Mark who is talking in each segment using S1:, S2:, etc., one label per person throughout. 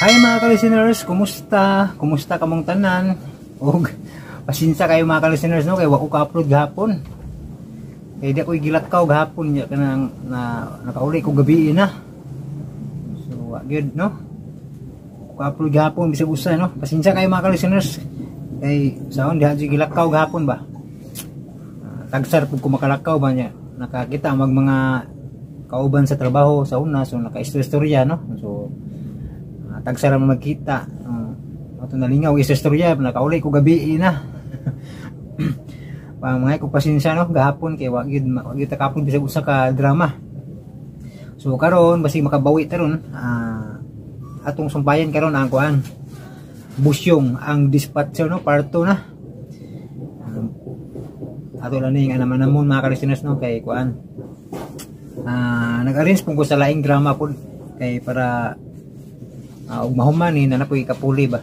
S1: Hi mga ka-listeners, kumusta? Kumusta kamong tanan? Og pasensya kayo mga ka-listeners no kay wa ko ka-upload gahapon. Kay di ako gilakaw gahapon nya kanang nakauli ko gabi na. So wa gyud no. Ka-upload gahapon bisag usa no. Pasensya kayo mga ka-listeners. Kay saon diha gilakaw gahapon ba? Tagsar pud ko makalakaw ba nya. Nakakita mga kauban sa trabaho sa una so naka-istorya no. So tagsara mo magkita ato nalingaw istorya nakauli ko gabi na mga ko pasensya no gahapon kay wagid takapon bisag usa ka drama. So karon basi makabawi taron atong sumpayan karon ang kuan busyong ang dispatcher no parto na ato lang ning naman mga ka-listeners no kay kuan nag-arrange pud ko sa laing drama pud kay para ug mahuman ni nanapoy kapuli ba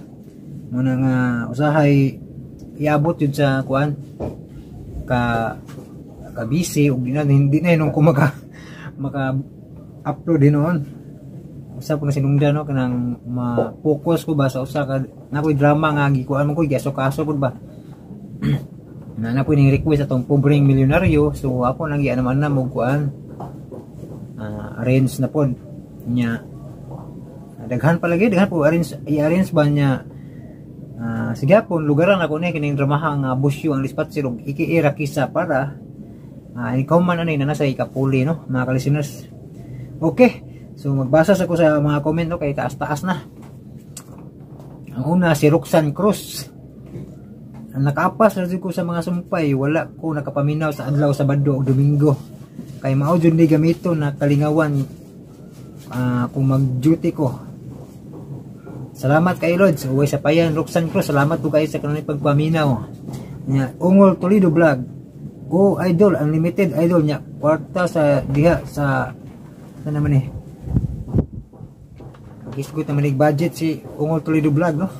S1: muna nga usahay iabot yun sa kuan ka busy ug hindi na nung maka upload din noon usa ko na sinungdan no kanang ma-focus ko ba sa usa ka nakoy drama nga gikuan man ko giaso-kaso pud ba napoy ning request atong pobreng milyonaryo so ako nang gianaman na mo kuan arrange na pod nya daghan po i-arrange ba niya sige po lugaran ako ni kining dramahang busyo ang dispatcher og ikiira kisa para ikaw man ani na nasa ikapuli no mga ka-listeners. Okay, so magbasa sa ko sa mga comment no kay taas-taas na. Ang una si Roxanne Cruz. Ang nakaapas na ko sa mga sumpay wala ko nakapaminaw sa adlaw Sabado ug Domingo kay mao jud ni gamito na kalingawan kung mag-duty ko. Salamat kay Lods. Uway sa payan Roxanne Cruz. Salamat po kayo sa kanang pagpaminaw. Nya Ungol Toledo Vlog. Go Idol Unlimited Idol nya kwarta sa diha sa naman Gisgot naman ig budget si Ungol Toledo Vlog no.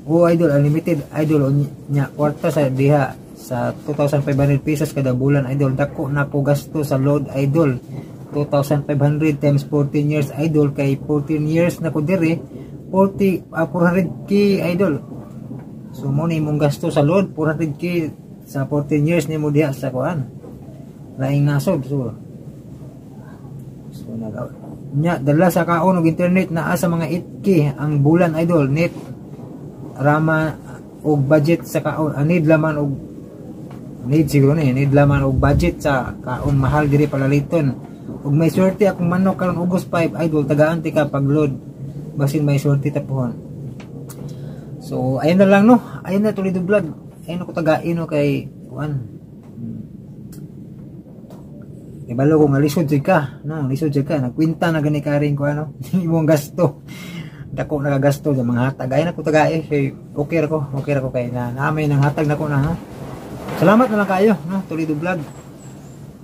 S1: Go Idol Unlimited Idol nya kwarta sa diha sa 2,500 pesos kada bulan Idol. Dako na ko gasto sa load Idol. 2,500 times 14 years Idol kay 14 years na ko dire 400k Idol. So mo ni mong gasto sa load 400k sa 14 years ni mo diha sa kuan laing nasod. So nya dala sa kaon og internet naa sa mga 8k ang bulan Idol net rama og budget sa kaon need laman og siguro ni need laman og budget sa kaon mahal diri palaliton. Ug may swerte akong manok karon August 5 Idol tagaan ti ka pagload basin may swerte tapuhon. So ayun na lang no ayun na Toledo Vlog ayun ako tagain no kay kuan ibalo ko nga lisod jud ka no lisod jud ka nagkwenta na gani ka rin ko ano imong gasto dako nakagasto sa mga hatag ayun ako tagai kay okay ra ko kay na namay nang hatag nako na ha. Salamat na lang kayo no Toledo Vlog.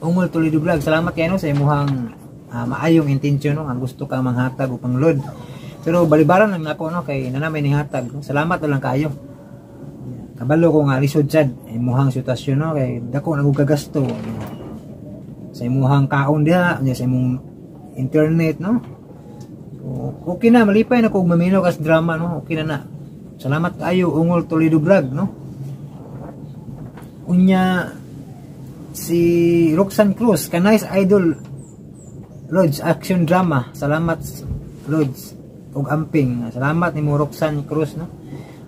S1: Ungol Toledo Vlog, salamat kayo no, sa imuhang maayong intensyon no, ang gusto ka manghatag o pangload. Pero balibaran lang ako no, kay nanamay ning hatag. Salamat na lang kayo. Kabalo ko nga lisod sad imuhang sitwasyon no, kay dako nagugagasto sa imuhang kaon diha, sa imong internet no. So, okay na, malipay na ko maminaw kas drama no, okay na. Salamat kayo Ungol Toledo Vlog no. Unya si Roxanne Cruz, kanais Idol Lods action drama. Salamat Lods ug amping. Salamat nimo Roxanne Cruz no.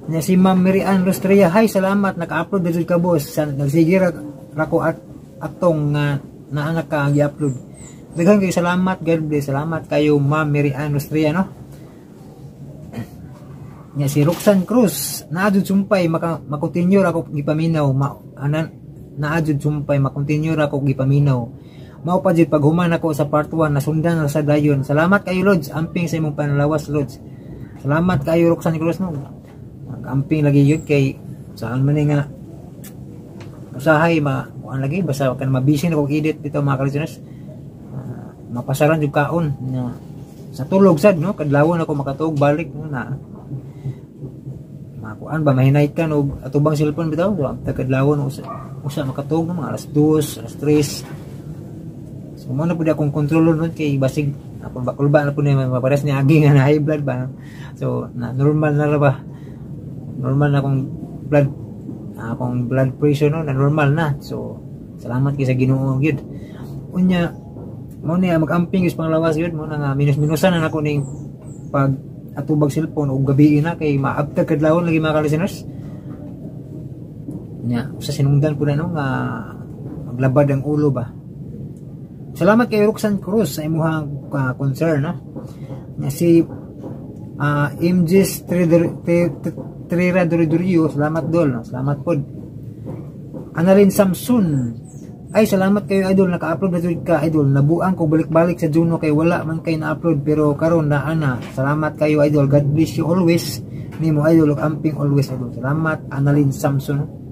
S1: Nya si Ma'am Mirian Rostria, hi salamat naka-upload dito ka boss. Nagsige ra ko atong naanak ka gi-upload. Daghang kay salamat God bless. Salamat kayo Ma'am Mirian Rostria no. Nya si Roxanne Cruz, naadud sumpay makontinue ra ko gipaminaw naadjud sumpay makontinue ra ko gipaminaw. Mao pa jud paghuman ako sa part 1 nasundan ra sa dayon. Salamat kayo Lods, amping sa imong panlawas Lods. Salamat kayo Roxanne Cruz no. Amping lagi yun kay saan man nga usahay kuan lagi basta kan mabisi na kog edit dito mga ka-listeners. Mapasaran jud kaon sa tulog sad no kadlawon ako makatuog balik no na makuan ba mahinay ka og atubang cellphone bitaw so kadlawon usa makatug mga alas 2 alas 3 So mo na pud akong kontrolor nun kay basig ako bakulba na pud na mapares ni agi nga na high blood ba. So na normal na ra ba. Normal na akong blood pressure no, na normal na. So salamat kay sa Ginoo gyud. Unya mo niya mag-amping is panglawas gyud mo na nga minus-minusan na nako ning pag atubag cellphone og gabi na kay maabtag kadlawon lagi mga listeners. Nya sa sinungdan ko na no nga maglabad ang ulo ba. Salamat kay Roxanne Cruz sa imong concern no. Nya si MJ's Trira Duridurio, salamat dol no. Salamat pod. Annalyn Samson, ay salamat kayo idol, naka-upload na jud ka idol, nabuang ko balik-balik sa Juno kay wala man kay na-upload pero karon na ana. Salamat kayo idol, God bless you always. Nimo idol ug amping always idol. Salamat Annalyn Samson.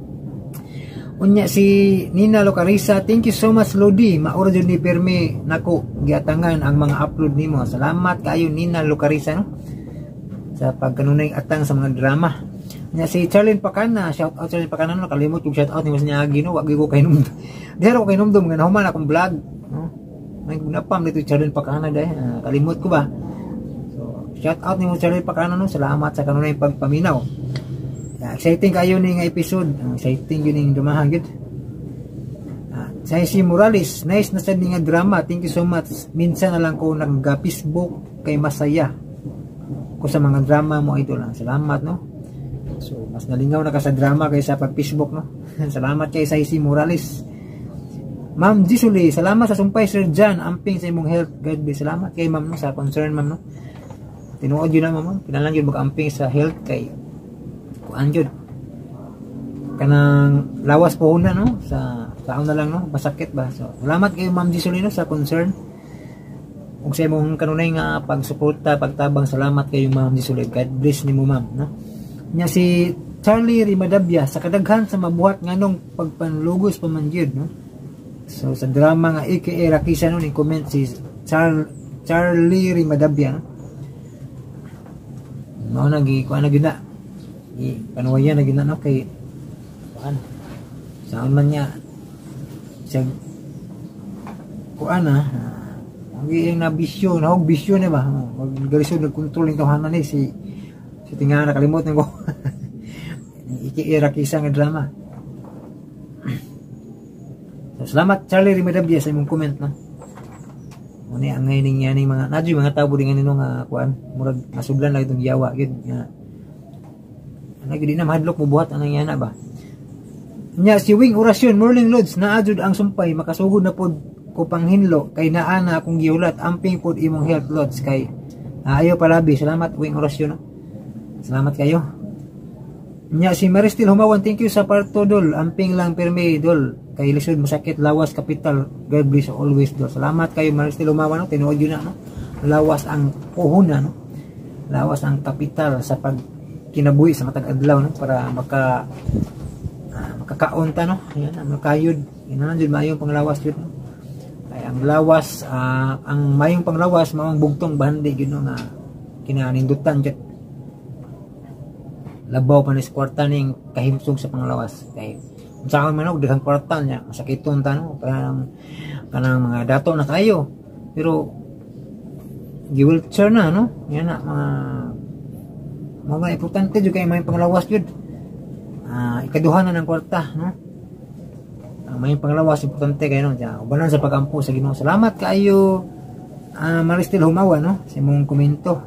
S1: Unya si Nina Locarisa, thank you so much Lodi, maura jud ni permi nako giatangan ang mga upload nimo. Salamat kayo Nina Locarisa no sa pagkanunay atang sa mga drama. Nya si Charlene Pacana, shout out Charlene Pacana no, kalimot yung shout out nimo sa niya no, wag ko kay numdum. Dihara ko kay numdum nga nahuman akong vlog no. May gunapam dito Charlene Pacana dai, kalimot ko ba. So shout out nimo Charlene Pacana no, salamat sa kanunay pagpaminaw. Exciting kayo ni nga episode, exciting yun yung dumahan gud. Sa si Morales, nice na sad ni nga drama, thank you so much. Minsan na lang ko nag-Facebook kay masaya ko sa mga drama mo idol. Salamat no. So mas nalingaw na ka sa drama kaysa pag Facebook no. Salamat kay sa si Morales. Ma'am Jisuli, salamat sa sumpay Sir John, amping sa imong health. God bless. Salamat kay ma'am no, sa concern ma'am no. Tinuod yun na ma'am, pinalang yun mag-amping sa health kay anjud kanang lawas po una no sa taon na lang no masakit ba. So salamat kay Ma'am Gisolino sa concern ug sa imong kanunay nga pagsuporta pagtabang. Salamat kay Ma'am Gisolino, God bless nimo ma'am no. Nya si Charlie Rimadabia, sa kadaghan sa mabuhat nganong pagpanlugos pa man gyud no. So sa drama nga aka Rakisa no ni comment si Charlie Rimadabia no. Mao nagi kuan na gyud na panuwayan na ginano kay kuan saan man niya siya kuan ang iyang na bisyo na hog bisyo na ba magalisod nagkontrol ng tahanan ni si tingala nakalimot ko Rakisa nga drama. So, salamat Charlie Rimadabia sa imong comment no. Muna ang ngayon niya ning mga nadyo mga tao din nga nga kuan murag masudlan lang itong yawa gid nga nagdi na mahadlok mo buhat anang yana ba. Nya si Wing Orasyon Morning Lods na adjud ang sumpay makasugod na pod ko panghinlo kay naa na akong giulat amping pod imong health lods kay ayo palabi. Salamat Wing Orasyon no? Salamat kayo. Nya si Maristil Humawan, thank you sa parto dol, amping lang permi dol kay lisod masakit lawas kapital. God bless always dol. Salamat kayo Maristil Humawan no? Tinuod yun na no? Lawas ang puhunan no? Lawas ang kapital sa pag kinabuhi sa matag adlaw no para makakaunta no. Ayan ang makayod inanan jud mayong panglawas jud no. Ay ang lawas ang mayong panglawas mao ang bugtong bandi jud no nga kinanindutan jud. Labaw pa ni kwarta ning kahimsog sa panglawas kay unsa man og daghang kwarta nya masakiton ta no kanang mga dato na kayo pero gi-wheelchair na no. Yan na mga importante jud kay may panglawas jud. Ikaduha na ng kwarta no. May panglawas importante kay no. Ubanan sa pagampo sa Ginoo. Salamat kaayo Maristel Humawa no sa imong komento.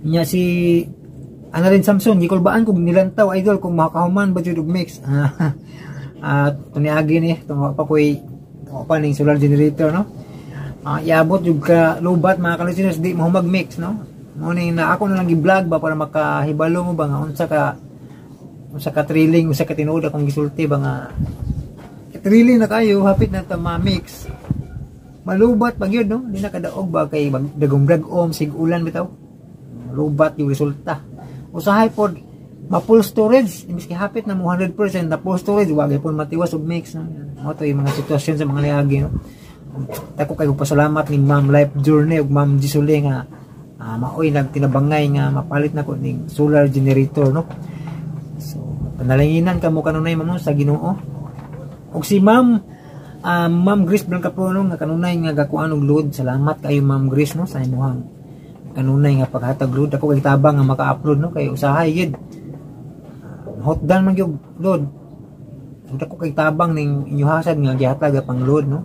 S1: Nya si Annalyn Samson, gikulbaan ko nilantaw idol kung makahuman ba jud og mix. Tuniagi ni tungwa pa koy pa ning solar generator no. Iabot jud ka lubat mga ka-listeners di mo mag-mix no. Morning na ako na lang gi-vlog ba para makahibalo mo ba nga unsa ka thrilling unsa ka tinuod akong gisulti ba nga thrilling na kayo hapit na ta ma-mix malubat pag yun no. Di na kadaog ba kay dagong drag-om sig ulan bitaw malubat yung resulta. Usahay pod ma-full storage imbis ki hapit na mo 100% na full storage wag gyud matiwas og mix no. Mo to yung mga sitwasyon sa mga liagi no. Dako kay pasalamat ni Ma'am Life Journey ug Ma'am Gisole nga maoy nagtinabangay nga mapalit na ko ning solar generator no. So panalanginan kamo kanunay man no sa Ginoo. Ug si Ma'am Ma'am Grace Blanca po no, nga kanunay nga gakuan og load. Salamat kayo Ma'am Grace no sa imuhang kanunay nga paghatag load. Ako kay tabang nga maka-upload no kay usahay gid. Hotdan man gyud load. Ako kay tabang ning inyo hasad nga gihatag pang load no.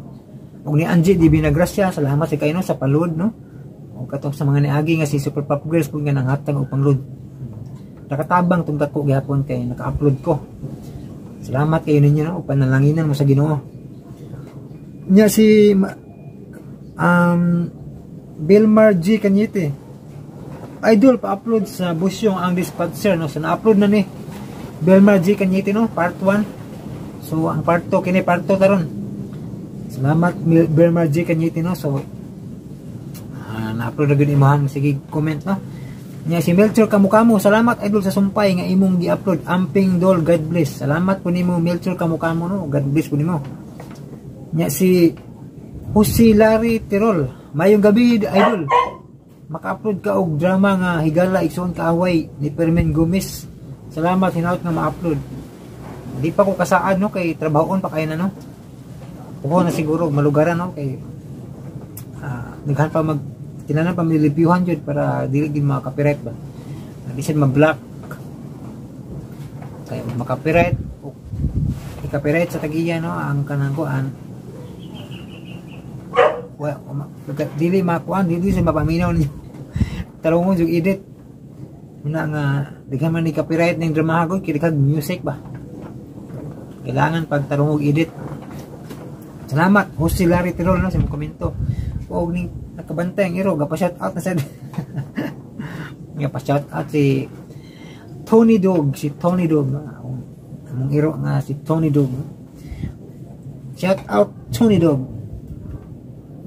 S1: Og ni Angie di Binagrasya, salamat sa kayo no sa pa-load no. Og katong sa mga niagi nga si Super Pop Girls kung nga nang hatag og pang load. Nakatabang tong dako gihapon kay naka-upload ko. Salamat kayo ninyo no, panalanginan mo sa Ginoo. Nya si Belmar G. Cañete. Idol pa-upload sa Busyong ang dispatcher no. So na-upload na ni Belmar G. Cañete no, part 1. So ang part 2 kini part 2 taron. Salamat Belmar G. Cañete no. So na-upload na gyud imahan, sige comment no. Nya si Melchor Kamukamo, salamat idol sa sumpay nga imong gi-upload. Amping Dol, God bless. Salamat po nimo Melchor Kamukamo no, God bless po nimo. Nya si Jose Larry Tirol, mayong gabi idol. Maka-upload ka og drama nga higala igsoon kaaway ni Permen Gomez. Salamat hinaut nga ma-upload. Di pa ko kasaad no kay trabahoon pa kay na no. Kuha na siguro malugaran no kay naghan pa mag tinanan pa milipiyuhan jud para dili gid maka-copyright ba. Di siya ma-block. Kaya maka-copyright o i-copyright sa tagiya no ang kanang kuan. Dili makuan, dili siya mapaminaw ni. Talungon jud edit. Muna nga dighan man ni copyright ning drama gud kay music ba. Kailangan pag tarungog edit. Salamat Jose Larry Tirol no sa mga komento. Og ning nakabantay ang iro gapa shout out na sad. Nga pa shout out si Tony Dog, among iro nga si Tony Dog. Shout out Tony Dog.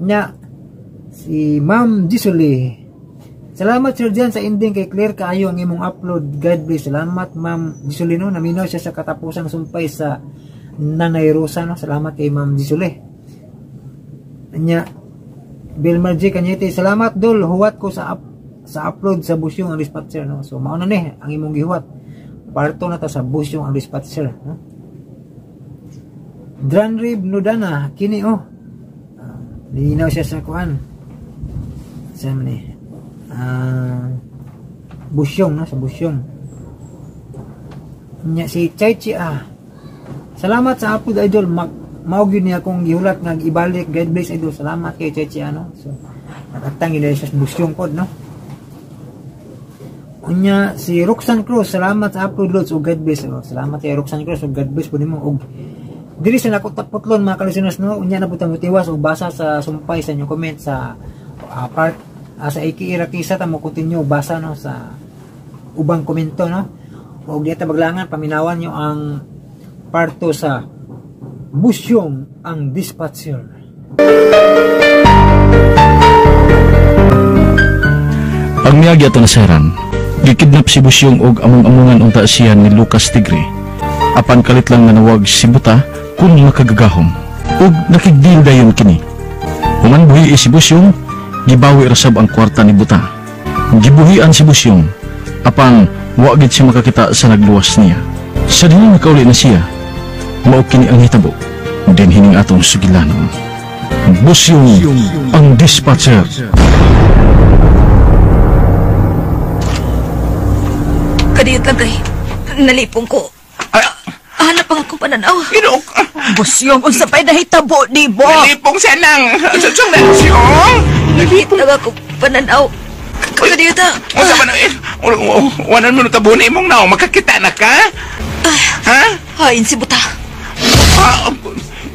S1: Nya si Ma'am Disoli. Salamat sir dyan sa ending kay clear kaayo ang imong upload. God bless. Salamat Ma'am Disoli no. Naminaw siya sa katapusang sumpay sa Nanay Rosa no. Salamat kay Ma'am Disoli. Nya Belmar J. Cañete, salamat dol. Huwat ko sa upload sa Busyong ang dispatcher no. So mao na ni ang imong gihuwat. Parto na ta sa Busyong ang dispatcher no. Dranrib Nudana kini oh. Linaw siya sa kuan. Sa ni Busyong no, sa Busyong. Nya si Chaichi salamat sa upload idol. Mao gyud niya akong gihulat nga ibalik. God bless idol. Salamat kay Chaichi no. So nakatang ila siya sa Busyong pod no. Unya si Roxanne Cruz, salamat sa upload loads o God bless. Salamat kay Roxanne Cruz o God bless po nimo og diri sa nako tapotlon mga kalisuners no. Unya na butang tiwas og basa sa sumpay sa inyo comment sa part sa Iki Irakisa ta mo continue basa no sa ubang komento no. Og dito baglangan paminawan nyo ang part 2 sa Busyong ang dispatcher.
S2: Ang miyagi ato nasaran, gikidnap si Busyong og among-amungan unta siya ni Lucas Tigre. Apan kalit lang nga nawag si Buta kung makagagahom. Og nakigdil dayon kini. Human buhi si Busyong, gibawi rasab ang kwarta ni Buta. Gibuhian si Busyong, apan wa gid siya makakita sa nagluwas niya. Sa dining nakauli na siya, mao kini ang hitabo. Din hining atong sugilanon. Busyong ang dispatcher.
S3: Kadiyot lang kay nalipong ko. Hanap ang akong pananaw.
S4: Inok!
S3: Busyong, unsa pa'y nahitabo, di bo?
S4: Nalipong siya nang! Sutsong na Busyong!
S3: Nalipong lang akong pananaw. Kadiyot ta.
S4: Unsa man wanan mo tabuni mong naong makakita na ka? Ha?
S3: Hain si Buta.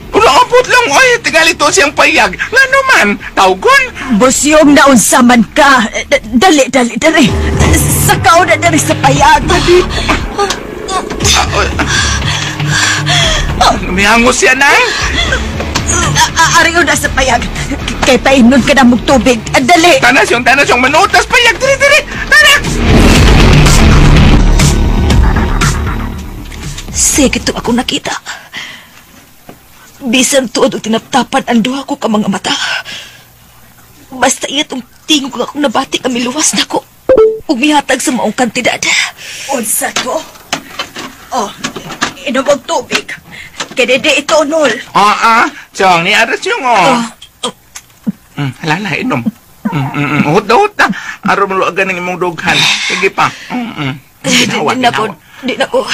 S4: Ulapot lang, ay, tigalito siyang payag. Nga naman, tawgon.
S3: Busyong, naunsa man ka. Dali. Sakaw na dari sa payag.
S4: Mihangos siya na.
S3: Ariyo na sa payag. Kay painon ka na mong tubig. Dali.
S4: Tanas yung manutas payag. Diri. Tanas!
S3: Sige to ako nakita. Bisan tuod o tinaptapan ang duha ko ka mga mata. Basta iya tong tingog akong nabati ang miluwas na ko. Umihatag sa maong kantidad. Unsa to? Oh, inom og tubig. Kedede ito, Nol.
S4: Chong, ni aras yung halala, inom. Uhot na. Araw mo luagan ng imong dughan. Sige pa.
S3: Di na ko.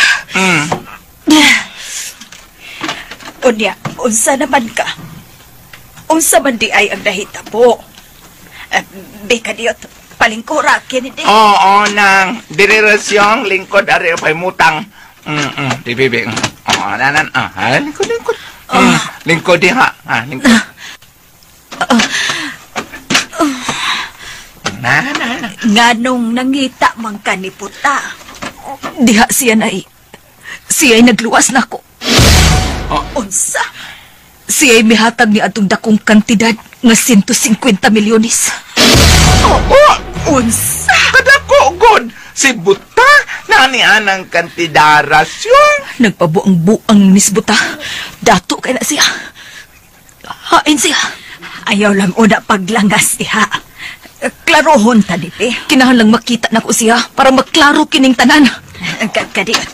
S3: Unya, unsa naman ka? Unsa man di ay ang dahita po? Beka diyot, palingkura, kinidi.
S4: Oo, nang. Dirirasyong, lingkod, ari pa'y mutang. Di bibi. Nanan. Lingkod. Lingkod di ha. Lingkod.
S3: Nganong nangita man ka ni puta. Diha siya siya'y nagluwas na ko. Unsa? Siya'y mihatag ni atong dakong kantidad nga 150 milyones. Unsa?
S4: Kadako, God. Si Buta, nani anang kantidarasyon.
S3: Nagpabuang-buang ni Buta. Dato kay na siya. Hain siya. Ayaw lang una paglangas diha. Klarohon ta dipi. Kinahanglang makita na ko siya para maklaro kining tanan. Kadiot.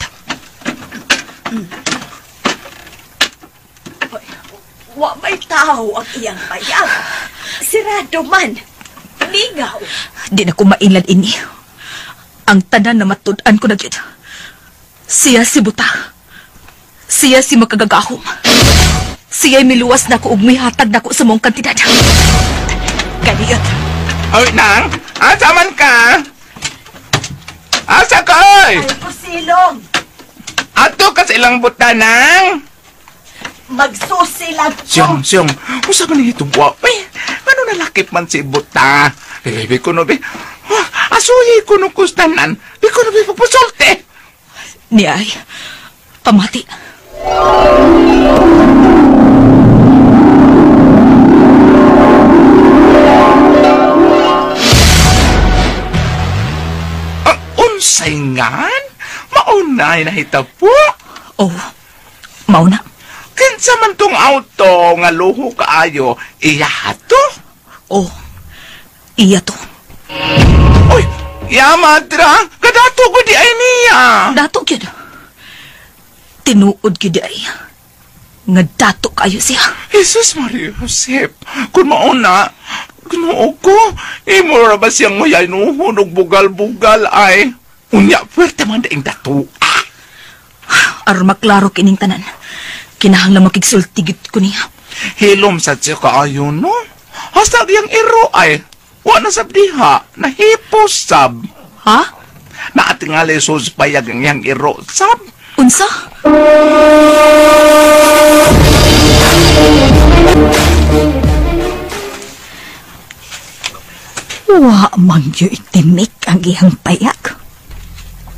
S3: Wa may tao ang iyang payag. Sirado man. Lingaw. Di na ko mainlan ini. Ang tanan na matud-an ko na gyud. Siya si Buta. Siya si makagagahom. Siya'y miluwas na ko ug mihatag na ko sa mong kantidad. Kadiot.
S4: Oy, nang, asa man ka? Asa ka, oy?
S3: Ay, kusilong.
S4: Ato ka sa ilang buta, nang.
S3: Magsusilag ko.
S4: Siyong. Usa man ito, Uy, ano nalakip man si buta? Bibi ko no, asuhi ko no kustanan. Bibi ko no, papasolte.
S3: Niyay, pamati.
S4: Saingan? Maunay na hitapo?
S3: Oh, mauna.
S4: Kinsa man tong auto nga luho kaayo, iya to?
S3: Oh, iya to.
S4: Uy, iya madra, kadato ko di ay niya.
S3: Dato gyud. Tinuod gyud ay. Nga dato kayo siya.
S4: Jesus Maria Josep, kung mauna, Ginoo ko, imo ra ba siyang mayay nuhunog bugal-bugal ay? Unya, puwerte man daing dato.
S3: Aron maklaro kining tanan. Kinahanglan makigsultigit ko niya.
S4: Hilom sa siya kaayo, no? Hasta diyang iro ay. Wa na sab diha, nahipos sab.
S3: Ha?
S4: Naatingali sus payag ang iyang iro sab.
S3: Unsa? Wa man yu itimik ang iyang payag.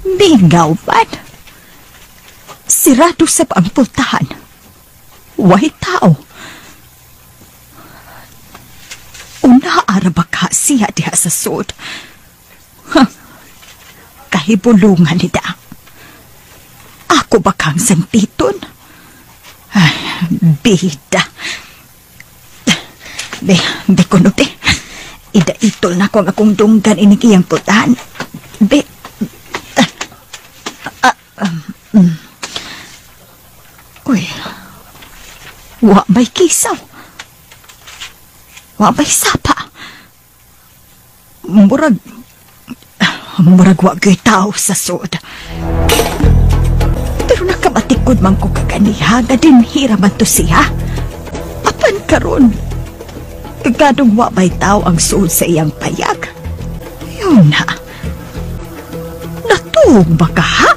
S3: Bingaw man. Sirado sa ang pultahan. Way tao. Una arabaka siya diha sa sud. Kahibulungan nida. Ako bakang santiton? Ay, bida. Be kuno be. Ida itol na ko ang akong dunggan inig iyang pultahan. Be. Uy. Wa may kisaw. Wa may sapa. Murag wa gay tao sa sud. Pero nakabatikod man ko kaganiha nga din hiraman to siya. Apan karon ganong wa may tao ang sud sa iyang payag. Yun na. Natuog ba ka, ha?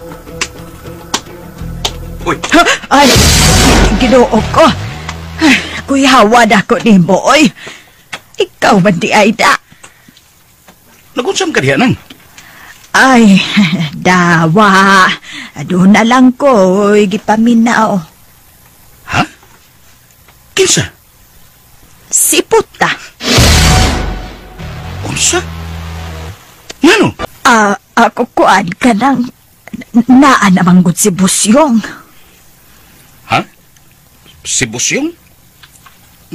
S4: Uy.
S3: Ay, Ginoo ko. Kuya, hawad ako ni Boy. Ikaw man di Aida.
S2: Nagunsam ka diha nang?
S3: Ay, dawa. Doon na lang ko, gipaminaw.
S2: Ha? Kinsa?
S3: Si Puta.
S2: Unsa? Ngano?
S3: Ako kuan ka nang naa namang gud si Busyong.
S2: Ha? Si Busyong?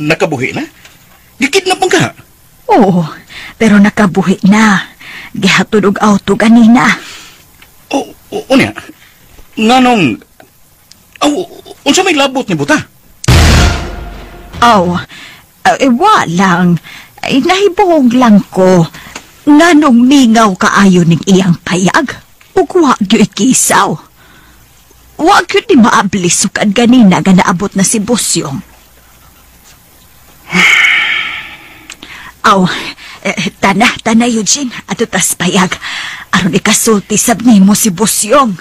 S2: Nakabuhi na? Gikidnap man ka?
S3: Oo, pero nakabuhi na. Gihatod og auto ganina.
S2: Unya? Nganong... Unsa may labot ni buta?
S3: Aw, walang. Nahibong lang ko. Nganong mingaw kaayo ning iyang payag. Ug wa gyud kisaw. Wa gyud ni maablis sukad ganina nga naabot na si Busyong. Aw, tana Eugene, ato tas payag. Aron ikasulti sab nimo si Busyong.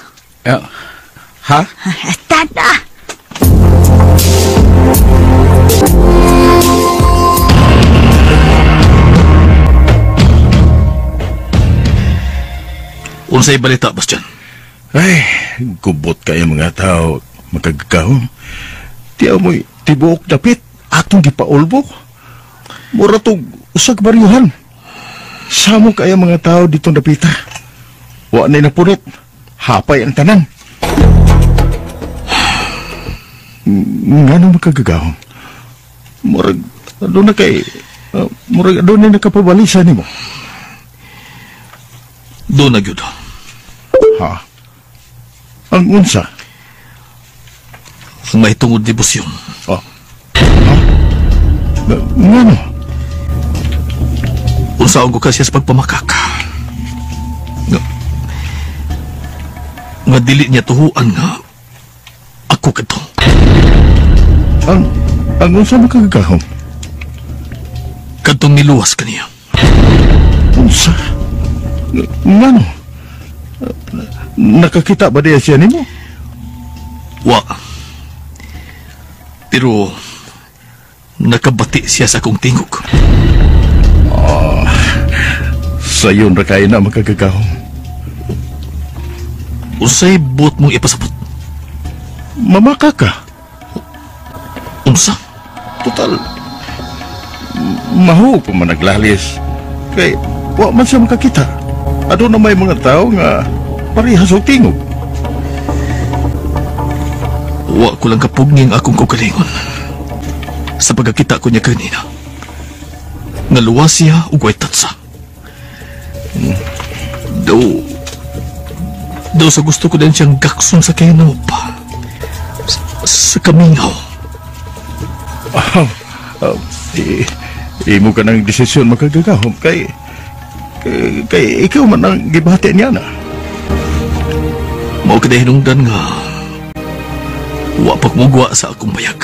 S2: Ha?
S3: Tana.
S2: Unsay balita, Bastian?
S5: Ay, gubot kayo mga tao, magagagahon. Tiyaw mo'y tibuok dapit, atong gipaulbo. Mura tong usag baryuhan. Samo kayo mga tao ditong dapita. Wa na napunot, hapay ang tanan. Nga nang magagagahon. Murag, doon na kay, murag, doon na nakapabalisan ni mo.
S2: Doon na gyud.
S5: Ha? Ang unsa?
S2: Ang may tungod ni Busyong.
S5: Ha? Nga no?
S2: Unsaon ko kasi sa pagpamakaka. Nga dili niya tuhuan nga ako kadto.
S5: Ang unsa makagagahom?
S2: Kadtong niluwas kaniya.
S5: Unsa? Nga no? Nakakita ba diya siya nimo?
S2: Wa. Pero nakabati siya sa akong tingog.
S5: Sayon ra kay na makagagahom.
S2: Unsay buot mong ipasabot?
S5: Mamaka ka.
S2: Unsa?
S5: Total. Mahu pa man naglalis. Kay wa man siya makakita. Ado na may mga tao nga parehas og tingog.
S2: Wa ko lang kapugning akong kukalingon. Sa pagkakita ko niya kanina. Nga luwas siya ug way tatsa. Daw sa gusto ko din siyang gakson sa kinaw pa. Sa kamingaw.
S5: Imo ka ng desisyon makagagahom kay ikaw man ang gibati niya na.
S2: Mao kada hinungdan nga wa pagmugwa sa akong bayag.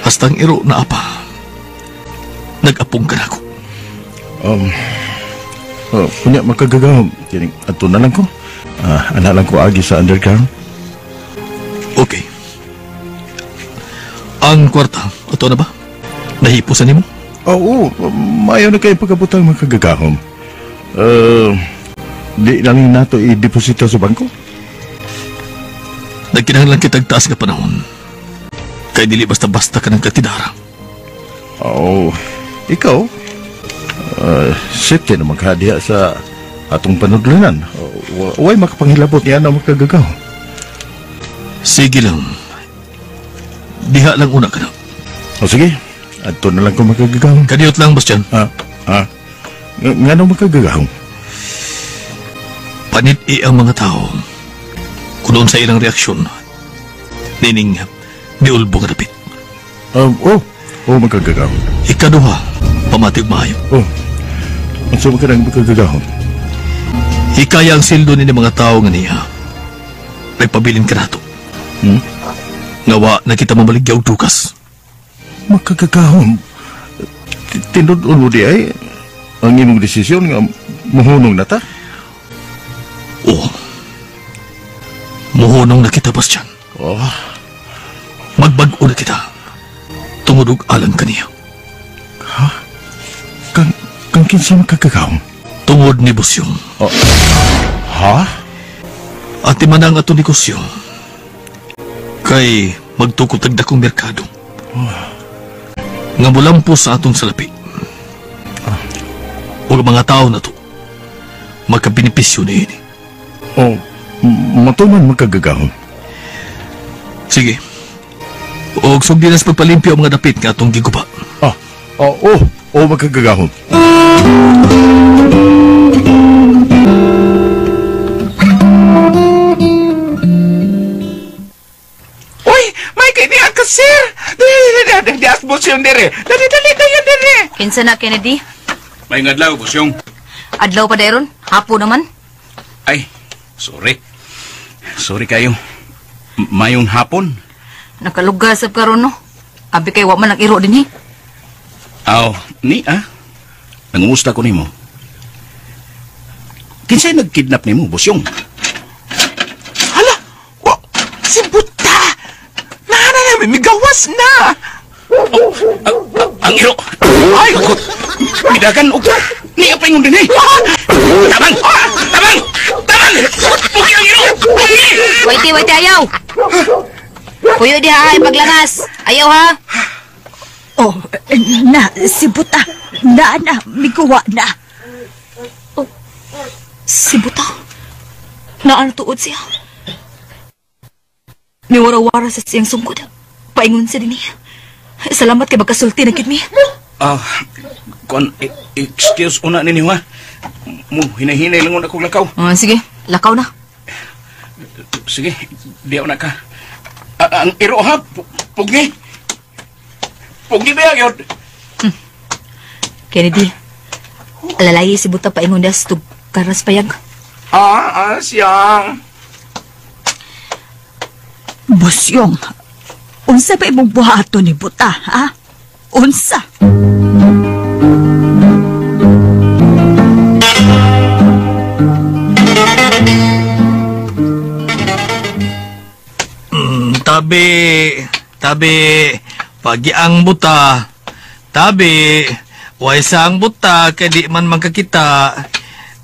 S2: Hastang iro na apa. Nag-apong ka na ako.
S5: Punya makagagahom. Kining ato na lang ko. Ana lang ko agi sa underground.
S2: Okay. Ang kwarta, ato na ba? Nahipusan nimo?
S5: Oo, mayo na kayo pagkabutang makagagahom. Di lang nato i-deposita sa bangko?
S2: Nagkinahanglan kitag taas nga panahon. Kay dili basta-basta ka ng katidara.
S5: Oo, ikaw? Safety na magkadiya sa atong panudlanan. Huwag makapanghilabot niya na makagagahom.
S2: Sige lang. Diha lang una ka na.
S5: O sige, ato na lang kung makagagahom.
S2: Kadiyot lang, Bastian.
S5: Nga nang makagagahom?
S2: Panit-i ang mga tao. Kunoon sa ilang reaksyon. Nining, niulbo nga dapit.
S5: Magagagahom.
S2: Ikaduha, pamatig maayo.
S5: Ang suma ka nang makagagahom?
S2: Hikaya ang sildo ni mga tao nga niya. Nagpabilin ka na ito. Ngawa na kita mamaligyaw dukas.
S5: Makagagahom? Tinudun mo di ay ang imong desisyon nga muhunong na ta?
S2: Oo. Muhunong na kita, Bastian. Magbag-o na kita. Tungudog alang kaniya.
S5: Ha? Kang kinsa makagagahom?
S2: Tungod ni Busyong.
S5: Ha?
S2: At imanang ato negosyo. Kay magtukot agdakong merkado. Nga mulampos sa atong salapi. O mga tao na to, magkabinipisyo na yun.
S5: Matuman magkagagahom.
S2: Sige. O sugdi na sa pagpalimpyo ang mga dapit nga atong giguba.
S5: Magkagagahom.
S4: Busyong dire. Dali dayon dire.
S3: Kinsa na, Kennedy?
S5: May ngadlaw, Busyong.
S3: Adlaw pa dayron? Hapo naman?
S5: Ay, sorry. Sorry kayo. Mayong hapon.
S3: Nakalugasap karon no? Abi kay wa man nag-iro din
S5: Aw, nangumusta ko nimo. Kinsay nagkidnap nimo, Busyong?
S4: Hala, si Buta. Nana namin, migawas na.
S5: Ang iro! Ay, kot! Midagan og ni apa ingon din eh! Tabang! Tabang! Tabang! Pugi ang iro! Pugi!
S3: Waiti ayaw! Puyo di ha, paglangas. Ayaw ha? Oh, na, si Buta. Na, miguwa na. Oh, si Buta. Naan tuod siya. Niwara-wara sa siyang sungkod. Paingon siya din niya. Salamat kay magkasulti na kid mi.
S5: Excuse una ninyo ha. Hinay-hinay lang akong lakaw.
S3: Sige, lakaw na.
S5: Sige, diyaw na ka. Ang iro ha, pugi. Pugi ba yun?
S3: Kennedy, alalay si Buta paingon niya sa karas payag.
S4: Siyang.
S3: Busyong, unsa ba imong buhato ni Buta, ha? Unsa?
S6: Tabi, pagi ang Buta. Tabi, way sang Buta, kaya di man magkakita.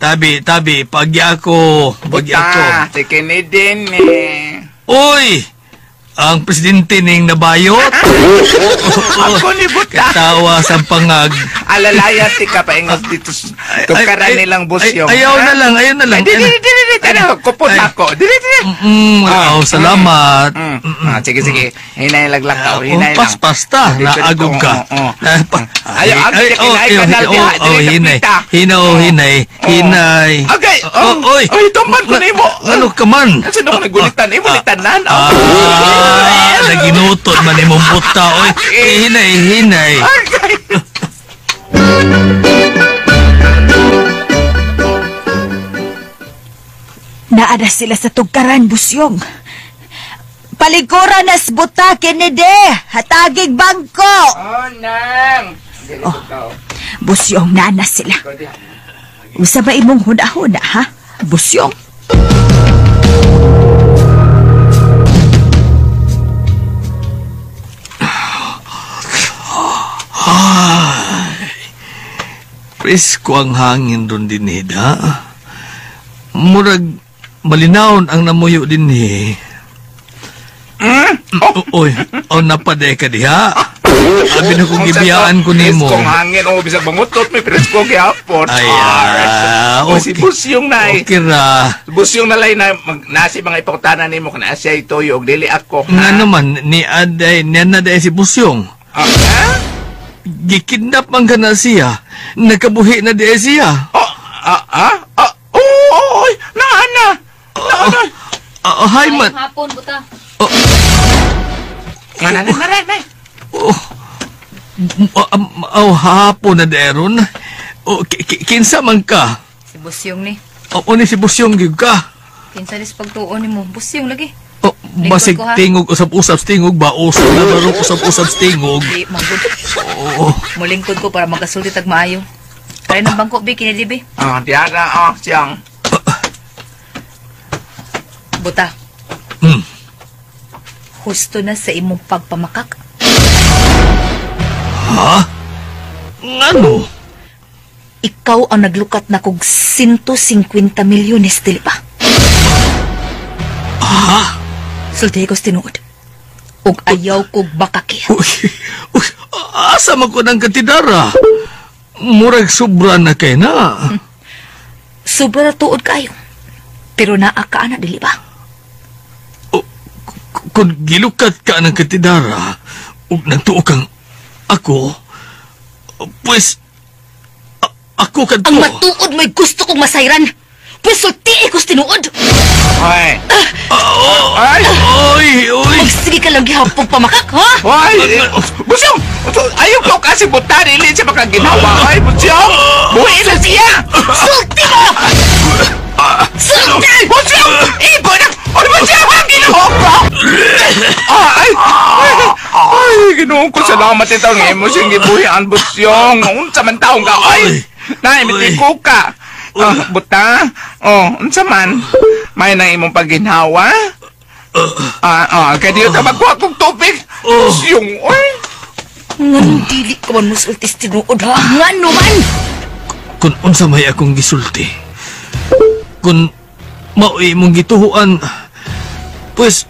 S6: Tabi, pagi ako.
S4: Buta, si Kennedy ni.
S6: Uy! Ang presidente ning nabayot.
S4: Ako ni Buta.
S6: Katawa sa pangag.
S4: Alalaya ti ka paingot dito. Tukaran nilang Busyong.
S6: Ayaw na lang.
S4: Dili. Kupot ako. Dili.
S6: Salamat.
S4: Sige. Hinay laglakaw. Hinay lang.
S6: Pasta. Naagog ka.
S4: Ayaw,
S6: Hinay.
S4: Okay.
S6: Oy,
S4: tumban ko na imo.
S6: Ano ka man?
S4: Sino ko nagulitan? Imulitan nan.
S6: Naginutot man imong Buta. Oy, hinay.
S3: Naada sila sa tugkaran, Busyong. Paliguran nas Buta, Kennedy. Hatagig bangko.
S4: Nang.
S3: Busyong, nana sila. Usa ba imong huna-huna, ha? Busyong.
S6: Presko ang hangin ron din, Hida. Murag malinawon ang namuyo din, Oy, napaday ka diha. Abi na kong gibiyaan ko nimo.
S4: Preskong hangin, bisag bangutot, may presko gihapon.
S6: Okay.
S4: Si Busyong na
S6: Okay ra.
S4: Busyong na lay na nasi mga ipangutanan nimo kana siya itoyo og dili ako.
S6: Nga naman, niya na si Busyong. Gikidnap man ka na siya. Nakabuhi na di siya.
S4: Oy, naana.
S6: Hi, man.
S3: Hapon, Buta.
S4: Maray.
S6: Hapon na deron. Kinsa man ka?
S3: Si Busyong ni.
S6: Ni si Busyong gyud ka.
S3: Kinsa dis pagtuon nimo? Busyong lagi.
S6: Basig
S3: ko, ha?
S6: tingog usap-usap tingog ba usap na baro usap-usap tingog.
S3: Di manggod. Mulingkod ko para magasulti tag maayo. Kaya ng bangko bi Kennedy bi.
S4: Diara siyang.
S3: Buta. Husto na sa imong pagpamakak.
S6: Ha? Ngano?
S3: Ikaw ang naglukat na kog 150 milyones, dili ba?
S6: Ha?
S3: Sulti ko tinuod. Ug ayaw kog bakaki.
S6: Uy, asa man ko ng katidara? Murag sobra na kay na.
S3: Sobra na tuod kayo. Pero naa ka na, dili ba?
S6: Kung gilukat ka ng katidara, ug nagtuo kang ako, pues, ako kadto.
S3: Ang matuod mo'y gusto kong masayran. Pisulti ko tinuod.
S4: Ay.
S6: Ay! Oy!
S3: Sige ka lang gihapong pamakak, ha?
S4: Ay! Busyong! Ayaw ko kasi buta rin siya makaginawa. Ay, Busyong! Buhay na siya!
S3: Sulti mo! Sulti!
S4: Busyong! Ibo na! Ano ba siya? Ang ginawa ko! Ay! Ay! Ginoon ko salamat itong emosyon gibuhian, Busyong. Unsa man taong ka? Ay! Naimiti ko ka. Buta? Unsa man? May na imong pagginhawa? Kaya diyo ka magkuha kong tubig. Busyong, oy!
S3: Nganong dili ka man musultis tinuod, ha? Ngano man?
S6: Kung unsa may akong gisulti, kung mao'y mong gituhuan, pues,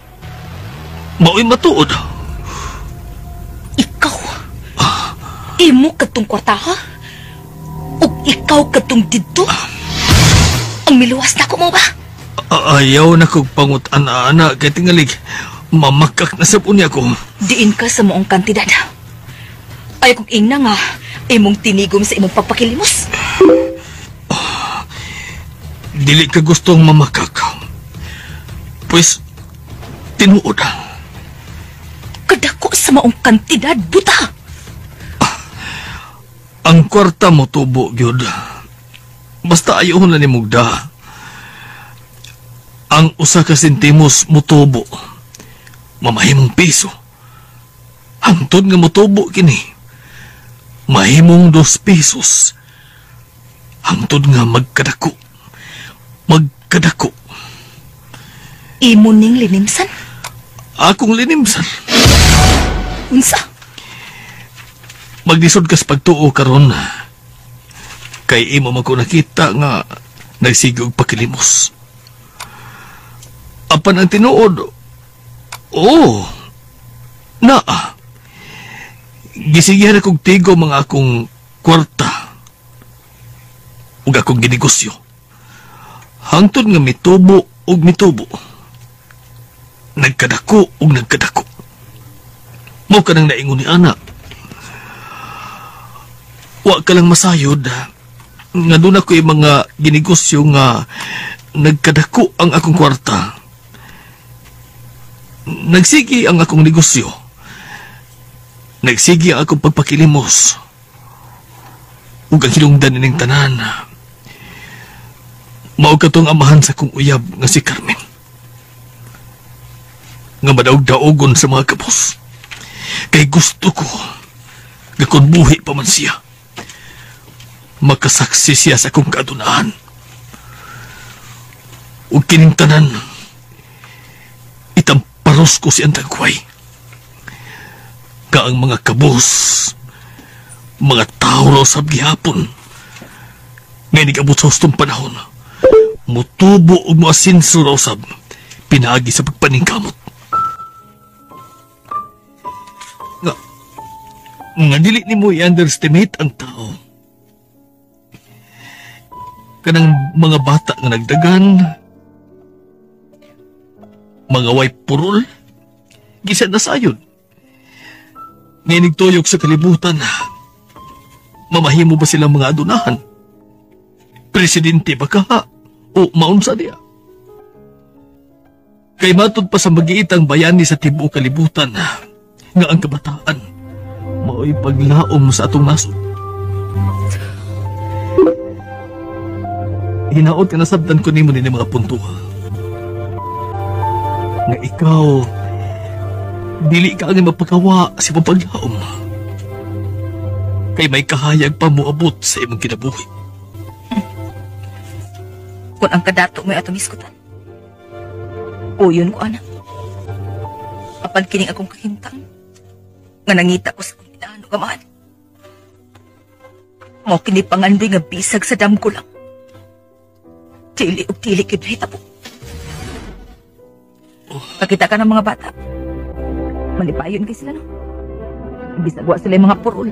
S6: mao'y matuod.
S3: Ikaw? Imo katong kwarta, ha? O ikaw katong dito? Ang miluwas na ko mo ba?
S6: Ayaw na kong pangut-ana-ana kay tingalig. Mamakak na sa punya ko.
S3: Diin ka sa moong kantidad. Ayaw kong ingna nga, imong tinigom sa imong pagpakilimos.
S6: Dili ka gustong mamakak. Pues, tinuod.
S3: Kadako sa moong kantidad, buta!
S6: Ang kwarta mo tubo, gyud. Basta ayaw na ni Mugda. Ang usa ka sentimos mutubo. Mamahimong piso. Hangtod nga mutubo kini. Mahimong 2 pesos. Hangtod nga magkadako. Magkadako.
S3: Imo ning linimsan?
S6: Akong linimsan.
S3: Unsa?
S6: Maglisod kas pagtuo karon. Kay imo man ko nakita nga nagsigog pakilimos. Apan ang tinuod, gisigihan akong tigo mga akong kwarta ug akong ginegosyo. Hangtod nga mitubo ug mitubo. Nagkadako ug nagkadako. Mao ka nang naingon ni anak. Wa ka lang masayod nga doon ako yung mga ginegosyo nga nagkadako ang akong kwarta. Nagsigi ang akong negosyo. Nagsigi ang akong pagpakilimos. Ug ang hinungdan ning tanan. Mao katong amahan sa kong uyab nga si Carmen. Nga madaog-daogon sa mga kapos. Kay gusto ko nga kung buhi pa man siya, makasaksi siya sa akong kaadunaan. Ug kining tanan, itamparos ko si Antagway. Ka ang mga kabos, mga tao raw sa gihapon, ngay nag-abot sa hustong panahon, mutubo ug moasinso raw sab, pinaagi sa pagpaningkamot. Nga dili ni mo i-underestimate ang tao. Kanang mga bata nga nagdagan, mga way purol, gisa na sayod. Ngayon nagtuyok sa kalibutan, mamahimo ba silang mga adunahan? Presidente ba ka? O maunsa niya? Kay matod pa sa magiitang bayani sa tibuok kalibutan, nga ang kabataan, mao'y paglaom sa atong nasod. Hinaot ka nasabdan ko nimo ni mga punto. Nga ikaw, dili ka ang mapagawa sa paglaom. Kay may kahayag pa mo abot sa imong kinabuhi.
S3: Kung ang kadato may atong iskutan. Uyon ko, anak. Apan kining akong kahintang, nga nangita ko sa ano kaman. Mo kini pangandoy nga bisag sa dam ko lang. Tili o tili kid hitabo. Pakita ka ng mga bata. Malipayon kay sila, no? Bisagwa sila yung mga purol.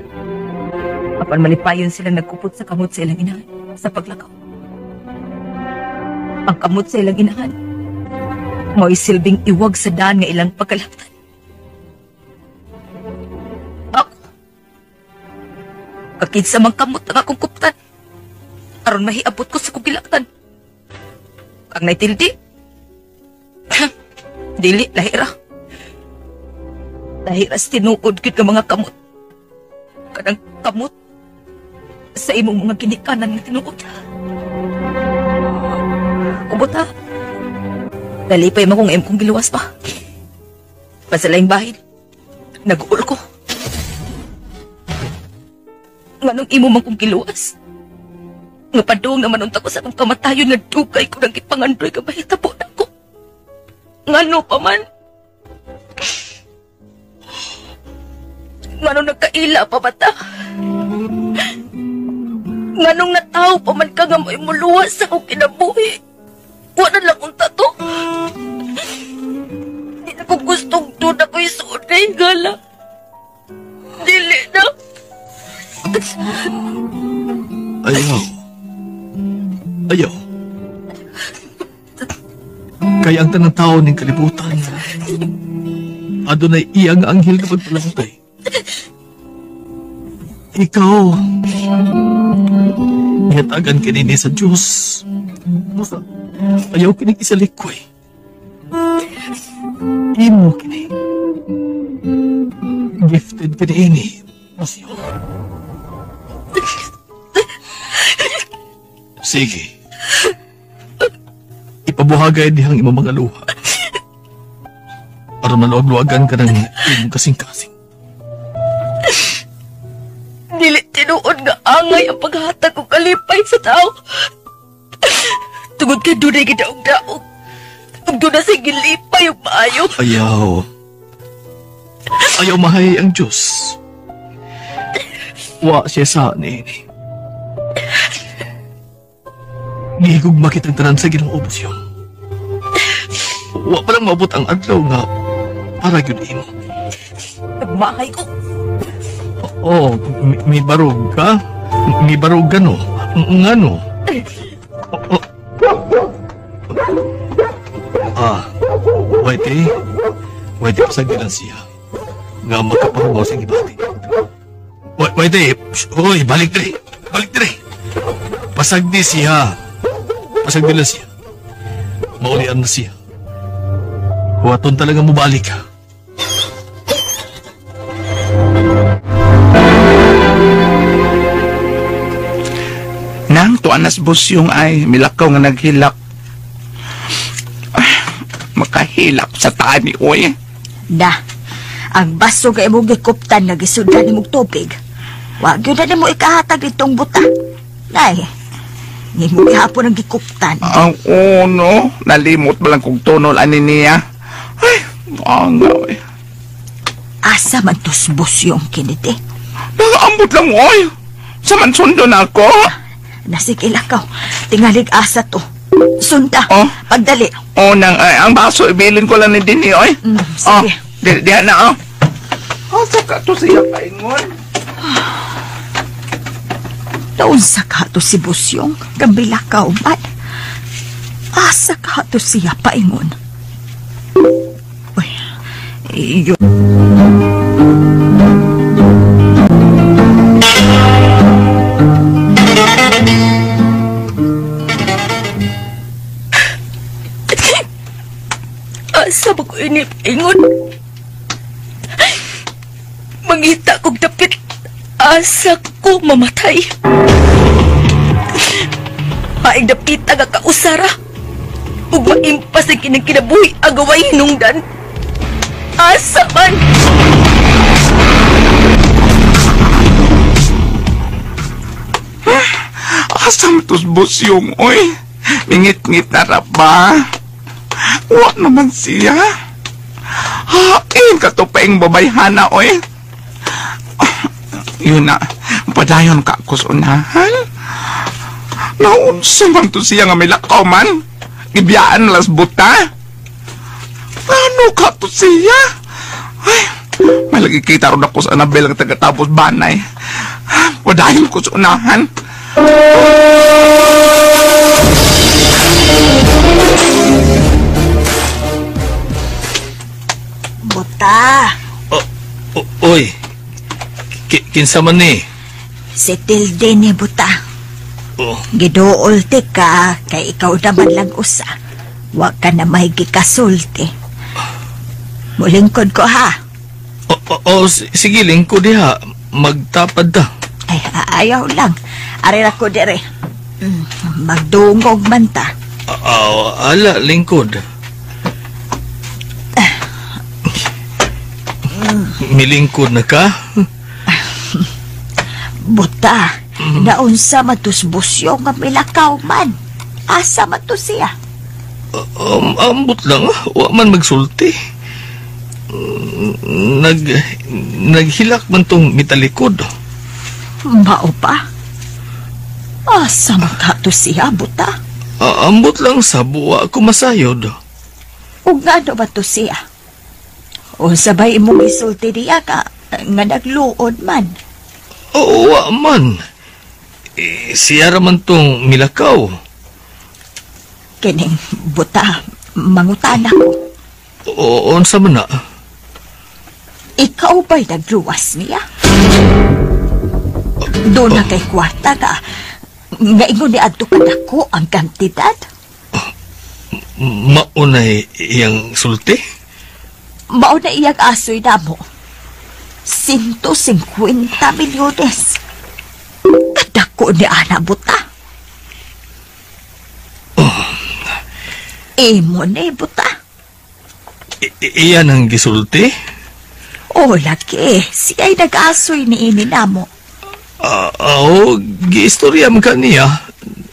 S3: Apan malipayon sila nagkupot sa kamot sa ilang inahan sa paglakaw. Ang kamot sa ilang inahan, mo'y silbing iwag sa daan nga ilang pagkalaptan. Kakid sa mga kamot ang akong kuptan. Aron mahiabot ko sa kugilaktan. Ang naitildi. Dili, lahira. Lahira sa tinuod gid nga mga kamot. Kanang kamot sa imong mga ginikanan nga tinuod. Ubot ha. Dalipay mo kung kong giluwas pa. Pasalaing bahid. Nag-uol ko. Nganong imo man kong giluwas? Nga padung naman unta ko sa akong kamatayon nga dugay ko nang gipangandoy ka mahitabo na ko. Ngano pa man? Nganong nagkaila pa ba ta? Nganong nataw pa man ka nga may muluwas sa akong kinabuhi? Wala lang unta to. Di na ko gustong doon ako isuod na hingala. Dili na.
S6: Ayaw. Kaya ang tanang tao ng kalibutan, adunay iyang anghel na magpalangtay. Ikaw, ihatagan kinini sa Diyos. Ayaw kinig isalikoy. Imo kini. Gifted kinini. Masyo. Sige. Ipabuhagay dihang imong mga luha. Para maluag-luagan ka ng imong kasing-kasing.
S3: Dili tinuod nga angay ang paghatag ko kalipay sa tao. Tungod ka dunay gidaog-daog. Ug dunay sa gilipay ug maayo.
S6: Ayaw. Ayaw mahay ang Diyos. Wa siya sa nini. Gihigugma kitang tanan sa ginaubos yun. Wa pa lang maabot ang adlaw nga para yun imo.
S3: Nagmahay ko.
S6: Oo, may barog ka? May barog gano? Ngano? Waite pasagdilan siya. Nga magkaparugaw sa gibati. Waite, hoy, balik diri. Pasagdi siya. Pasagdilan siya. Maulian na siya. Huwaton talaga mo balik ka.
S4: Nang tuanas busyong ay milakaw nga naghilak. Makahilak sa tani, oy.
S7: Da, ang baso kay mo gikuptan nga gisudan ni mong tubig. Wag yun na mo ikahatag itong buta. Nay, ni mo ihapon ang gikuptan.
S4: Ang uno, nalimot ba lang kong tunol ani niya? Ay, bangaw eh.
S7: Asa man tos busyong kiniti?
S4: Nakaambot lang, oy. Saman sundo na ako.
S7: Nasikilakaw, tingalig asa to. Sunda,
S4: Oh.
S7: pagdali.
S4: O, ang baso, ibilin ko lang ni Dini, oy.
S7: Sige.
S4: Diyan na, oh. Asa ka to siya paingon?
S7: Doon sa kato si busyong, gambilakaw man. Asa kato siya paingon. Uy, yun.
S3: Asa ba ko inip-ingon? Mangita kong dapit. Asa ko mamatay. Haing dapit aga kausara. Ug maimpas ang kinagkinabuhi agaway hinungdan. Asa man?
S4: Asa matos busyong, oy. Mingit-ngit na ra ba? Wa naman siya. Hain ka to paing babayhana, oy. Yun na, padayon ka kusunahan. Naunsa man to siya nga may lakaw man. Ibiyaan las buta. Ano ka to siya? Ay, may lagi kita ron ako sa Anabel ang tagatapos banay. Padayon kusunahan.
S7: Buta,
S6: Oy, kinsa man ni?
S7: si Tilde ni buta.
S6: Oh.
S7: Giduulti ka, kay ikaw naman lang usa. Wa ka na may gikasulti. Mulingkod ko ha.
S6: Sige, lingkod diha. Magtapad ta.
S7: Ay, ayaw lang. Arira ko dire. Magdungog man ta.
S6: Ala, lingkod. Milingkod na ka?
S7: Buta, naunsa matusbusyo nga milakaw man. Asa matus siya?
S6: Ambot lang, wa man magsulti. Naghilak man tong mitalikod.
S7: Mao pa? Asa magkato siya, buta?
S6: Ambot lang sa buwa ko masayod.
S7: O nga ba to siya? O sabay mong isulti diya ka nga nagluod man.
S6: Oo, wa man. Siya raman tong milakaw.
S7: Kining buta, mangutan ako.
S6: Oo, unsa man na?
S7: Ikaw ba'y nagluwas niya? Doon na kay kwarta ka. Nga ingon ni adto ka dako ang kantidad?
S6: Maunay iyang sulti?
S7: Mauna iyang asoy na mo. 150 milyones. Kadako ni Ana buta. Imo na buta.
S6: Iyan ang gisulti?
S7: O laki, siya'y nag-asoy ni ini na mo.
S6: Giistorya mo ka niya.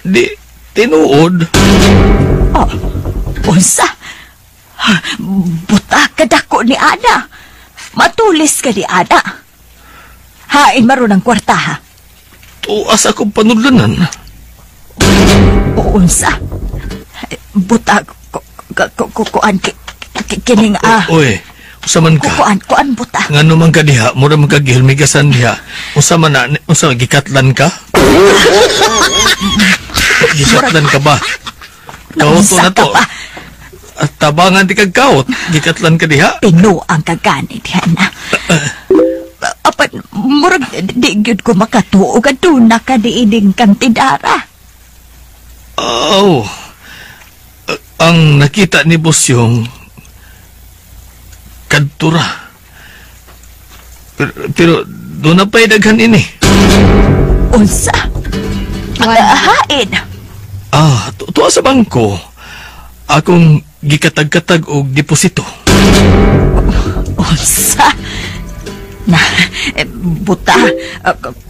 S6: Di, tinuod.
S7: Oh, unsa? Buta kadako ni Ana. Matulis ka ni Ana. Hain maron ang kwarta ha.
S6: Tuas akong panudlanan.
S7: O unsa? Buta kuan kining
S6: Oy, usaman ka.
S7: Kuan buta.
S6: Ngano man ka diha, mura man ka gihilmigasan diha. Usaman na, usa gikatlan ka? Gikatlan ka ba? Kauto na to. At tabangan di kag kaut, gikatlan ka diha.
S7: Pino ang kagani diha na. Apan murag di gyud ko makatuog aduna ka diining kantidara.
S6: Ang nakita ni Bosyong kadtura. Pero doon na pa'y daghan ini.
S7: Unsa? Hain.
S6: Tuwa sa bangko. Akong gikatag-katag og deposito.
S7: Unsa? Na, buta,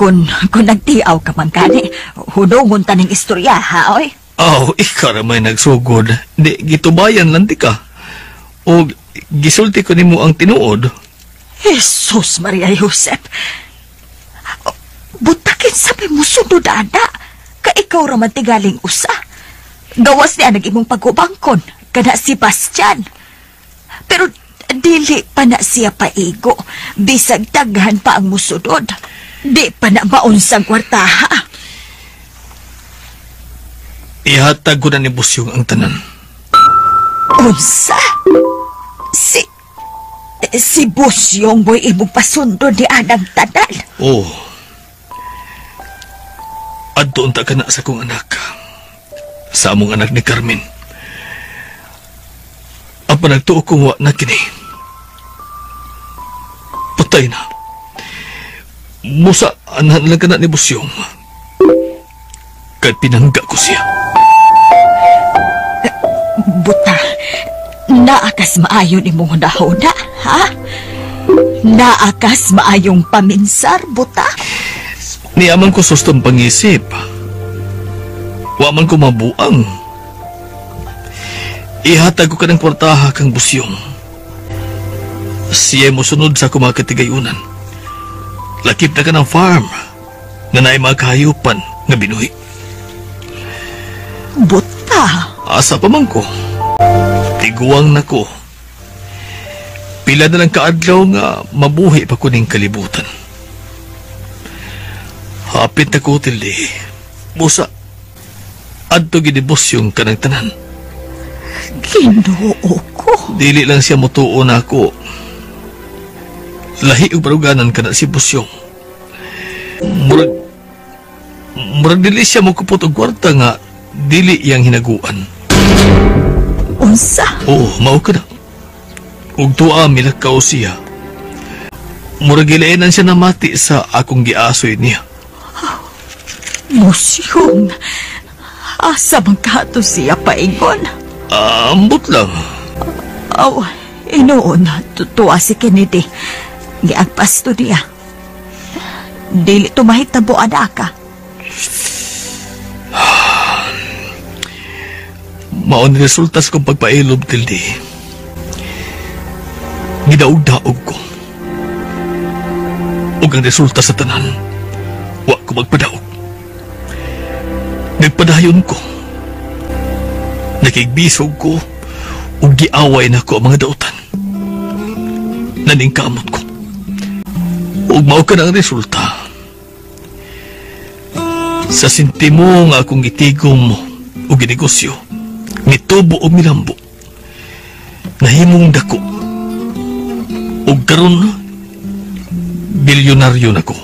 S7: kung nagtiaw ka man kani, hunungon taning istorya, ha, oy?
S6: Ikaw na may nagsugod. Di, gitubayan lang di ka. O, gisulti ko nimo ang tinuod.
S7: Jesus Maria Josep. Butakin sabi mo sunod, Ana. Ka ikaw raman tigaling usa. Gawas niya nag-imong pagubangkon. Kana si Bastian. Pero dili pa na siya paigo. Bisag taghan pa ang musudod. Di pa na maunsang kwartaha.
S6: Ihatag ko na ni Bosyong ang tanan.
S7: Unsa? Si Bosyong boy imong pasundo ni anang tanan.
S6: Adto unta ka na sa kong anak. Sa among anak ni Carmen. Apa nagtuo kong wa na kini. Patay na. Musa anan lang ka na ni Bosyong. Kahit pinangga ko siya.
S7: Buta, naakas maayon imong hunahuna, ha? Naakas maayong paminsar, buta?
S6: Niyaman ko sustong pangisip. Waman ko mabuang. Ihatag ko ka ng kwartaha kang Bosyong. Siya mo sunod sa kumakatigayunan. Lakip na ka ng farm na naay mga kahayupan nga binuhi.
S7: Buta?
S6: Asa pa man ko. Tiguang na ko. Pila na lang kaadlaw nga mabuhi pa ko ning kalibutan. Hapit na ko tili. Busa. Adto ginibos yung kanang tanan.
S7: Ginoo ko.
S6: Dili lang siya mutuo na ako. Lahi o baruganan ka na si Bosyong. Murag dili siya mo kupot og kwarta nga dili yang hinaguan.
S7: Unsa?
S6: Oo, mao ka na. Ug tuwa milakaw siya. Murag gilainan siya namati sa akong giasoy niya.
S7: Musyong. Asa man kato siya paingon?
S6: Ambot lang.
S7: Aw, inoon. Tutuwa si Kennedy. Giagpasto niya. Dili tumahitabo ka.
S6: Maon resulta sa kong pagpailob, Tildy. Gidaog-daog ko. Ug ang resulta sa tanan, wa ko magpadaog. Nagpadayon ko. Nakigbisog ko ug giaway na ko ang mga dautan. Naningkamot ko. Ug mao ka na ang resulta. Sa sintimo nga akong gitigom mo ug ginegosyo, mitubo o milambo, nahimong dako. Ug karon bilyonaryo na ko.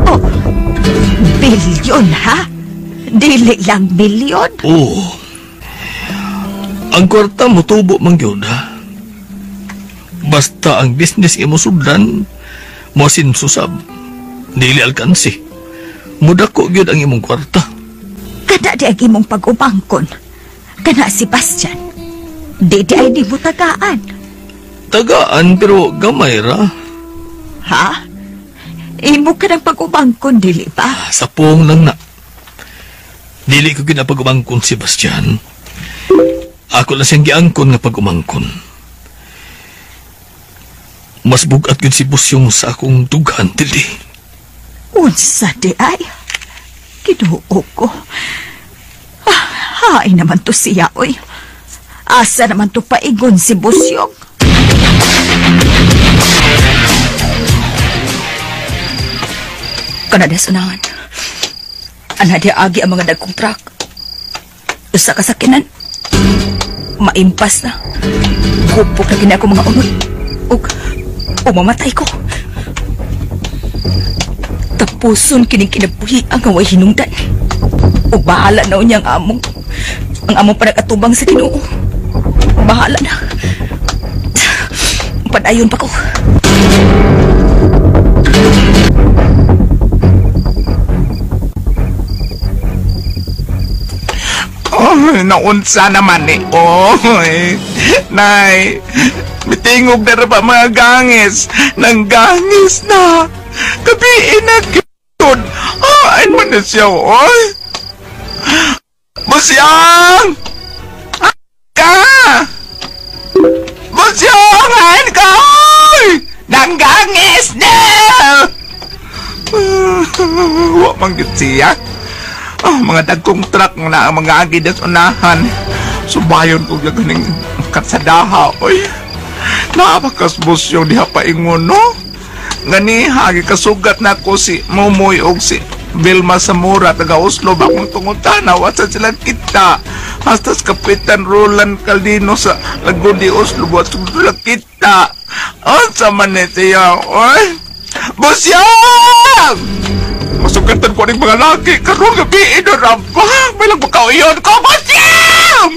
S7: Oh, bilyon ha? Dili lang milyon?
S6: Oo. Ang kwarta mo tubo man gyud ha. Basta ang business imo sudlan mo sinsusab, dili alkansi. Mudako gyud ang imong kwarta.
S7: Kada di ang imong pag-umangkon. Kana si Bastian. Di ay di mo tagaan.
S6: Tagaan pero gamay ra.
S7: Ha? Imo ka ng pag-umangkon, dili ba?
S6: Sapong lang na. Dili ko ginapag-umangkon si Bastian. Ako lang siyang giangkon nga pag-umangkon. Mas bugat yun si Busyong sa akong dughan, Tildy.
S7: Unsa di ay? Kinuo ko. Hain naman to siya, oy. Asa naman to paigon si Busyong? Kanadas unahan. Anadi agi ang mga dagkong truck. Usa kasakinan. Maimpas na. Kupok na gina ako mga unod. O mamatay ko. Tapuson kining kinabuhi ang away hinungdan. O bahala na unya ang among panag-atubang sa Ginoo. Bahala na. Padayon pa ko.
S4: Oh, naunsa naman eh. Oy, nay, mitingog na rin ba mga gangis? Nang gangis na. Gabiin na yun. Ay, man na siya, oy. Busyong! Ka! Busyong! Hain ka, oy! Nang gangis na! Huwag manggit siya. Mga dagkong truck na ang mga agi des unahan. Subayon ko yung ganing katsadaha, oy. Napakas Busyong diha paingon, no? Ngani, hagi kasugat na ko si Momoy o si Vilma Zamora, taga Oslo, bakong tungutana, wasa sila kita. Hasta sa Kapitan Roland Caldino sa Laguna de Oslo, wasa sila kita. Sa manetiya, oy. Busyong! Masukatan ko rin mga laki. Karong gabi, inaramba. May lang magkauyon ko. Busyong!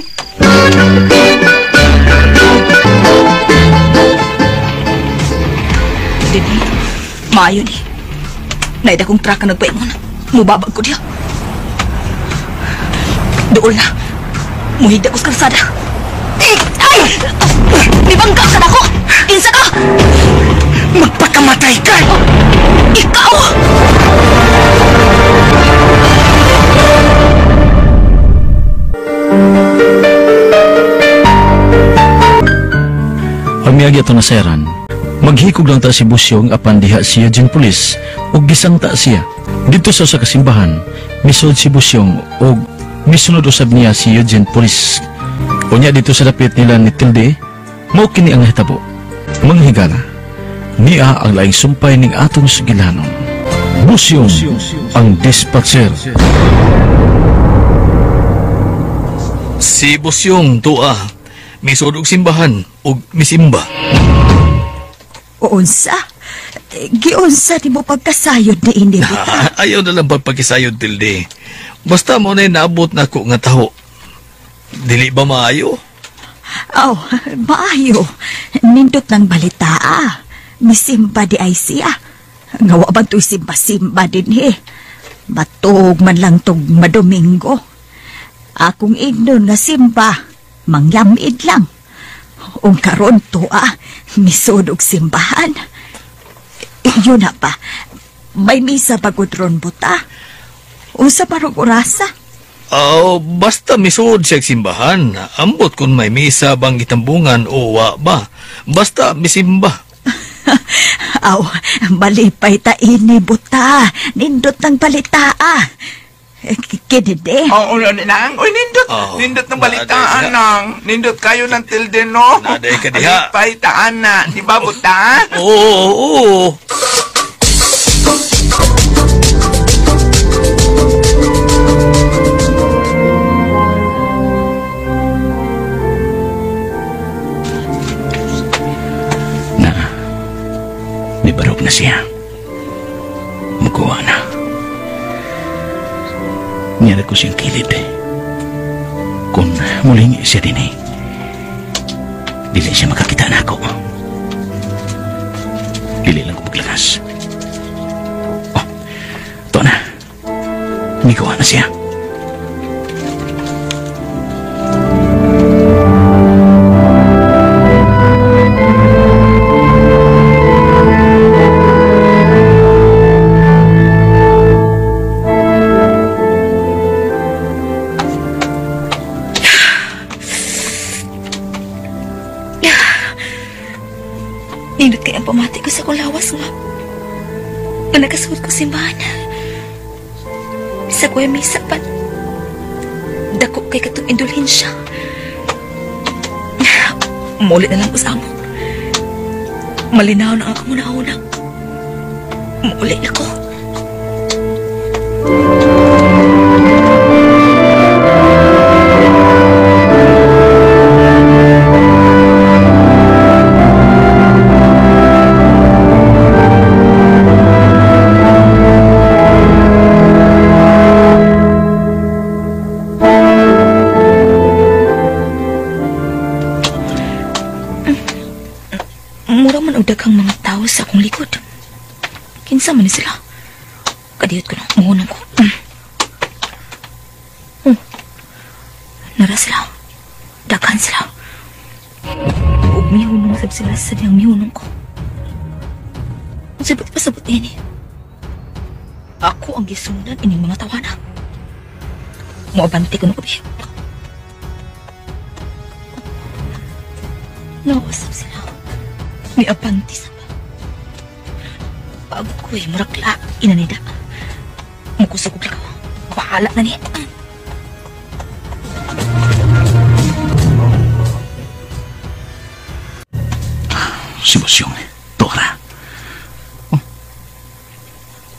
S3: Dini, maayo ni. Naida kong truck na nagpaingon. Mubabag ko diya. Doon na. Muhigda ko sa kalsada. Ay! Nibangga ka na ko! Insa ka!
S4: Magpakamatay ka!
S3: Ikaw!
S2: Ang miyagi ato naseran, maghikog lang ta si Busyong apan diha siya dyan pulis ug gisangta siya. Dito sa kasimbahan, misod si Busyong ug misunod usab niya si Eugene Police. Unya dito sa dapit nila ni Tilde, mao kini ang hitabo. Manghigala, niya ang laing sumpay ning atong sugilanon. Busyong, ang dispatcher.
S6: Si Busyong tuwa, misod og simbahan ug misimba.
S7: Unsa? Giunsa di mo pagkasayod ni ini, buta.
S6: Ayaw na lang pagpakisayod, Tilde. Basta mo na naabot na ko nga taho. Dili ba maayo?
S7: Oh, maayo. Nindot ng balita, Misimba di ay siya. Ngawa ba to'y simba-simba din, Batog man lang tog madomingo. Akong ignon nga simba, mangyamid lang. Ung karon to, misod og simbahan. Yun na pa, may misa pagod ron, buta. Usa parang orasa.
S6: Basta misuod siya simbahan. Ambot kung may misa bang gitambungan o wa ba. Basta misimba.
S7: Malipay ta ini, buta. Nindot ng balita, Kinide.
S4: Oo, nang. Uy, nindot. Nindot ng balitaan, nang. Nindot kayo ng Tilde, no?
S6: Naday ka diha.
S4: Malipay taan na. Di ba, buta?
S6: Oo.
S2: Nibarog na siya. Magawa na. Niyara ko siyang kilid. Kung muling siya din dili siya makakita na ako. Dili lang ko maglakas. Ito na. Nigawa na siya.
S3: Nindot kaya ang pamati ko sa kong lawas nga. Ang nakasuot ko simbahan. Sa kuya misa pa. Dako kay katong indulhensya. Mulit na lang ko sa amo. Malinaw na ako muna-una. Mulit ako. Daghang mga tao sa akong likod. Kinsa man ni sila. Kadiyot ko na umuunong ko. Nara sila. Daghan sila. Huwag mihunong sab sila sa diyang mihunong ko. Ang sabot pa sabot ini. Ako ang gisundan ining mga tawana. Muabanti ko na ko biya. Nawasap sila. May abanti sa ba? Bago ko'y murakla, inanida. Mukusag ko lakaw. Bahala na niya.
S2: Si Bosyong, Dora.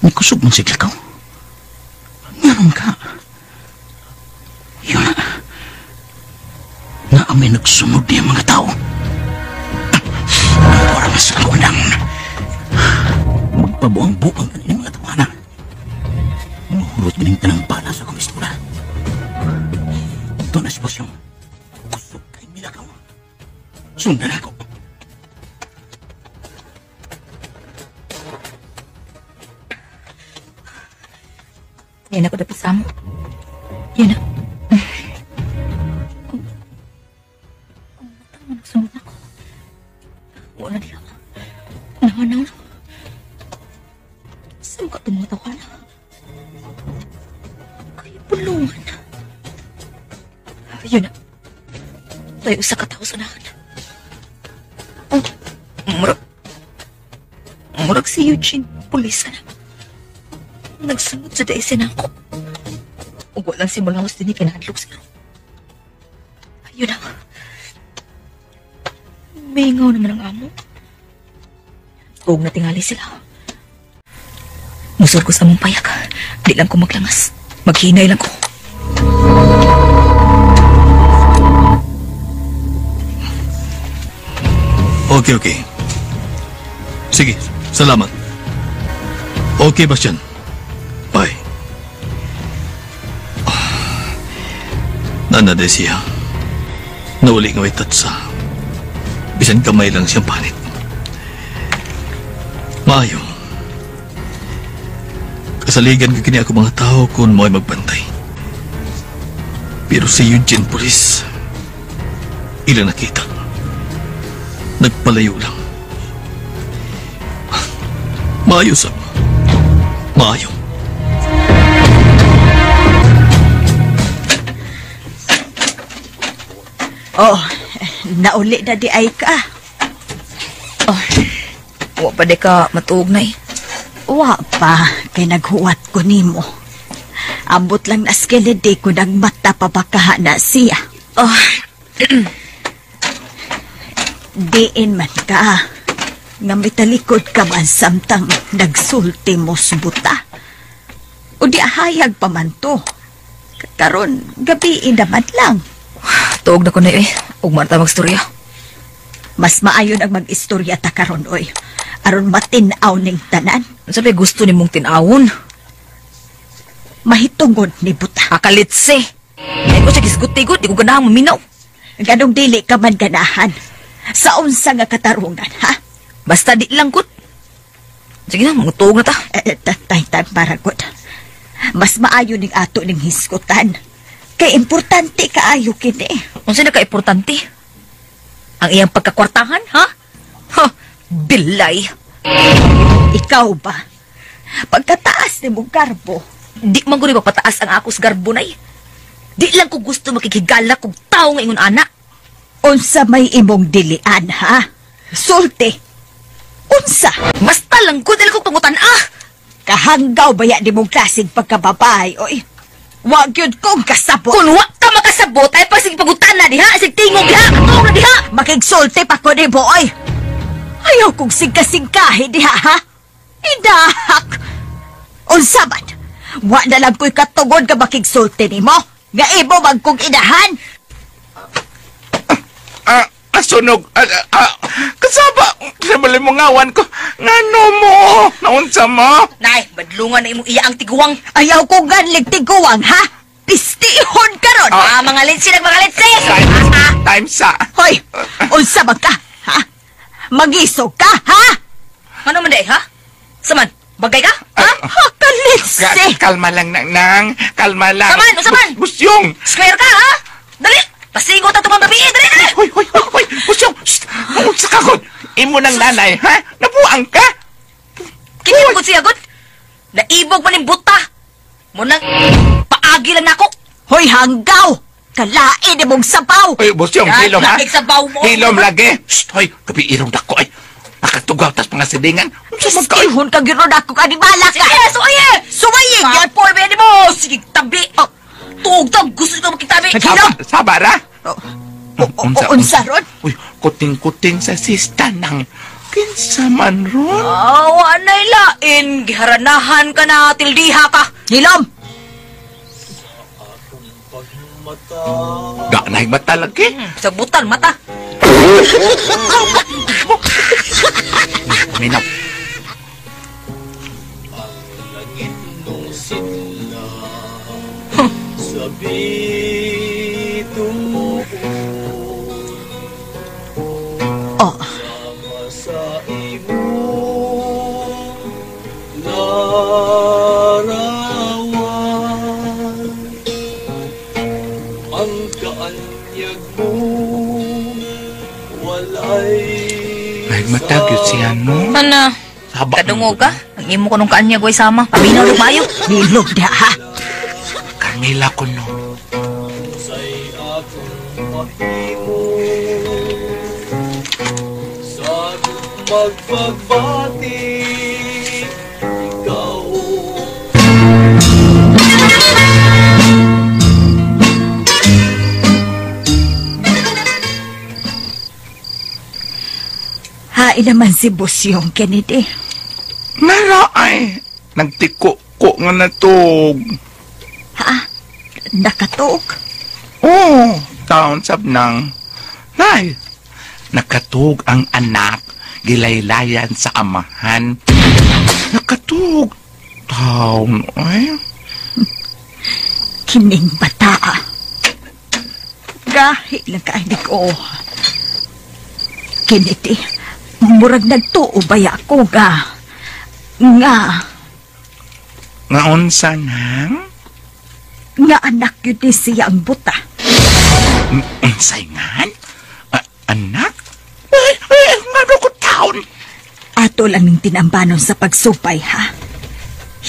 S2: May kusog man sigla ka. Ngayon ka. Yun na may nagsunod niya mga tao. Para mas kaunang magpabuang-buang ka ng mga tawanan. Mahurot ka ng tanang bala sa komistura. Ito na si Bosyong. Kusog kay Milakaw. Sundan ako.
S3: Yan ako dapat sa mo. Yan na. Nagsunod ako. Wala niya. Nahanaw na. Saan ka tumatawa na? Kaya pulungan. Yun na. Tayo sa katao sa nahan. Murag si Eugene, pulis ka na. Nagsunod sa daisen ako. Ug walang simulangos din ikinahadlok sila. Ayun na. Mingaw naman ang amo. Huwag na tingali sila. Musor ko sa among payak. Di lang ko maglangas. Maghinay lang ko.
S6: Okay. Sige, salamat. Okay, Bastian. Bye. Nana de siya. Nauli nga may tatsa. Bisan kamay lang siyang panit. Maayo. Kasaligan ka kini ako mga tao kung mo'y magbantay. Pero si Eugene Police, ilang nakita. Nagpalayo lang. Maayo, Sam. Maayo.
S7: Oh, nauli na di ay ka.
S3: Oh, wa pa di ka matuog na eh.
S7: Wa pa, kay naghuwat ko nimo. Ambot lang na skilid ko nagmata pa baka na siya.
S3: Oh,
S7: Diin man ka. Nga mitalikod ka man samtang nagsulti mo buta. O di ahayag pa man to. Karon gabi naman lang.
S3: tuog na ko na eh. Ug marta magstorya.
S7: Mas maayon ang mag-istorya ta karon oy. Aron matinaw ning tanan.
S3: Sabi gusto ni mong tinawon.
S7: Mahitungod ni buta.
S3: Akalitse. Ay ko siya gisgot-tigot. Di ko ganahang maminaw.
S7: Ganong dili ka man ganahan. Sa unsa nga katarungan, ha?
S3: Basta di lang kot. Sige na, mangutuog na ta.
S7: Tatay para kot. Mas maayo ning ato ning hiskutan. Kay importante kaayo kini.
S3: Unsa na ka-importante? Ang iyang pagkakwartahan, ha? Ha, bilay.
S7: Ikaw ba? Pagkataas ni mong garbo,
S3: Di man ko ni papataas ang akos garbo nay. Di lang ko gusto makikigala kung tao nga ingon ana.
S7: unsa may imong dilian, ha? Sulti. Unsa?
S3: Basta lang ko dili ko pangutan ah.
S7: Kahanggaw baya di mong klaseng pagkababay, oy. Wag yun kong kasabot.
S3: Kung wa ka makasabot ay pasig pagutan na diha, sig tingog diha, atong na diha.
S7: Makigsulti pa ko ni boy. Ayaw kong singka-singkahi diha, ha? Idahak. Unsa man? Wa na lang ko'y katugod ka makigsulti ni mo. Nga imo mag kong inahan.
S4: Sunog. Kasaba. Sabali mo ngawan ko. Ngano mo? Naunsa mo?
S3: Nay, badlungan na imong iya ang tiguwang.
S7: Ayaw kong ganlig tiguwang, ha? Pistihon ka ron.
S3: Mga litsi mga litsi.
S4: Time sa.
S7: Hoy, unsa man ka, ha? Magisog ka, ha?
S3: Ano man day, ha? Saman, bagay ka? Ha?
S7: Hakalitsi!
S4: Kalma lang, nang. Kalma lang.
S3: Saman, usaman.
S4: Busyong.
S3: Square ka, ha? Dali! Pasigot at tumang gabi, dali, dali!
S4: Hoy. Busyong. Naunsa ka god. Imo ng nanay, ha? Nabuang ka?
S3: Kinibagod siya, god. Naibog man yung buta. Munang paagi lang nako.
S7: Hoy, hanggaw! Kalain ni mong sabaw!
S4: Hoy, Busyong, hilom, ha?
S3: Lakig sa baw mo.
S4: Hilom lagi. Shh, hoy, kapi irong dako, ay. Nakatugaw tas mga sidingan. Unsa man ka?
S7: Pistihon ka giron ako kanibala ka!
S3: Sige, suwaye!
S7: Suwaye!
S3: Yan, Paul, bedi mo! Sige, tabi! Tuog-tag, gusto ito makitabi!
S4: Sabar, ha?
S7: Unsa ron?
S4: Uy, kuting-kuting sa sista ng kinsa man ron.
S3: Awa na ilain, giharanahan ka na, tildiha ka.
S7: Hilom!
S4: Ga na mata lagi.
S3: Sabutan mata.
S4: Minaw.
S7: Oh.
S4: Ay, matagyot siya, no?
S3: Ano? Kadungog ka? Ang imo ko nung kaanya goy sama. Paminaw ng mayo.
S7: Hilom na, ha?
S4: Carmela ko, no?
S8: Magpagbati ikaw.
S7: Hain naman si Busyong Kennedy.
S4: Nara ay. Nagtiko-ko nga natog.
S7: Ha? Nakatog?
S4: Oh, taon sabnang. Nay, nakatug ang anak. Gilaylayan sa amahan. Nakatug. taon, ay.
S7: Kining bata. Gahi lang ka, ko. Kiniti, murag nagtuo baya ko ga. Nga
S4: Unsa nang?
S7: Nga anak yun ni siya ang buta.
S4: Unsay ngan? Anak? Ay, nga ko taon.
S7: Ato lang ng tinambanon sa pagsupay, ha?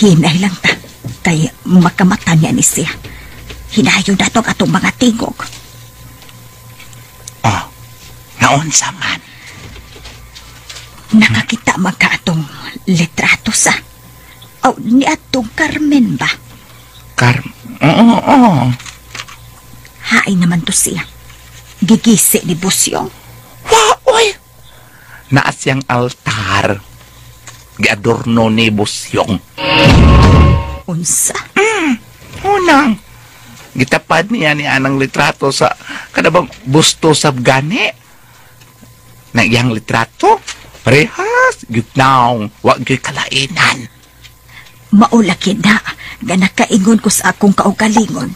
S7: Hinay lang ta. Kay makamata niya ni siya. Hinayo na itong atong mga tingog.
S4: Oh, naunsa man?
S7: Nakakita magka atong litrato sa... O, ni atong Carmen ba?
S4: Oo.
S7: Hain naman to siya. Gigisi ni Busyong.
S4: Uy! Naa siyang altar. Giadorno ni Busyong.
S7: Unsa?
S4: Unang. Gitapad niya ni anang litrato sa kadabang busto sa gani. Na iyang litrato, parehas, gitnaw, wag gyud kalainan.
S7: Maulaki na, nga nakaingon ko sa akong kaugalingon.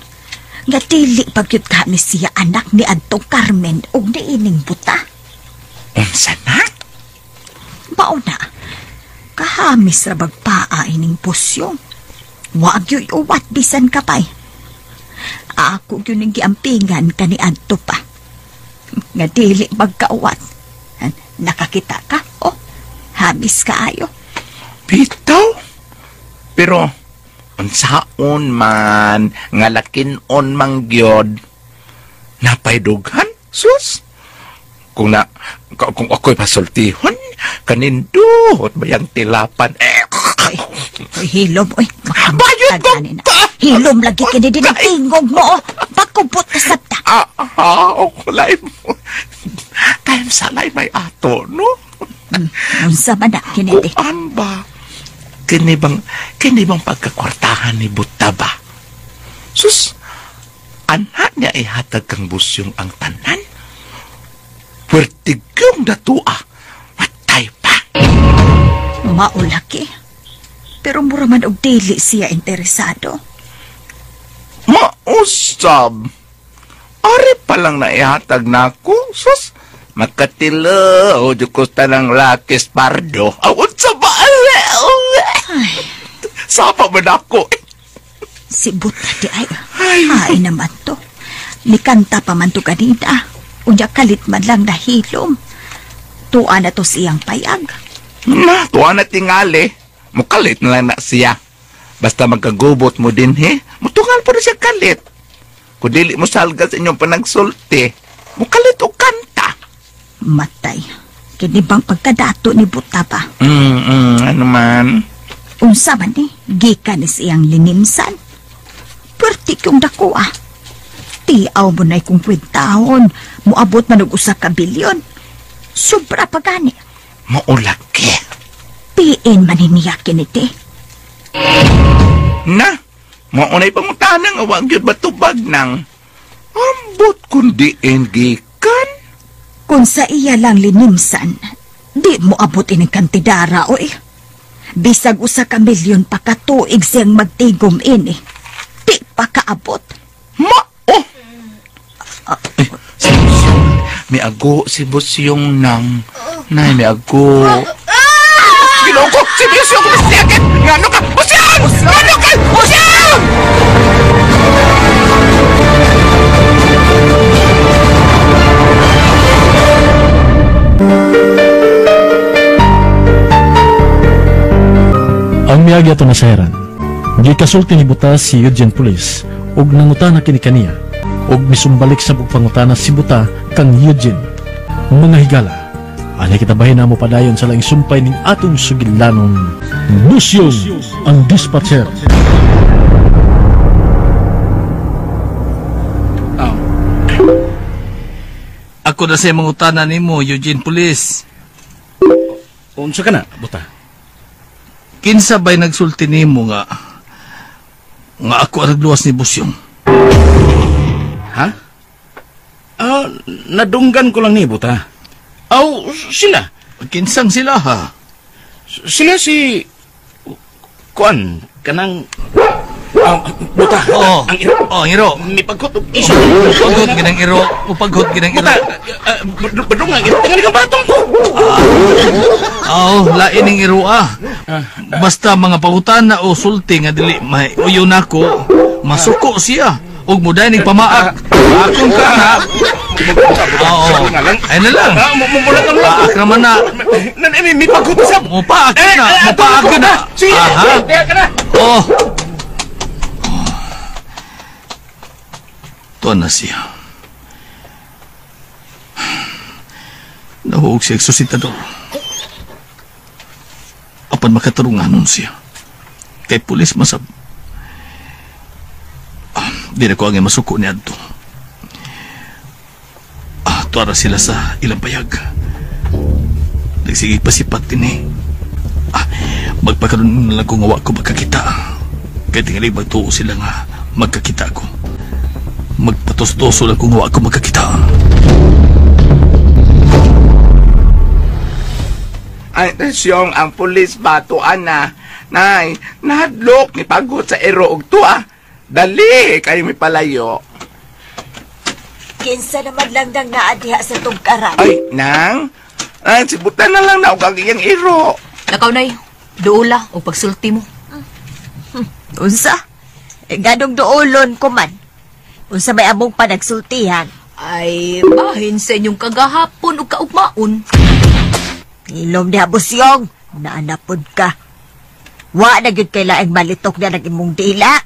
S7: Nga dili pagyud ka ni siya anak ni Adtong Carmen o niining buta.
S4: Unsa na?
S7: Mauna, kahamis ra bagpaa ining Busyong. Wag yo'y uwat bisan kapay. Ako yun ang giampingan ka ni Adto pa. Nga dili magkauwat. Nakakita ka? Oh, hamis kaayo.
S4: Bitaw? Pero, unsaon man, nga lakinon mangyod, napaydugan, sus? Kung ako'y pasultihon, kanindot bayang tilapan,
S7: Oy, hilom, oy.
S4: Bayot ko!
S7: Hilom lagi ka din ang tingog mo, oh. Pakubot ka sabta.
S4: Kulay mo. Time salay may ato, no?
S7: Unsa man na, kiniti.
S4: Kuan ba? Kini bang pagkakwartahan ni Buta ba? Sus, anak niya ihatag kang Busyong ang tanan? Puertigyong datua, matay pa.
S7: Maulaki. Pero mura man og dili siya interesado.
S4: Mausab. Ari pa lang na ihatag na ako. Sus, makatila o jukusta ng lakis pardo. Awot sa baal. Sapa man ako.
S7: Si Buta di ay naman to. Nikanta pa man to kanina. Unya kalit man lang nahilom. Tuwa na to siyang payag.
S4: Tuwa na tingali. Mukalit na lang na siya. Basta magkagubot mo din, mutungal po na siya kalit. Kung dili mo salga sa inyong panagsulti, mukalit o kanta.
S7: Matay. Kini bang pagkadato ni Buta pa?
S4: Ano man?
S7: Unsa man ni, gikan ni siyang linimsan. Perti kong dakuha. Tiaw mo na'y kung kwentahon, muabot man og usa ka bilyon. Sobra pa gani.
S4: Maulaki.
S7: Piin man hiniyakin iti.
S4: Na, maunay pangutanang awag yun batubag nang ambot kundi gikan.
S7: Kung sa iya lang linimsan, di mo abot ining kantidara, oy. Bisag usa ka milyon pa katuig siyang magtigom ini. Di pa kaabot.
S4: Si Busyong, may ago si Busyong nang. Nay, may ago. Ginoko, si Busyong kumistiyakin! Ngano ka? Busyong! Ngano ka? Busyong!
S2: Ang miyagi ato na saheran, gikasulti ni Buta si Eugene Police ug nangutana kini kaniya ug misumbalik sa pagpangutana si Buta kang Eugene. Mga higala, anay kita bahin na mo padayon sa laing sumpay ning atong sugilanon Busyong ang Dispatcher.
S6: Ako na sa mangutana nimo, Eugene Police.
S5: Unsa ka na, Buta?
S6: Kinsa ba'y nagsulti nimo nga ako ang nagluwas ni Busyong?
S5: Ha? Nadunggan ko lang ni Buta. Sila?
S6: Kinsang sila ha?
S5: Sila si... Kuan,
S6: kanang
S5: Buta.
S6: Oh,
S5: Ang iro.
S6: oh, iro.
S5: May pagkot. Iso.
S6: Upaghot ginang iro, upaghot ginang iro.
S5: Buta. Bedong nga. Tingnan ka batong ko.
S6: Lain ning iro Basta mga pangutana o sulti nga dili may uyo nako, masuko siya. Ug muday ning pamaak. Akong ka na. Ay na lang.
S5: Mumula ka lang.
S6: Paak naman na.
S5: May pagkot sa...
S6: Mupaak na. Mupaak na.
S5: Sige. Kaya ka na.
S6: Oh. Tuan na siya. Nahuog siya eksorsitador. Apan makatarunganon siya. Kay pulis masab. Di na ko ang masuko ni Adto. Tuara sila sa ilang payag. Nagsige pasipat din eh. Magpakaroon na lang kung awa ko magkakita. Kaya tingali magtuo sila nga magkakita ko. Magpatos-toso lang kung awa ko magkakita.
S4: Ay, Tasyong, ang pulis batuan na. Nay, nahadlok ni pagod sa ero og tuwa. Dali, kayo may palayo.
S7: Kinsa naman lang nang naadiha sa tungkaran.
S4: Ay, nang? Ay, sibutan na lang na og ang iyang ero.
S3: Lakaw, Nay. Duula o pagsulti mo.
S7: Unsa? Ganong doolon ko man. Unsa may among panagsultihan.
S3: Ay, bahin sa inyong kagahapon o kaugmaon.
S7: Ilom ni Busyong, naanapod ka. Wa na gyud kay laing malitok na nag-imong dila.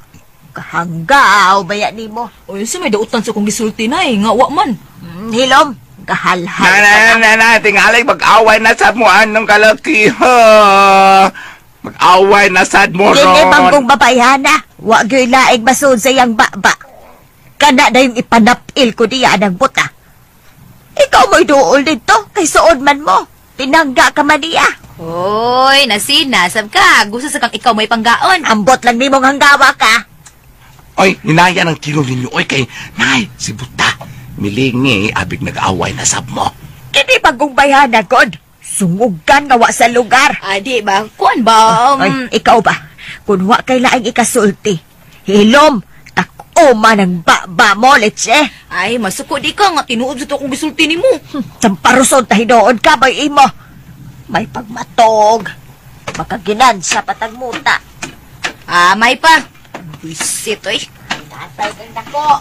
S7: Kahanggaw baya nimo.
S3: O yun sa may dautan sa kong gisulti, Nay. Nga wa man.
S7: Hilom, kahalhal.
S4: Na, tingalay, mag-away na sa mo anong kalaki, ha? Mag-away na sad mo ron.
S7: Dili banggong babayana. Wa gyud laing basod sa yang baba. Kana na yung ipanapil ko diya ng buta. Ikaw mo'y duol dito, kay suod man mo. Pinangga ka man diya.
S3: Hoy, nasinasab ka. Gusto sa kang ikaw may panggaon.
S7: Ambot lang nimong hanggawa ka.
S4: Oy, ninaya ng tino ninyo. Oy, kay, nay, si Buta. Milingi, abig nag-away na sab mo.
S7: Kini banggong bayana, God. Sungugan nga wa sa lugar.
S3: Di ba? Kuan ba?
S7: Ay, ikaw ba? Kung wa kay laing ikasulti. Hilom, takoma ng baba mo, Leche.
S3: Ay, masuko di ka nga. Tinuod sa akong gisulti ni mo.
S7: Samparuson tahinoon ka, bay imo. May pagmatog. Makaginansya patagmuta.
S3: May pa. Buisit, oy.
S7: Tatay kang dako.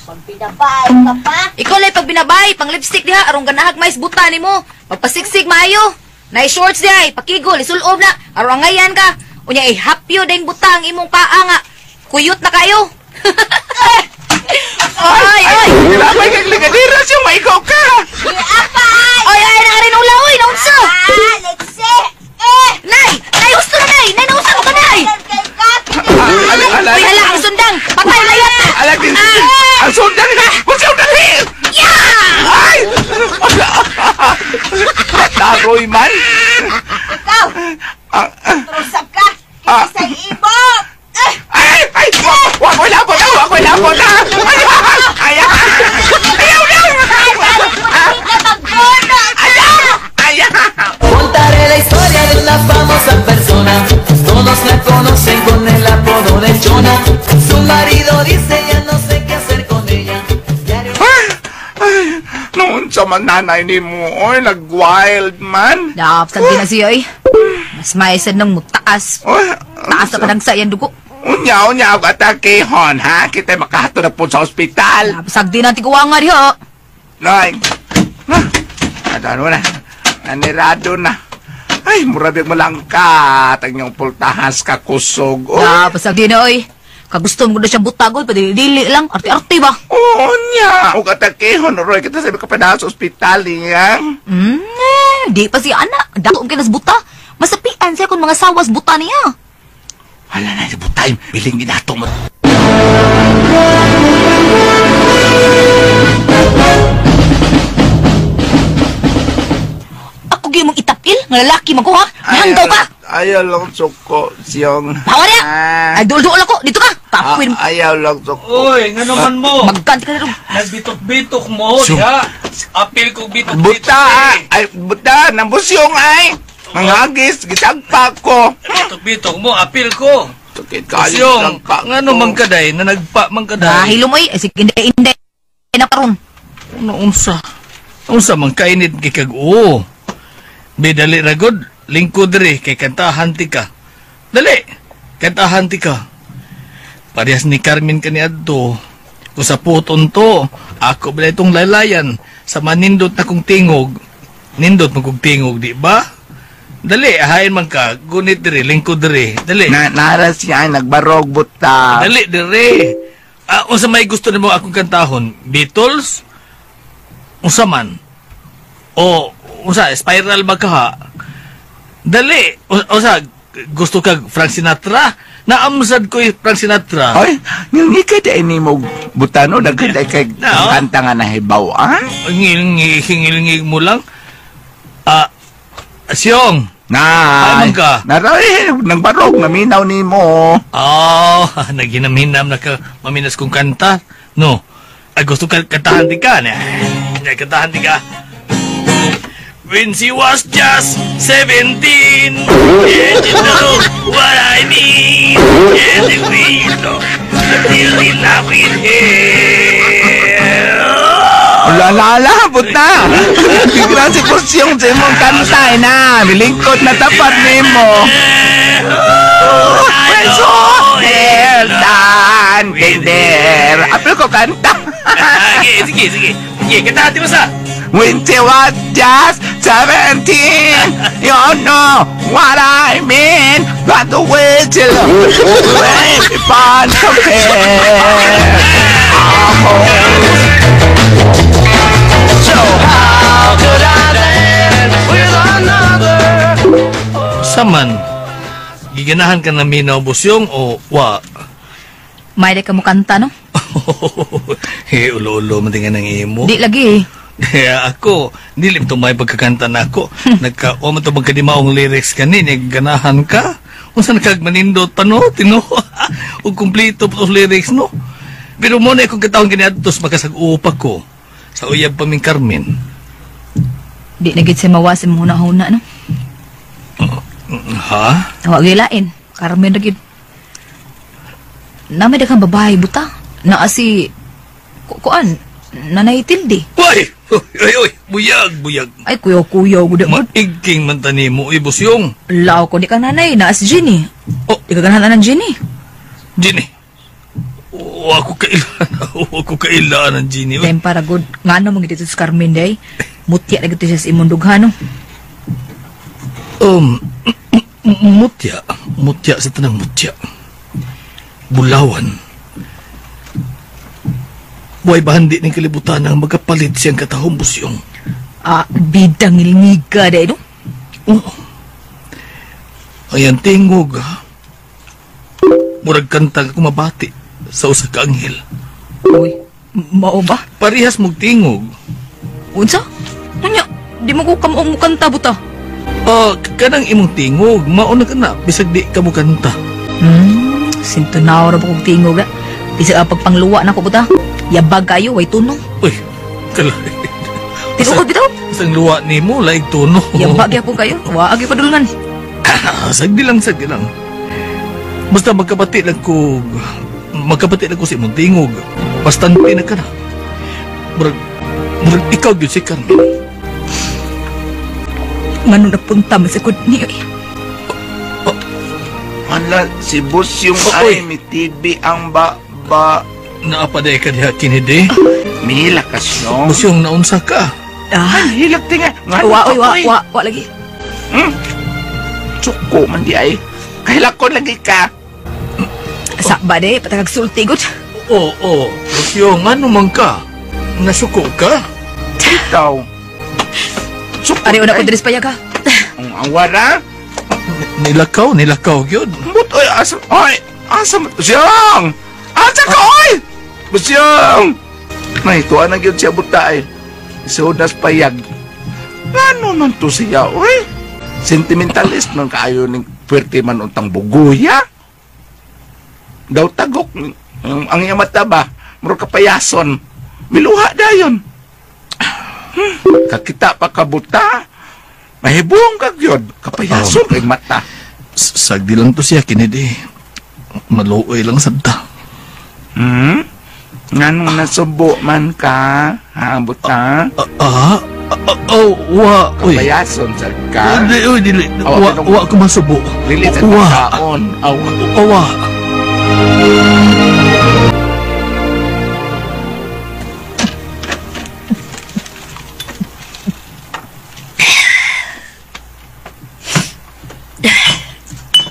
S7: Pag binabay ka pa.
S3: Ikaw lang pag binabay, pang lipstick diha, arong ganahag mais buta ni mo. Magpasiksik maayo. Nay shorts diha, pakigol, isulob na. Arong ngayan ka. Unya hapyo ding butang imong paa nga. Kuyot na kayo. Ay!
S4: Labay kang ligadira siya, maigaw ka.
S7: Apay!
S3: Ay, nakarin ula, oy, naunsa.
S7: Leche!
S3: Nay! Nay, gusto na, Nay! Nay, naunsa mo ka, Nay! Uy, hala, ang sundang! Patay na yan!
S4: Alagin, ang sundan ka! Huwag siya dali! Ay! Taroy man!
S7: Ikaw! Trusap ka! Isang ibog!
S4: Ay! Huwag ko labot! Huwag ko labot! Ayaw! Ayaw na! Ayaw!
S8: Contaré la historia de una famosa persona. Todos la conocen con el apodo de Chona. Su marido dice ya no sé qué hacer con ella.
S4: Ay, noon sa man nanay ni mo, oy, nag-wild man.
S3: Dapat sagdi na siya, oy. Mas maisan ng mutaas. Taas na kadang sa iyan dugo.
S4: Unya, ako atakehon, ha? Kita makahato na po sa ospital.
S3: Dapat sagdi na tiguangan diha.
S4: Nay, ano na, nanirado na. Ay, murabig mo lang ka, tanyong pultahas ka kusog.
S3: Dapat sagdi na, oy. Kagusto mo na siya butagol, padili lang, arti-arti ba?
S4: Oo niya, o katakehon, Roy, kita sabi ka pa na sa ospital, niya.
S3: Di pa siya, anak. Dato ka nas buta. Masapian siya kung mga sawas buta niya.
S4: Hala na, si Butay, biling ginato mo.
S3: Ako gyud mong itapil, nga lalaki man ko ha. Hanggaw ka.
S4: Ayaw lang suko, siyong.
S3: Bawa niya. Ay, duol-duol ako. Dito ka. Tapuin mo.
S4: Ayaw lang suko.
S6: Oy, nga naman mo.
S3: Magganti ka na rin.
S6: Nagbitok-bitok mo, diha. Apil ko bitok-bitok.
S4: Buta, ay, buta, nambusyong ay. Mangagis, gisagpa ko.
S6: Bitok-bitok mo, apil ko.
S4: Sakit kayo.
S6: Busyong, nga naman kaday, na nagpa man kaday.
S3: Dahil mo sige hindi na karon.
S6: Unsa man kainit kay kag oo. Bidali ragod, lingkod diri kay kantahan ti ka. Dali, kantahan ti ka. Parehas ni Carmen kaniadto. Kung sa puton to, ako ba itong lalayan sa manindot na kong tingog. Nindot mo kong tingog, di ba? Dali, ahayin man ka. Gunit diri, lingkod diri. Dali.
S4: Naras siya, nagbarog buta.
S6: Dali, diri. Unsa may gusto nimo akong kantahon? Beatles? Unsa man? O, unsa, spiral ba ka ha? Dali. Unsa, gusto kag Frank Sinatra? Naamsad ko Frank Sinatra.
S4: Ay, yung ikada ini mo butano, nagkada kay kanta nga nahibaw, ah?
S6: Ngil mo lang. Siyong.
S4: Ay,
S6: ka?
S4: Naray, nagbarog, naminaw ni mo.
S6: Naghinam-hinam na ka maminas kong kanta. No, ay gusto ka kantahan di ka. Kantahan di ka. When she was just 17, and you know what I mean, and we know still in love with her.
S4: Lala, buta. Bigla si Busyong sa imong kanta, na. Milingkod na tapat ni mo. So, dan, kinder. Apil ko kanta.
S6: Sige. Kantahan di mo sa?
S4: When she was just 17, you know what I mean. But the way she looks, way beyond compare. So how could I dance with another?
S6: Saman, giganahan ka na minaw, Busyong, o wa?
S3: May ka mo kanta no?
S6: Ulo-ulo, matingan ng imo.
S3: Di lagi.
S6: Kaya ako, nilim to may pagkakanta na ako. O man to magkadimaong lyrics kanini, ganahan ka. Kung saan nakagmanindot pa no, tino. O kumplito pa lyrics no. Pero muna akong katawang giniadtos makasag-upa ko. Sa uyab pa min Carmen.
S3: Di nagit si mawasin mo huna-huna no?
S6: Ha?
S3: Huwag gilain. Carmen nagit. Namay da kang babae buta. Naa si kuan Nanay Tilde.
S6: Uy, buyag.
S3: Ay, kuyaw-kuyaw.
S6: Maigking man tani mo, Busyong.
S3: Lao ko, di ka nanay. Naas Jenny. Di ka ganahan ng Jenny.
S6: Jenny? Ako kailangan ng Jenny.
S3: Time para good. Nga naman dito sa Carmen, day. Mutya na gito siya sa imong dughano.
S6: Mutya sa tanang mutya. Bulawan. Buhay bahandi ng kalibutan ang magapalit siyang katahong, Busyong.
S3: Bidang ilngiga, day, no?
S6: Oo. Ayan, tingog, ha? Murag kantang kumabati sa usa ka anghel.
S3: Uy, mao ba?
S6: Parihas mong tingog.
S3: Unsa? Nanya, di mo ko kamuong mukanta, buta.
S6: Kanang imong tingog, mauna ka na, bisag di ka mo kanta.
S3: Sintunaw ra ba kong tingog, ha? Bisag pagpangluwa na ko, buta. Yabag kayo, way tunong.
S6: Uy, kalay.
S3: Tinuod bitaw?
S6: Isang luwa ni mo, laig tuno.
S3: Yabag po kayo, waagi padulungan.
S6: Sagdi lang. Basta magkapati lang ko sa imong tingog. Bastante na ka na. Murag ikaw yun si Carmen.
S3: Ngano napunta mo sa kudni, oy.
S4: Ala, si Busyong ay may TV ang ba...
S6: Naapaday ka diha kinidi?
S4: Mila ka siyong.
S6: Busyong naunsa ka.
S4: Hilak tinga.
S3: Wa lagi.
S4: Tsuko man di ay. Kahilak ko lagi ka.
S3: Sakba de, patagag sultigot.
S6: Oo. Busyong, ano man ka? Nasuko ka?
S4: Ikaw. Tsuko.
S3: Ari, una ko diris paya ka.
S4: Ang wala?
S6: Nilakaw yun.
S4: Oy, asa mo. Busyong! Asa ka, oy! Busyong! May tuwa na yun siya butay. Isunas payag. Ano man to siya, oy? Sentimentalist man kaayo ng puwerte man untang buguya. Daw tagok. Ang iyang mata ba? Muro kapayason. Miluha dayon. Kakita pa kabuta. Mahibong kag yun. Kapayason kay mata.
S6: Sagdi lang to siya, Kennedy. Maluoy lang sadta.
S4: Nganong nasubo man ka? Ha, buta?
S6: Uy.
S4: Kabayason sa ka?
S6: Dili. Wa ko masubo.
S4: Dili sa kaon.
S6: Wa.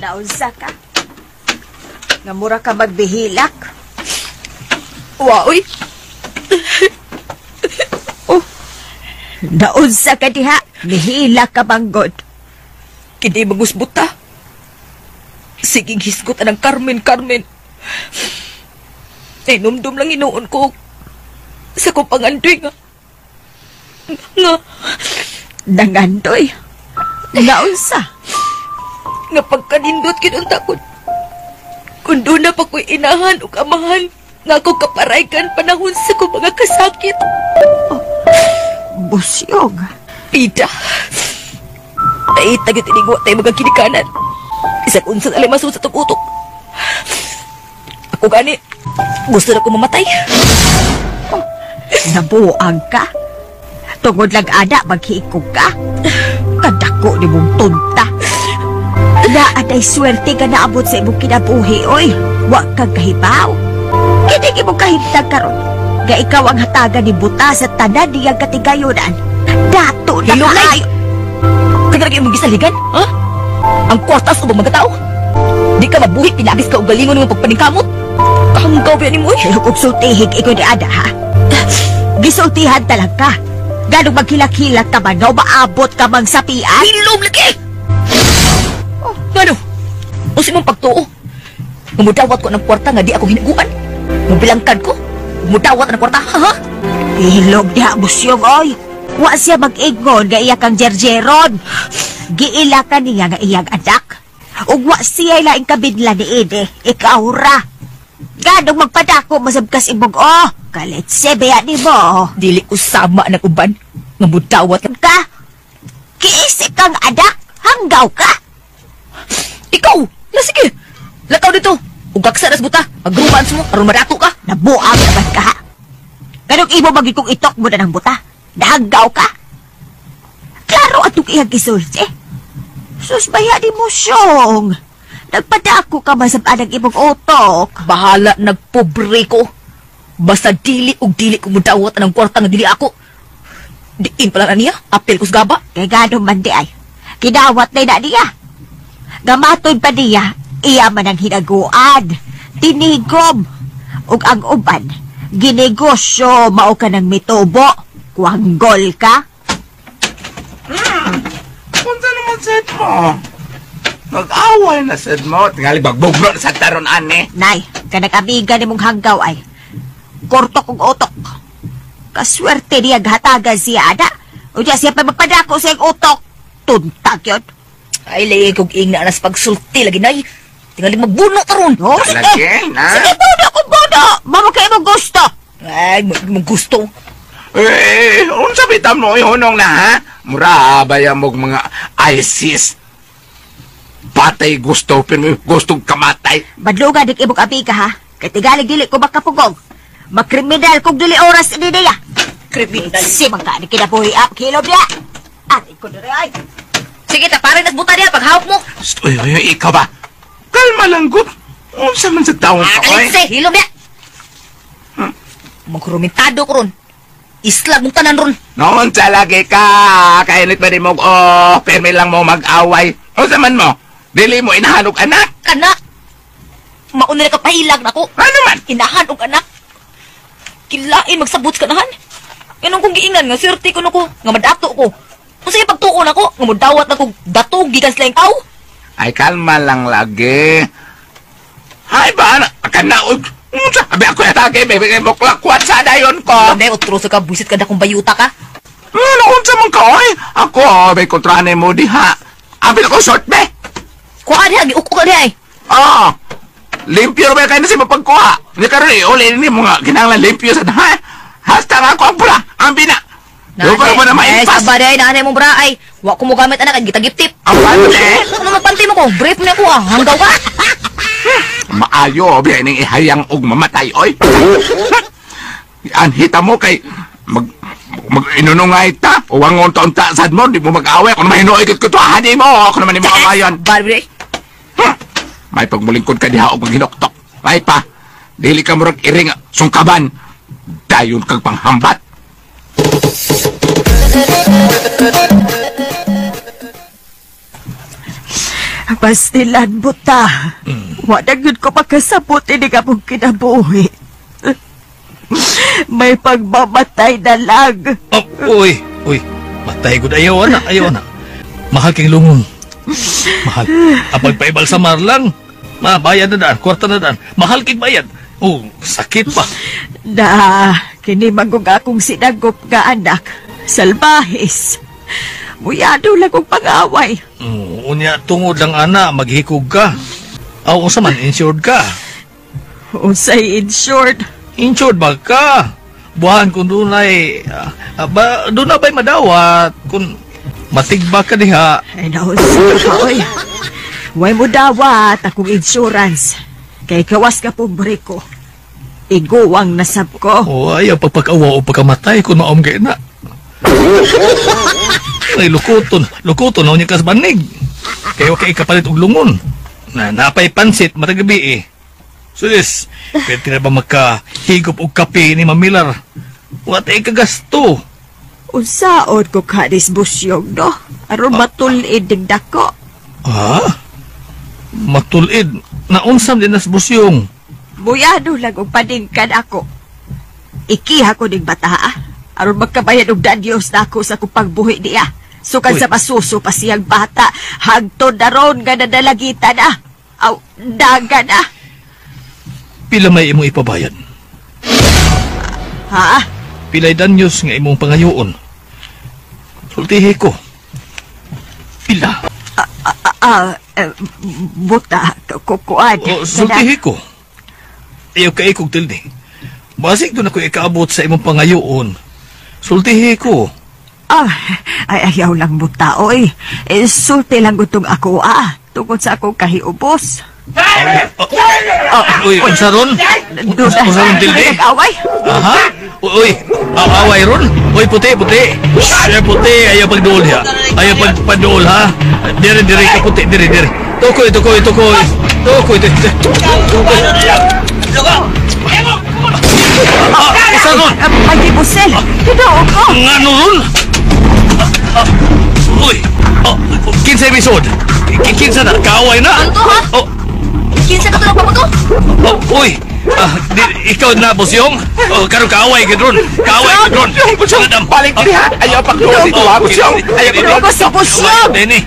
S7: Naunsa ka? Ngamura ka magbihilak?
S3: Wa, uy.
S7: Naunsa ka diha? Bihilak ka banggod.
S3: Kini magusbuta. Siging hisgot anang Carmen. Ay, numdum lang inuon ko. Sa kong pangandoy nga.
S7: Nangandoy? Naunsa?
S3: Nga pagkanindot kinunta ko. Kung doon na pa ko'y inahan o kamahan, nga ako kaparaykan panahon sa ko mga kasakit.
S7: Busyog.
S3: Pida. Ay, tagat inigwa tayo mga kinikanan. Isa kung sa alimaso sa tugutok. Ako gani, gusto na ko mamatay.
S7: Nabuang ka? Tungod lang ada, maghikog ka? Kadako ni mong tunta. Naaday swerte ka naabot sa imong kinabuhi, oy. Huwag kang kahibaw. Kinig imong kahintag karon. Nga ikaw ang hatagan ni buta sa tanan niyang katigayonan. Dato na kaayo.
S3: Kagalagay mong gisaligan, ha? Ang kwartas o ba magatao? Di ka mabuhi, pinabis ka o galingon ng pagpaningkamot. Hanggaw yan ni mo, eh.
S7: Kung sultihig ikaw ni Ada, ha? Gisultihan talaga. Ganong maghilak-hilak ka man, maabot ka mang sapian?
S3: Hilom lagi! Ano? O si mong pagtuo? Mumudawat ko ng kwarta nga di ako hinaguan. Mubilangkan ko? Mumudawat ng kwarta, ha?
S7: Hilom niya, busyong, oy. Wa siya mag-ingon nga iya kang jerjeron. Giilakan niya nga iyang anak. Ug wa siya laing kabidla ni Ede, ikaw ra. Ganong magpadako masabkas imong, kalit sebeya ni mo.
S3: Dili usama ng uban. Mumudawat
S7: Ka? Kiisip kang anak, hanggaw ka.
S3: Ikaw! Sige! Lakaw dito! Ugaksa na sa buta! Agrumans mo! Aron madato ka!
S7: Nabuang naman ka, ha? Ganong imo magikong itok mo na ng buta? Nahanggaw ka? Klaro atong iyang isulti. Sus, baya di mo siyong. Nagpadako ka masabaan ng imong utok.
S3: Bahala nagpobre ko. Basta dili ug dili ko mudawat ang kwarta nga dili ako. Diin pala na niya. Apel ko sa gaba.
S7: Kaya gano'n man di ay. Kinawat na niya. Gamatod pa niya, iya man ang hinaguan. Tinigom. Ug ang uban, ginegosyo mao ka ng mitubo. Kuanggol ka.
S4: Punta naman sad mo. Mag-away na sad mo. Tingali bagbugno na sa taron, ane.
S7: Nay, kanag-amiga ni mong hanggaw ay kortok ug utok. Kaswerte niya hatagan siya, ada. O diya siya pa magpadako sa iyang utok. Tuntag yun.
S3: Ay, lay kong ingna na sa pagsulti lagi, nay. Tingali magbuno taron.
S7: Oh, sige.
S4: Lagi, na?
S7: Sige, bodo kung bodo. Mama kayo mong gusto.
S3: Ay, mag gusto.
S4: Unsa bitam mo ihunong na, ha? Mura, baya mo mga ISIS. Patay gusto, pero gustong kamatay.
S7: Badluga dik ibog abi ka, ha? Kaya tigalig dili ko makapugong. Makriminal kong dili oras ni niya.
S3: Kriminal.
S7: Si mga ni kinabuhi up, kilob niya. Ate ko na rin ay.
S3: Sige, taparin nas buta niya paghawak mo.
S4: Uy, ikaw ba? Kalma lang, Gub. Unsa man sa taon ka, oy?
S3: Kalit hilom niya. Magrumentado ko ron. Isla mong tanan ron.
S4: Noon sa lagi ka. Kainit ba di mo, permi lang mo mag-away. Unsa man mo? Dili mo inahanog anak?
S3: Anak! Mauna na ka pahilag na ko.
S4: Ano man?
S3: Inahan og anak. Kilain magsabot ka nahan. Ganun kong giingan nga, swerte ko na ko. Nga madato ko. Kung sige pagtuon ako, nga mudawat na kong datog, gikan sila yung tao.
S4: Ay, kalma lang lagi. Ay ba, kanaog. Abi ako yatake, bebe mo klakwat sa dayon ko.
S3: Hindi, otro sa ka, buisit ka na kung bayuta ka.
S4: Unsa man ka, oy? Ako, may kontrane mo diha. Abi ko short, be.
S3: Kuha niya, giuko ka niya eh.
S4: Limpyo ba kayo na si mapagkuha? Hindi ka rin, uli ni mga ginanglan limpyo sa dahan. Hasta nga ako ang pula, ang bina. Huwag ka naman na maimpas.
S3: Sabaday, nanay mong bra, ay, wa ko mo gamit anak, ay gita-giftip.
S4: Ang ano
S3: Ano magpantay mo ko? Brief mo niya ko, hanggaw ka.
S4: Maayo, biya ning ihayang og mamatay, oy. Anhita mo kay mag-inunungay ta, o wangon taon-ta sad mo, di mo mag-away, ako naman hinuoy ko to, hadi mo, ako naman yung mga kawayan.
S3: Barbie,
S4: May pagmulingkod ka diha o maghinoktok. May pa, dili ka murag iring sungkaban, dayon kag panghambat.
S7: Pastilan buta. Wala yun ko magkasabot, hindi ka mong kinabuhi. May pagmamatay na lang.
S6: Uy, matay ko ayaw na. Mahal king lungon. Mahal. Apag paibal sa marlang, mabayad na daan, kwarta na daan. Mahal king bayad. Sakit pa.
S7: Kini magug akong sinagop nga anak. Salbahis. Muyado lang kong pag-away.
S6: Unya, tungod lang ana, maghikog ka. Unsa man, insured ka.
S7: Unsay insured?
S6: Insured ba ka? Buhan kung doon ay... doon na ba'y madawat? Kung matigba ka diha.
S7: Ay, naunsa ka, oy. Way mo dawat akong insurance. Kay kawas ka pobre ko. Iguwang nasab ko.
S6: Ayaw pagpag-awa o pagkamatay kung maom kayo na. Ay, lukuton na unya ka sa banig. Kayo kay kapalit og lungon. Napay pansit, matagabi eh. Sus, pwede na ba magkahigop og kape ni Mamilar? What ay kagasto?
S7: Unsaon ko kadis busyong, no? Aron matulid dig dako.
S6: Matulid? Naunsam din nas busyong.
S7: Buyado lang og paningkan ako. Ikiha ko dig bata, aron magkabayad og dadyos na ako sa kong pagbuhi niya. Sukan sa masuso pa siyang bata, hagtod na ron nga nadalagita na. Aw, daga na.
S6: Pila may imong ipabayad?
S7: Ha?
S6: Pilay danyos nga imong pangayoon. Sultihi ko. Pila?
S7: Buta, kukuan.
S6: Sultihi ko. Ayaw ka ikog tildi. Basig doon ako ikaabot sa imong pangayoon. Sultihi ko.
S7: Ay ayaw lang buta, oy. Sulti lang gutong ako, tungkol sa akong kahiubos.
S6: Uy, unsa ron? Unsa ron tildi?
S7: Nag-away?
S6: Aha? Uy, away ron? Uy, puti. Siya puti, ayaw pagduol ha. Ayaw pagpaduol ha. Dire ka puti, dire. Tukoy. Isa ron?
S7: Ay, Busel, hinoo ko.
S6: Nga ron? Uy, kinsa episode? Kinsa na? Kaaway na?
S3: Ano to, ha? Kinsa ka tulog pa mo to?
S6: Uy, ikaw na, Busyong? Karong kaaway ka ron.
S4: Busyong, balik diha. Ayaw pagduol dito, ha, Busyong. Ayaw pagduol
S7: Ano si Busyong?
S6: Deni,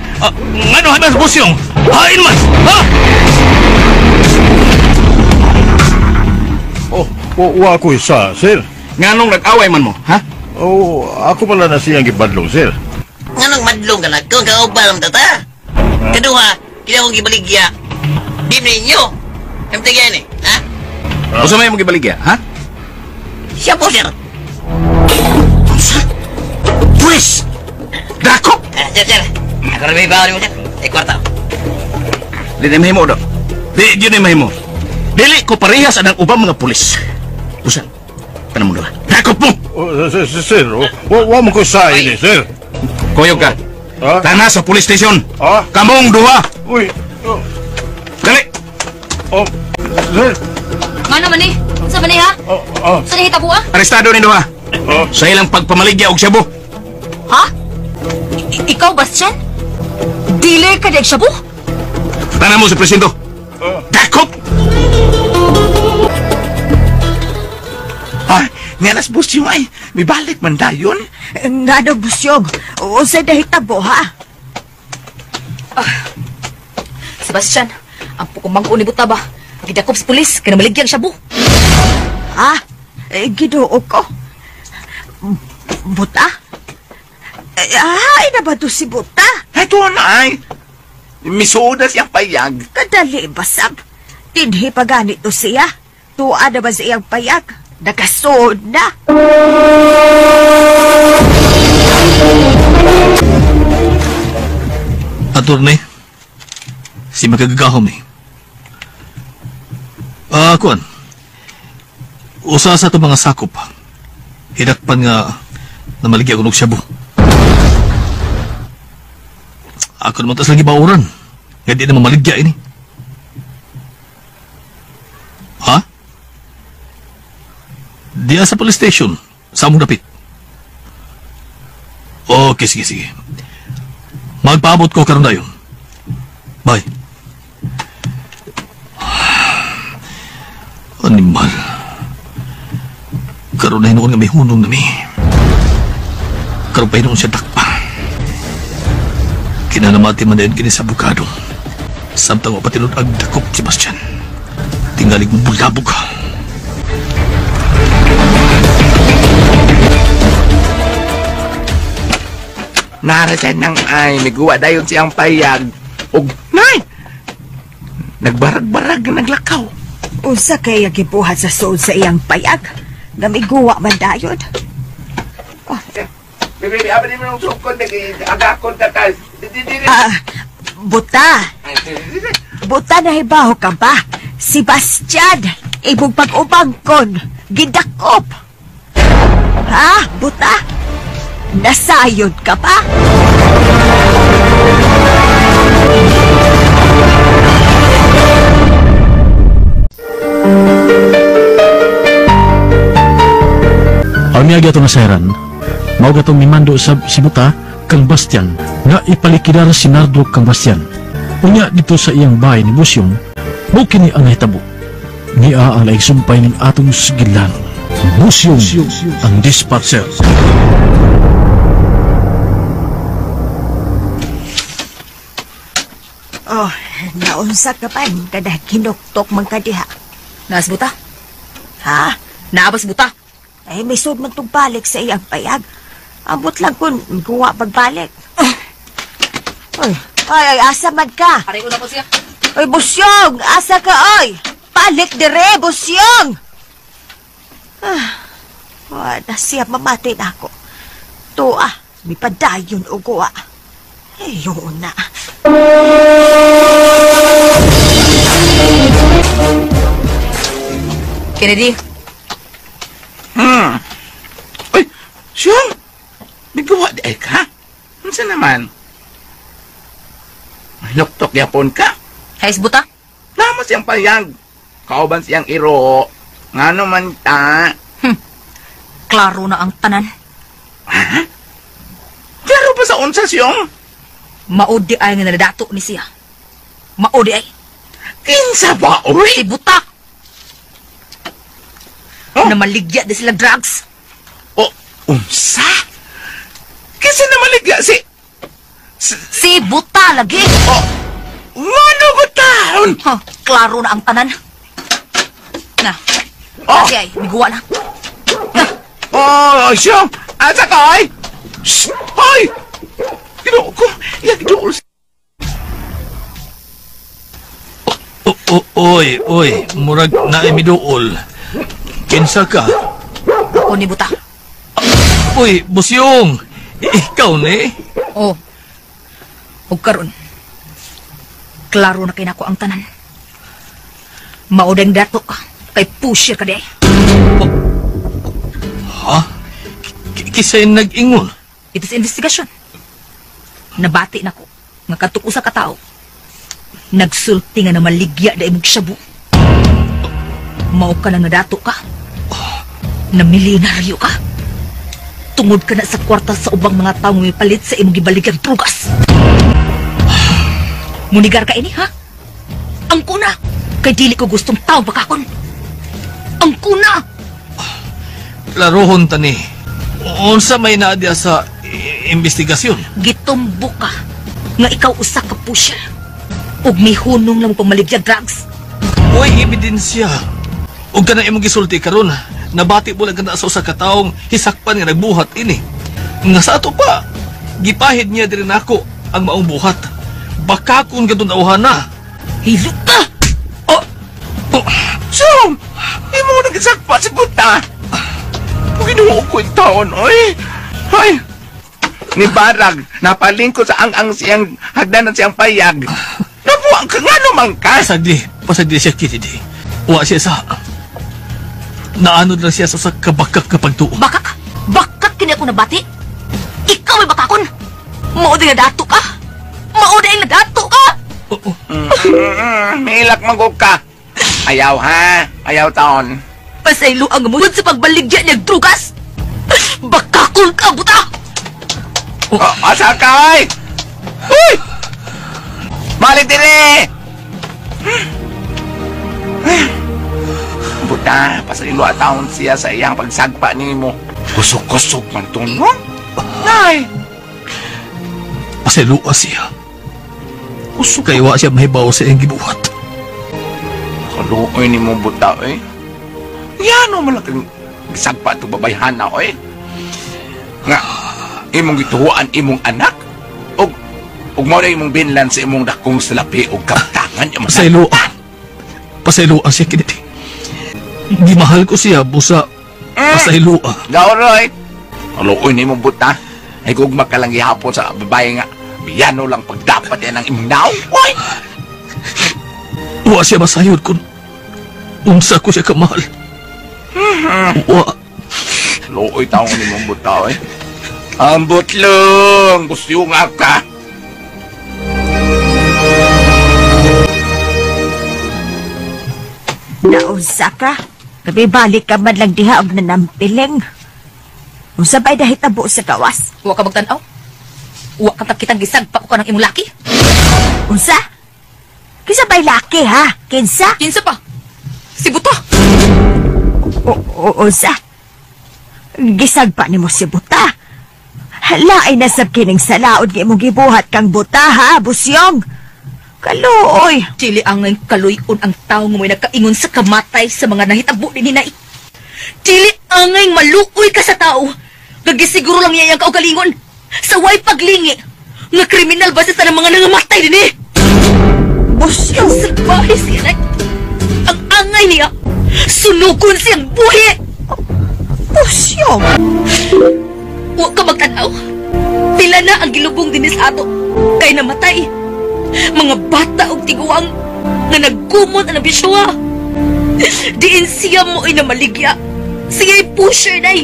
S6: ngano hamas Busyong? Hain man, ha?
S5: Wa ko isa, sir.
S4: Nganong nag-away man mo, ha?
S5: Ako pala na siyang gibadlong, sir.
S9: Nganong madlong ka na? Kung kaupal ang tata. Kaduha, kaya akong gibaligya. Di ninyo. Kamtigyan eh, ha?
S4: Gusto mo yung magibaligya, ha?
S9: Siya po, sir.
S4: Pulis! Dako!
S9: Sir. Ako rin may bawal mo, sir. Kwarta.
S4: Di na mahimo, do. Di na mahimo. Dili ko parehas anang ubang mga pulis. Busan, tanong mo doon. Dakop mo!
S5: Sir, wa mo ko sa ini, sir.
S4: Koyog ka. Tana sa police station.
S5: Ah?
S4: Kamong duha.
S5: Uy.
S4: Dali!
S5: Sir.
S3: Nga naman eh. Sa ba ha? Sa nahita po
S4: Arestado ni duha. Sa ilang pagpamaligya og shabu.
S3: Ha? Ikaw, Bastian? Dealer ka deg shabu?
S4: Tanan mo sa presinto. Dakop! Ngalas Busyong ay, may balik man dayon.
S7: Nga na, Busyong. Unsay nahitabo, ha?
S3: Sebastian, ang pukumang ni buta ba? Gidakop sa pulis, kaya maligyan shabu.
S7: Ha? Ginoo ko. Buta? Ay na ba to si Buta?
S4: Ito na ay. Misuda siyang payag.
S7: Kadali basab. Tinhi pa ganito siya. Tuwa na ba siyang payag? Nagasood na.
S6: Attorney, si magagagahom ni. Kuan. Usa sa ito mga sakop. Hinakpan nga na maligi ako ng shabu. Ako naman tas lagi bauran. Nga di naman maligya ini. Ha? Diya sa police station. Sa among dapit. Okay, sige. Magpaabot ko karon dayon. Bye. Animal. Karon na hinuon nga may hunong na mi. Karon pa hinuon siya takpa. Kinanamati man dayon kini sa abogado. Samtang wa patinod ag dakop si Bastian. Tingalig mo bulabog.
S4: Narasan nang ay, miguwa dayon siyang payag. Og, nay! Nagbarag-barag nga naglakaw.
S7: Usa kaya gibuhat sa sood sa iyang payag. Namiguwa man dayon.
S4: Bibi, abad mo ng sukon, agakon ka ka.
S7: Buta. Buta na hibaho ka ba? Si Bastian, ibong pag-ubangkon, gidakop. Ha, buta? Nasayod ka ba?
S2: Ang niya gato na sayran, mao gatong mimando sa si Buta kang Bastian na ipalikidar si Nardo kang Bastian. Unya dito sa iyang bahay ni Busyong, bukini ang nahitabo. Niya ang naigsumpay ng atong sigilan. Busyong ang dispatcher.
S7: Oh, naunsa ka pa kada kinuktok man ka diha.
S3: Nas Buta?
S7: Ha?
S3: Naabas Buta?
S7: Ay, may sud man tong balik sa iyang payag. Ambot lang kun guwa pagbalik. Ay, asa man ka?
S3: Aray ko na po siya.
S7: Oy, Busyong! Asa ka, oy? Balik dire, Busyong! Wala siya mamati na ako. Tuwa, may padayon o guwa. Ayun na.
S3: Kennedy.
S4: Ay, Siyong! Nagawa di ay ka? Ano naman? Nuktok yapon ka?
S3: Hayes Buta?
S4: Lama siyang payag. Kauban siyang iro. Nga naman ta.
S3: Klaro na ang tanan.
S4: Ha? Klaro ba sa unsa Siyong?
S3: Maudi ay nga nadato ni siya. Maudi ay.
S4: Kinsa ba, uy?
S3: Si Buta. Na maligya di sila drugs.
S4: O, unsa? Kasi na maligya
S3: si Buta lagi.
S4: Oh, ano ko taon?
S3: Klaro na ang tanan. Na, kasi ay, miguwa na.
S4: Oh, Siyong! Asa ka, ay? Shhh! Ay! Ginoo ko! Ginoo ko!
S6: Oy, murag na imiduol. Kinsa ka?
S3: Ako ni Buta.
S6: Uy, Busyong! Ikaw ni?
S3: Oo. Huwag karon. Klaro na kinako ang tanan. Maudang dato ka. Kay pusher ka di.
S6: Ha? Kisay nag-ingon?
S3: It is investigation. Nabati na ko. Nga katukusa ka tao. Nagsulti nga na maligya da imong shabu. Mao ka na nadato ka. Na milyonaryo ka. Tungod ka na sa kwarta sa ubang mga tao may palit sa imong gibaligyan drugas. Munigar ka ini, ha? Ang kuna. Kay dili ko gustong tao bakakon. Ang kuna.
S6: Larohon tani. Unsa may naadya sa investigasyon?
S3: Gitumbo ka. Nga ikaw usa ka pusher. Ug may hunong lang pamaligya drugs.
S6: Uy, ebidensya. Ug ka na imong gisulti karon. Nabati mo lang ka na sa usa ka taong hisakpan nga nagbuhat ini. Nga sa ato pa, gipahid niya din ako ang maong buhat. Baka kung gadun auhan na.
S3: Hilot ka!
S4: Siyong! Imo mo nagkasakpan sagpa si buta. Ginuo ko yung taon, oy. Ay, ni Barag, napalingkod sa ang siyang hagdanan siyang payag. Nabuang ka nga naman ka.
S6: Pasagdi siya kinidi. Wa siya sa... Naano lang siya sa kabakak na pagtuo.
S3: Bakak? Bakak kini ako nabati? Ikaw ay bakakon? Maudi nga dato ka? Maudi nga dato ka?
S4: Milak magog ka. Ayaw ha, ayaw taon.
S3: Pasaylo ang mulod sa pagbaligya niyang trugas. Bakakon ka, buta!
S4: Asa ka, oy! Uy! Balik din eh! Buta, pasaylo taon siya sa iyang pagsagpa ni mo. Kusog-kusog man to, no? Nay!
S6: Pasayloa siya. Kaya wa siya mahibaw sa iyang gibuhat.
S4: Kaluoy ni mo, buta, eh. Yan o malaking sagpa ito babayhan na, oy. Nga, imong gituhuan imong anak? Og mo na imong binlan sa imong dakong salapi o kaptangan yung
S6: Pasayloa siya kiniti. Di mahal ko siya, busa. Pasayloa.
S4: Gauroy. Kaluoy ni mo, buta. Ay gugma ka lang ihapon sa babae nga. Biyano lang pagdapat yan ang imong naw, oy.
S6: Wa siya masayod kung unsa ko siya kamahal. Wa.
S4: Looy taong ni mong buta, eh. Ang butlong! Gusto yung ka.
S7: Nausa ka? Gabi balik ka man lang diha og nanampiling. Unsa ba'y dahil tabo sa gawas?
S3: Wa ka magtanaw? Wa ka takitang gisagpa ko ka ng imong laki?
S7: Unsa? Kinsa ba'y laki, ha? Kinsa?
S3: Kinsa pa? Si buta!
S7: Unsa? Gisagpa ni mo si buta. Hala ay nasab kining salaod nga imong gibuhat kang buta, ha, busyong? Kaluoy.
S3: Dili angay kaluyon ang tao nga may nagkaingon sa kamatay sa mga nahitabo din hinay. Dili angay maluoy ka sa tao. Gagisiguro lang niya yung kaugalingon. Sa way paglingi. Nga kriminal ba sa mga nangamatay din eh?
S7: Busyong.
S3: Ang salbahe siya. Ang angay niya. Sunugon siyang buhi.
S7: Busyong.
S3: Huwag ka magtanaw. Pila na ang gilubong din sa ato. Kay namatay. Mga bata o tiguang na nagkumot ang bisyoa. Diin siya mo ay namaligya. Siya'y pusher na eh.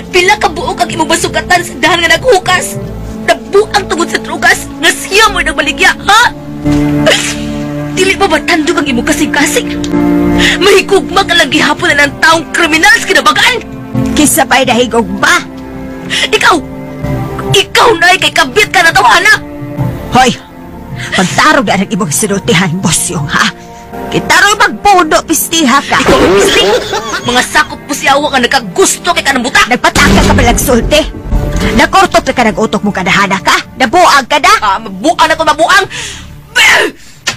S3: Pila ka buok ang imong basugatan sa dahan nga naghukas. Nabuang tungod sa trugas nga siya mo ay namaligya, ha? Dili ba matandog ang imong kasing-kasing? Mahigugma ka lang gihapon na ng taong kriminal sa kinabagaan.
S7: Kisa ba'y nahigog ba?
S3: Ikaw na kay kabit ka na tawana.
S7: Hoy, pagtarog na ang imong sinutihan, Busyong, ha? Kitaro'y magpuno, pistiha ka.
S3: Ikaw ang pisti. Mga sakop po si Awa ka nagkagusto kay ka ng buta.
S7: Nagpataka ka palang sulti. Nakurtok na ka ng utok mo kadahana ka. Nabuang ka na.
S3: Mabuang ako, mabuang.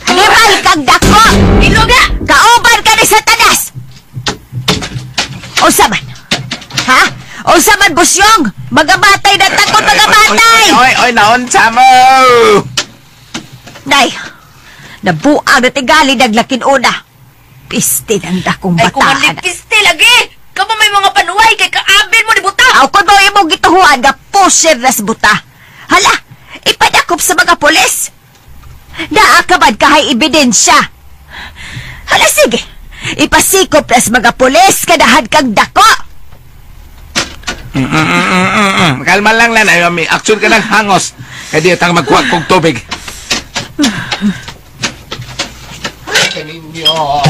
S7: Limal kang dako.
S3: Iloga.
S7: Kauban ka ni Satanas. O saman. Ha? O saman, Busyong. Magamatay na takot, magamatay.
S4: Oy, naunsa mo.
S7: Nay, nabuang na tigali naglakin una. Piste ng dakong
S3: Ay, kung
S7: batahan.
S3: hindi piste lagi. Kamo may mga panuway kay kaabin mo ni buta.
S7: Aw, kung mo imong gituhuan nga pusher na sa buta. Hala, ipadakop sa mga polis. Naakabad kahay ebidensya. Hala, sige. Ipasikop na sa mga polis kadahan kang dako.
S4: Kalma lang lang. May action ka ng hangos. Kaya di tang magkuha kong tubig. Kaninyo.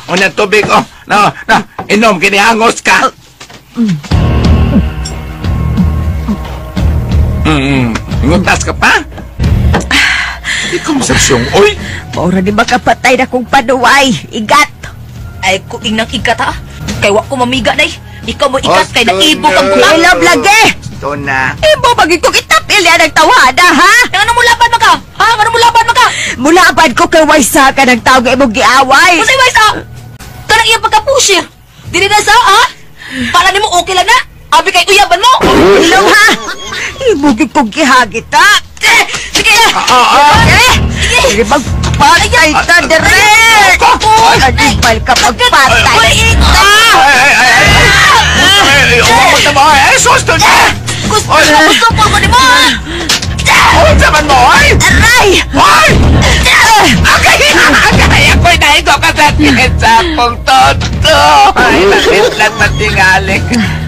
S4: Una tubig. Inom, kinihangos ka. Nguntas ka pa? Ikaw masasyong, oy.
S7: Maura di makapatay na kong panuway. Igat.
S3: Ay, kuing nang ikat ha. Kay wa ko mamiga na Ikaw mo ikat kay naibog ang buta.
S7: Ilab lagi.
S4: Ito na.
S7: Ibo bagay ko kitapil yan ang tawada, ha?
S3: Ano mo laban maka? Ha? Ano mo laban maka?
S7: Mulaban ko kay Waysa ka ng tao nga imong giaway.
S3: Kung sa'yo, Waysa! Kanang iyang pagka-pusher. Dili na sa, ha? Para ni mo okay lang na. Abi kay uyaban mo.
S7: Ilaw, ha? Ibugin kong gihagit, ha?
S3: Sige!
S7: Sige, magpatay ka, Dere! Kadipal ka magpatay.
S4: Umamot na mo, susto niya!
S3: Gusto po ko ni mo!
S4: Saman mo, ay!
S7: Aray!
S4: Ay! Agay! Ako'y nahigo ka sa sakong toto! Ay, nakitlat matingaling.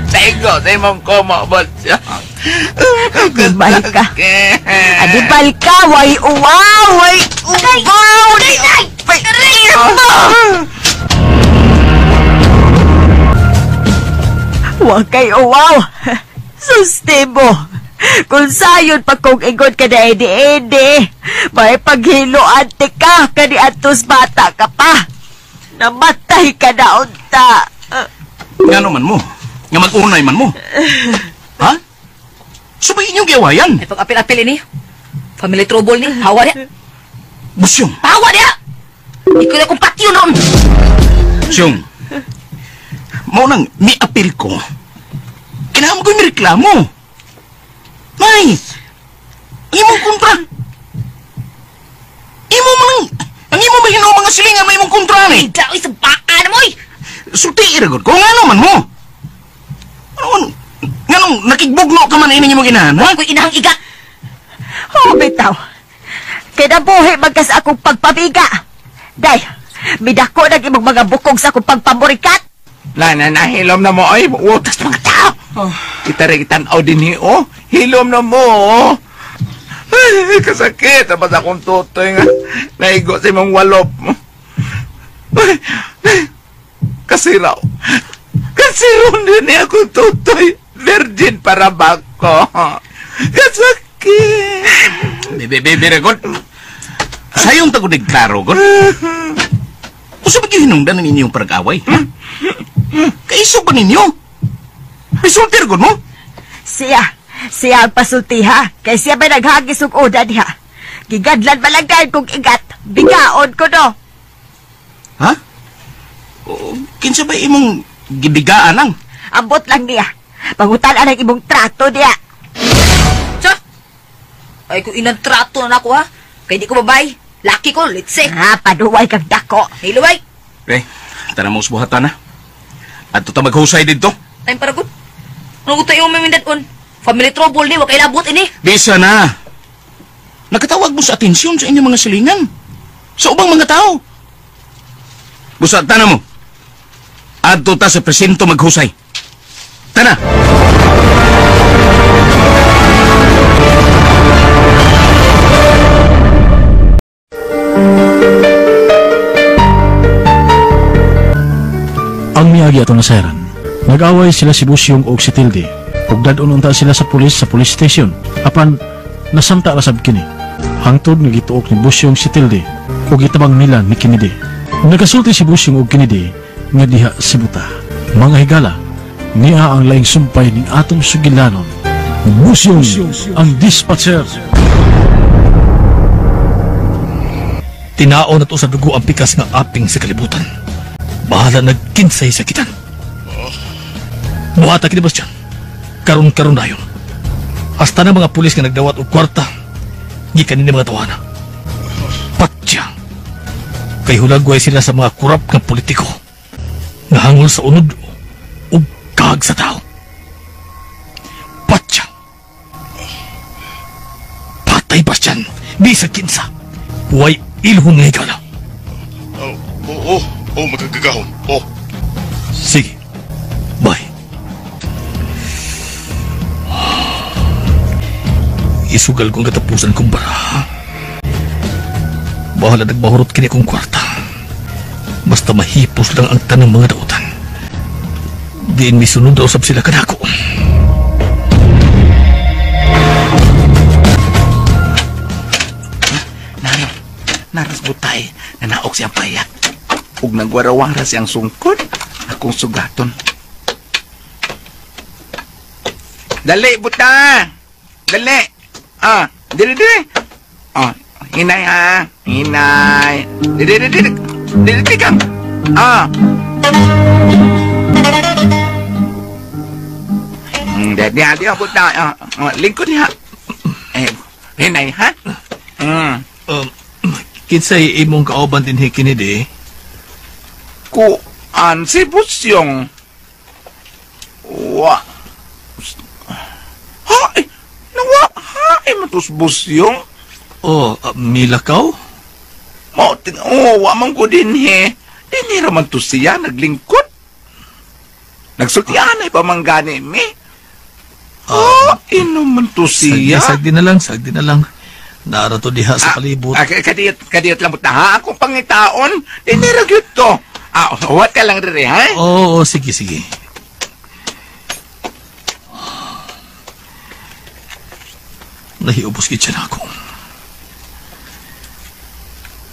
S4: Sa igo, sa imong kumabot siya.
S7: Adibal ka. Adibal ka, way uwaw! Way uwaw! Huwag kay uwaw! Sustebo! Kung sayon pa kong ingon ka na edi-edi, may paghilo ante ka, kani atos bata ka pa. Namatay ka na unta.
S6: Nga naman mo? Nga mag-unay man mo? Ha? Sabayin yung gawayan.
S3: Ay, pag-apil-apil ini. Family trouble ni. Hawa niya.
S6: Busyong.
S3: Hawa niya! Ikaw na kong patyo noon.
S6: Busyong. Maunang mi-apil ko. Kailangan ko yung reklamo. May! Ang imong kontra. Ang imo ba yun mga silingan may imong kontra ni?
S3: Daw isang baan mo eh!
S6: Sulti iragot ko. Nga naman mo. Nga nung nakigbugno ka man ining imong inahan, ha?
S3: Huwag ko inahang igat.
S7: Oh, bitaw. Kinabuhi magkas akong pagpabiga. Day, midako na imong mga bukog sa akong pagpamurikat.
S4: Nahilom na mo, ay, utas mga tao. Kita rin itanaw din hiyo. Hilom na mo. Ay, kasakit. Tapos akong tutoy nga. Naigo sa imong walop. Kasiraw. Kasiraw din niya akong tutoy. Virgin para bako. Kasakit.
S6: Bebe, God. Sayong tagudig klaro, God. O sa paghihinungdan ng inyong pag-away, ha? Kaiso ba ninyo? Pisultir, God mo?
S7: Siya ang pasulti ha. Kaya siya ba naghagis og uda diha. Gigadlan malagay kong igat. Bigaon ko no.
S6: Ha? O, kinsa ba imong gibigaan lang?
S7: Ambot lang niya. Pangutan ang imong trato diya.
S3: Sa? Ay, kung inang trato na ako ha. Kaya di ko babay. Laki ko, let's say.
S7: Paduway kang dako.
S3: Hiluway.
S6: Tara mo usbuhatan na. At ito maghusay dito.
S3: Time para good. Anong tayo mamindan on? Family trouble ni, wag kayo labot ini.
S6: Bisa na. Nakatawag mo sa atensyon sa inyong mga silingan. Sa ubang mga tao. Busat, tana mo. Adto ta sa presinto maghusay. Tana!
S2: Ang miagi ato nasayran, nag-away sila si Busyong og si Tilde, ug dadon unta sila sa police station. Apan nasanta rasab kini. Hangtod nga gituok ni Busyong si Tilde ug gitabang nila ni Kennedy. Nagasulti si Busyong og Kennedy nga diha si Buta. Mga higala, niya ang laing sumpay ning atong sugilanon. Busyong ang dispatcher.
S6: Tinao na to sa dugo ang pikas nga aping sa kalibutan. Bahala nagkinsay sakitan. Buhata kini Bastian. Karon dayon. Hasta na mga pulis nga nagdawat og kwarta. Gikan ni mga tawana. Patya. Kay hulagway sila sa mga kurap ng politiko. Nahangol sa unod ug kag sa tao. Patya. Patay Bastian. Bisag kinsa. Huway ilhon nga higala.
S5: Magagagahon.
S6: Sige. Bye. Isugal kong katapusan kong bara. Bahala nagmahurot kini kong kwarta. Basta mahipos lang ang tanang mga dautan. Diin may sunod daw sab sila kanako.
S4: Naras butay. Nanaok siyang payak. Ug nagwarawara siyang sungkod. Akong sugaton. Dali, buta! Dali! Dili. Hinay ha. Hinay. Dili kang. Di buta. Lingkod niya. Hinay ha.
S6: Kinsay imong kauban din Kennedy.
S4: Kuan si Busyong. Wa. Hai, nawa, hai matus Busyong.
S6: Oh, milakaw?
S4: Wa man ko din he. Dini raman to siya naglingkod. Nagsultianay pa man gani mi. Inuman to siya.
S6: Sagdi na lang. Narato diha sa palibot.
S4: Kadiyot lang ta ha. Akong pangitaon. Dini ragyot to. Huwag ka lang rin, ha?
S6: Oo, sige. Nahiubos kitsa na ako.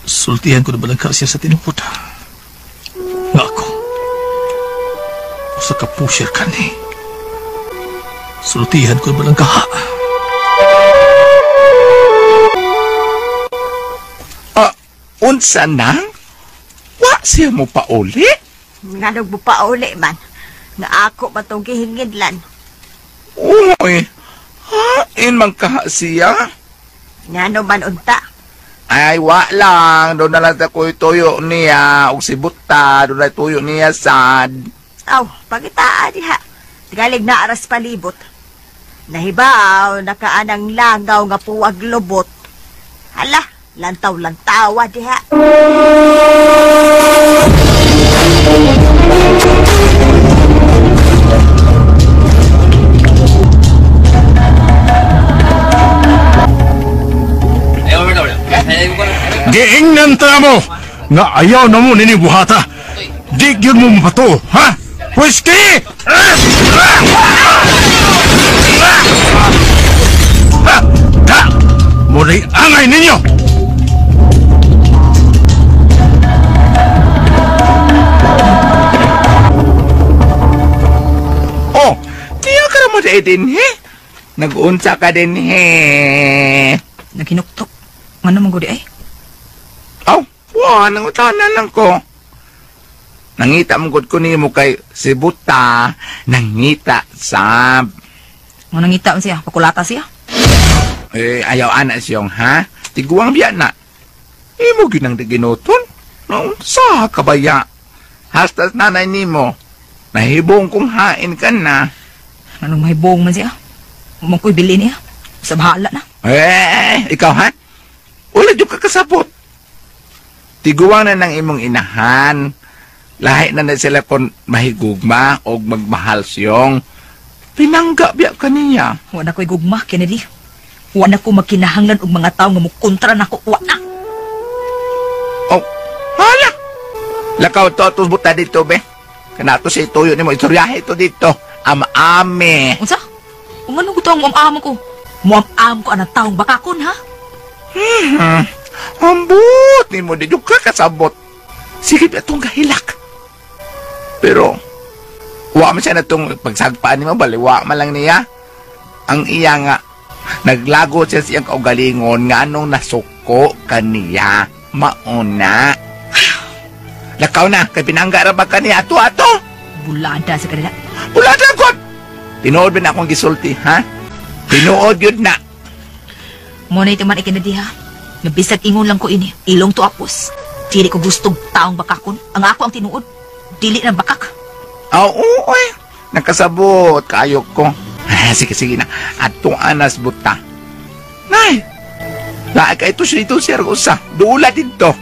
S6: Sultihan ko na balang siya sa tinupod. Nga ako. Sa kapusir ka ni. Sultihan ko na balang kaha.
S4: Unsa nang? Wa siya mo pa uli?
S7: Nga mo pa uli man. Nga ako ba itong gihingidlan?
S4: Uy, hain man kaha siya?
S7: Nga man unta?
S4: Ay, wa lang. Doon na lang tako'y tuyo niya. O si Buta, doon na tuyo niya sad.
S7: Aw, pagitaan diha. Galing na aras palibot. Nahibaw, nakaanang langaw nga puwag lubot. Hala, lantaw-lantawa diha.
S5: Giingnan ta mo nga ayaw na mo nini buhata. Di gyud mo mapato, ha? Whiskey! Muray angay ninyo!
S4: Oh, tiyo ka naman din, he? Nag-unsa ka din, he?
S3: Naginuktok. Nga naman ko di ay?
S4: Nangutanan lang ko. Nangita mo ko nimo kay si Buta. Nangita, sab.
S3: Nga nangita mo siya? Pakulata siya?
S4: Ayaw anak siyong, ha? Tiguang biya na. Imo ginang ginuton? Naunsa ka ba ya? Hastas nanay nimo. Nahibong kong hain ka na.
S3: Anong mahibong man siya? Umang ko'y bilin niya. Sa bahala na.
S4: Ikaw, ha? Ulit yung kakasapot. Tiguang na ng imong inahan. Lahi na na sila kung mahigugma o magmahal siyong. Pinangga biya ka niya.
S3: Wala ko'y gugma, Kennedy. Wala ko magkinahanglan og mga tao nga mukontra na ko. Wala.
S4: Oh, hala. Lakaw to, tos buta dito, be. Kanato si ituyo ni mo. Isuryahe ito dito. Ama-ame.
S3: Unsa? Kung ano ko ang muam-am ko? Muam-am ko anang taong bakakon, ha?
S4: Ambot ni mo dito ka kasabot. Sige ba itong kahilak? Pero, wa man siya na itong pagsagpaan ni mo, baliwa man lang niya. Ang iya nga, naglago siya siyang kaugalingon nga anong nasuko kaniya. Mauna. Lakaw na, kay pinangga ra ba kaniya? Ato.
S3: Bulada sa kanila.
S4: Bulada ko! Tinuod ba na akong gisulti, ha? Tinuod yun na.
S3: Muna ito man ikinadi, ha? Nabisag ingon lang ko ini. Ilong to apos. Dili ko gustong taong bakakon. Ang ako ang tinuod. Dili ng bakak.
S4: Oo, nakasabot. Kayok ko. Sige na. Atong anas buta. Nay! Lahat ka ito siya usa. Dula dito.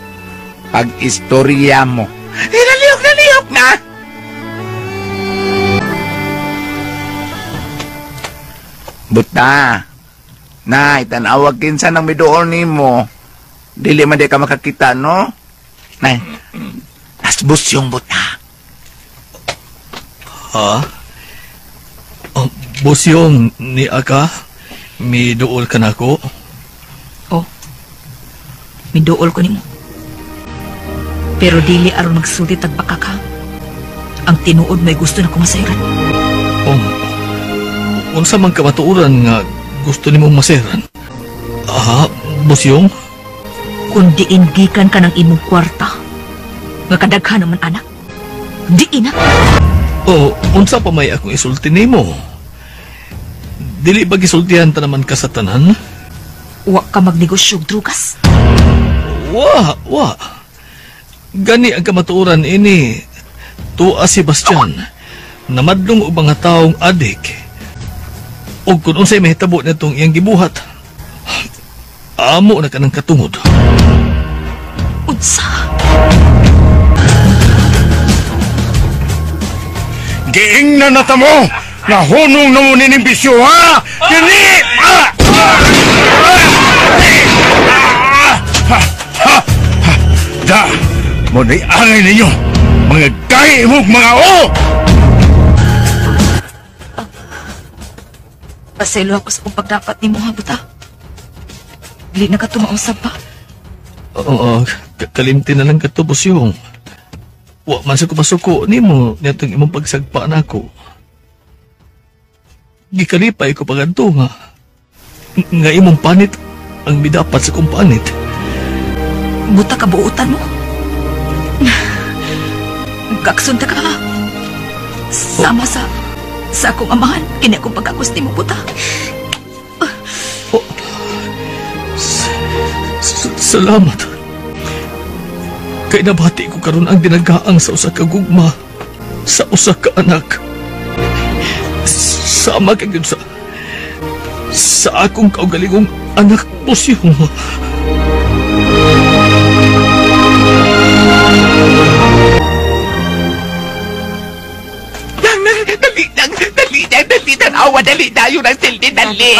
S4: Pag-istorya mo. Naliyok na! Buta. Nay, tanawag kinsa ng midool ni mo. Dili man di ka makakita, no? Nay, nasbus yung Buta.
S6: Ha? Bosyong ni Aka, may dool ka na ko?
S3: Oh, may dool ko ni mo. Pero dili aron magsulit at bakaka. Ang tinuod may gusto na kumasayran.
S6: Unsa man kamatuuran nga gusto ni mong maseran? Bosyong?
S3: Kung diin gikan ka ng imong kwarta, nga kadaghan naman anak, diin na.
S6: Unsa pa may akong isulti ni mo? Dili ba gisultihan ta naman ka sa tanan?
S3: Wa ka magnegosyo, drugas?
S6: Wa. Gani ang kamatuuran ini. tuwa si Bastian namadlong og mga taong adik ug kung unsay mahitabo nitong iyang gibuhat amo na kanang katungod.
S3: Unsa?
S5: Giing na natamo! Nahunong na mo nining bisyo, ha? Dili! Da! Muna'y angay ninyo! Mga gay mong mga o!
S3: Paselo ako sa kung pagdapat ni mo, ha, buta. Dili na ka tumausap pa.
S6: Oo, kalimti na lang katubos yung. Wa man sa kumasuko ni mo nitong imong pagsagpa na ako. Gikalipay ko pagadto nga. Nga imong panit ang midapat sa kong panit.
S3: Buta ka buutan mo. Kaksunta ka. Sama sa akong amahan. Kini akong pagkakusti mo, buta.
S6: Oh, salamat. Kay nabati ko karon ang dinagaang sa usa ka gugma, sa usa ka anak. Sama ka gyud sa akong kaugalingong anak mo siyong.
S4: Dali, tanawa, dali, dayo ng sildi, dali.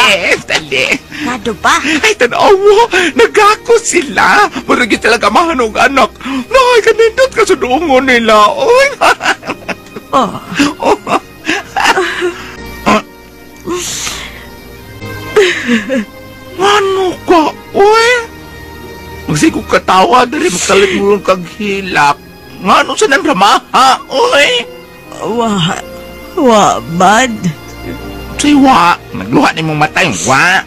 S7: Nado ba?
S4: Ay, tanawa, nagako sila. Maragit talaga mahanong anak. Nay, kanindot ka sa dungo nila. Oy.
S7: Oh.
S4: Ano ka, oy? Magsigog katawa, dali magtalit mo yung kaghilak. Nga, ano sa nandramaha, oy?
S7: Wa man.
S4: Say, wa. Nagluha ni mong mata yung wa.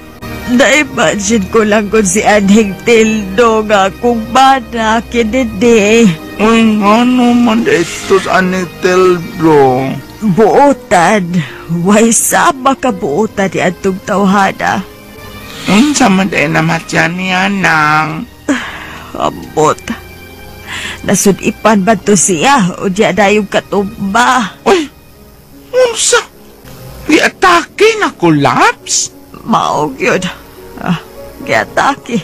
S7: Na-imagine ko lang kung si Anhing Tildo nga kung bana kinindi.
S4: Uy, ano man dito sa Anitel, bro?
S7: Buotan. Way sama ka buotan ni atong tawhana.
S4: Sama din naman yan niya, nang.
S7: Ambot. Nasudipan ba to siya o diya na yung katumba?
S4: Uy, unsa? Iatake na collapse?
S7: Maog yun. Giatake.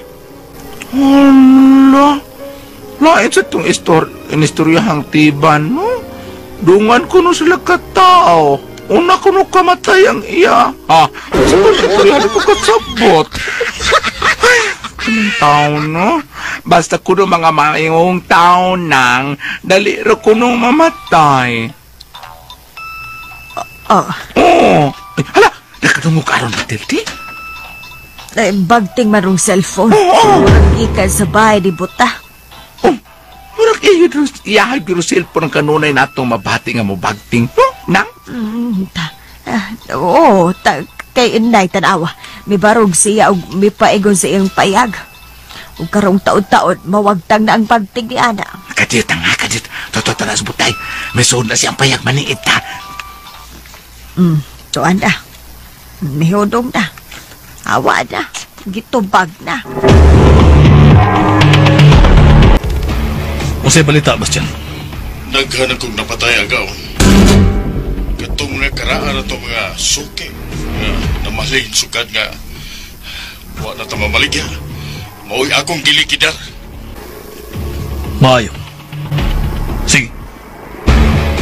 S4: Hala. Lain sa itong inistoryahang tiban, no? Dungan ko no sila katao. Una ko no kamatay ang iya. Ha? Sa inistoryahang ko kasabot. Ay, kanang tao, no? Basta ko no mga mayong tao nang dali ro ko no mamatay. Oo. Ay, hala! Nakadungo ka ron na, Tilti?
S7: Naibagting marong cellphone. Ikan sa bahay ni Buta.
S4: Murag iyahay pero cellphone ang kanunay na itong mabati nga mo bagting. Nang?
S7: Oo, kay inay tanawa. May barog siya o may paigon sa iyong payag. O karong taon-taon, mawagtang na ang bagting ni Ana.
S4: Kadit nga, kadit. Totoo na sa butay. May suod na siyang payag maniit ha.
S7: Tuan na. Mihudong na. Awa na. Gitubag na.
S6: Unsay balita, Bastian?
S5: Naghanag kong napatay agaw. Katong nakaraan na itong mga suki na namaling sugad nga wala na tamamaligya. Mao'y akong gilikidar.
S6: Maayo. Sige.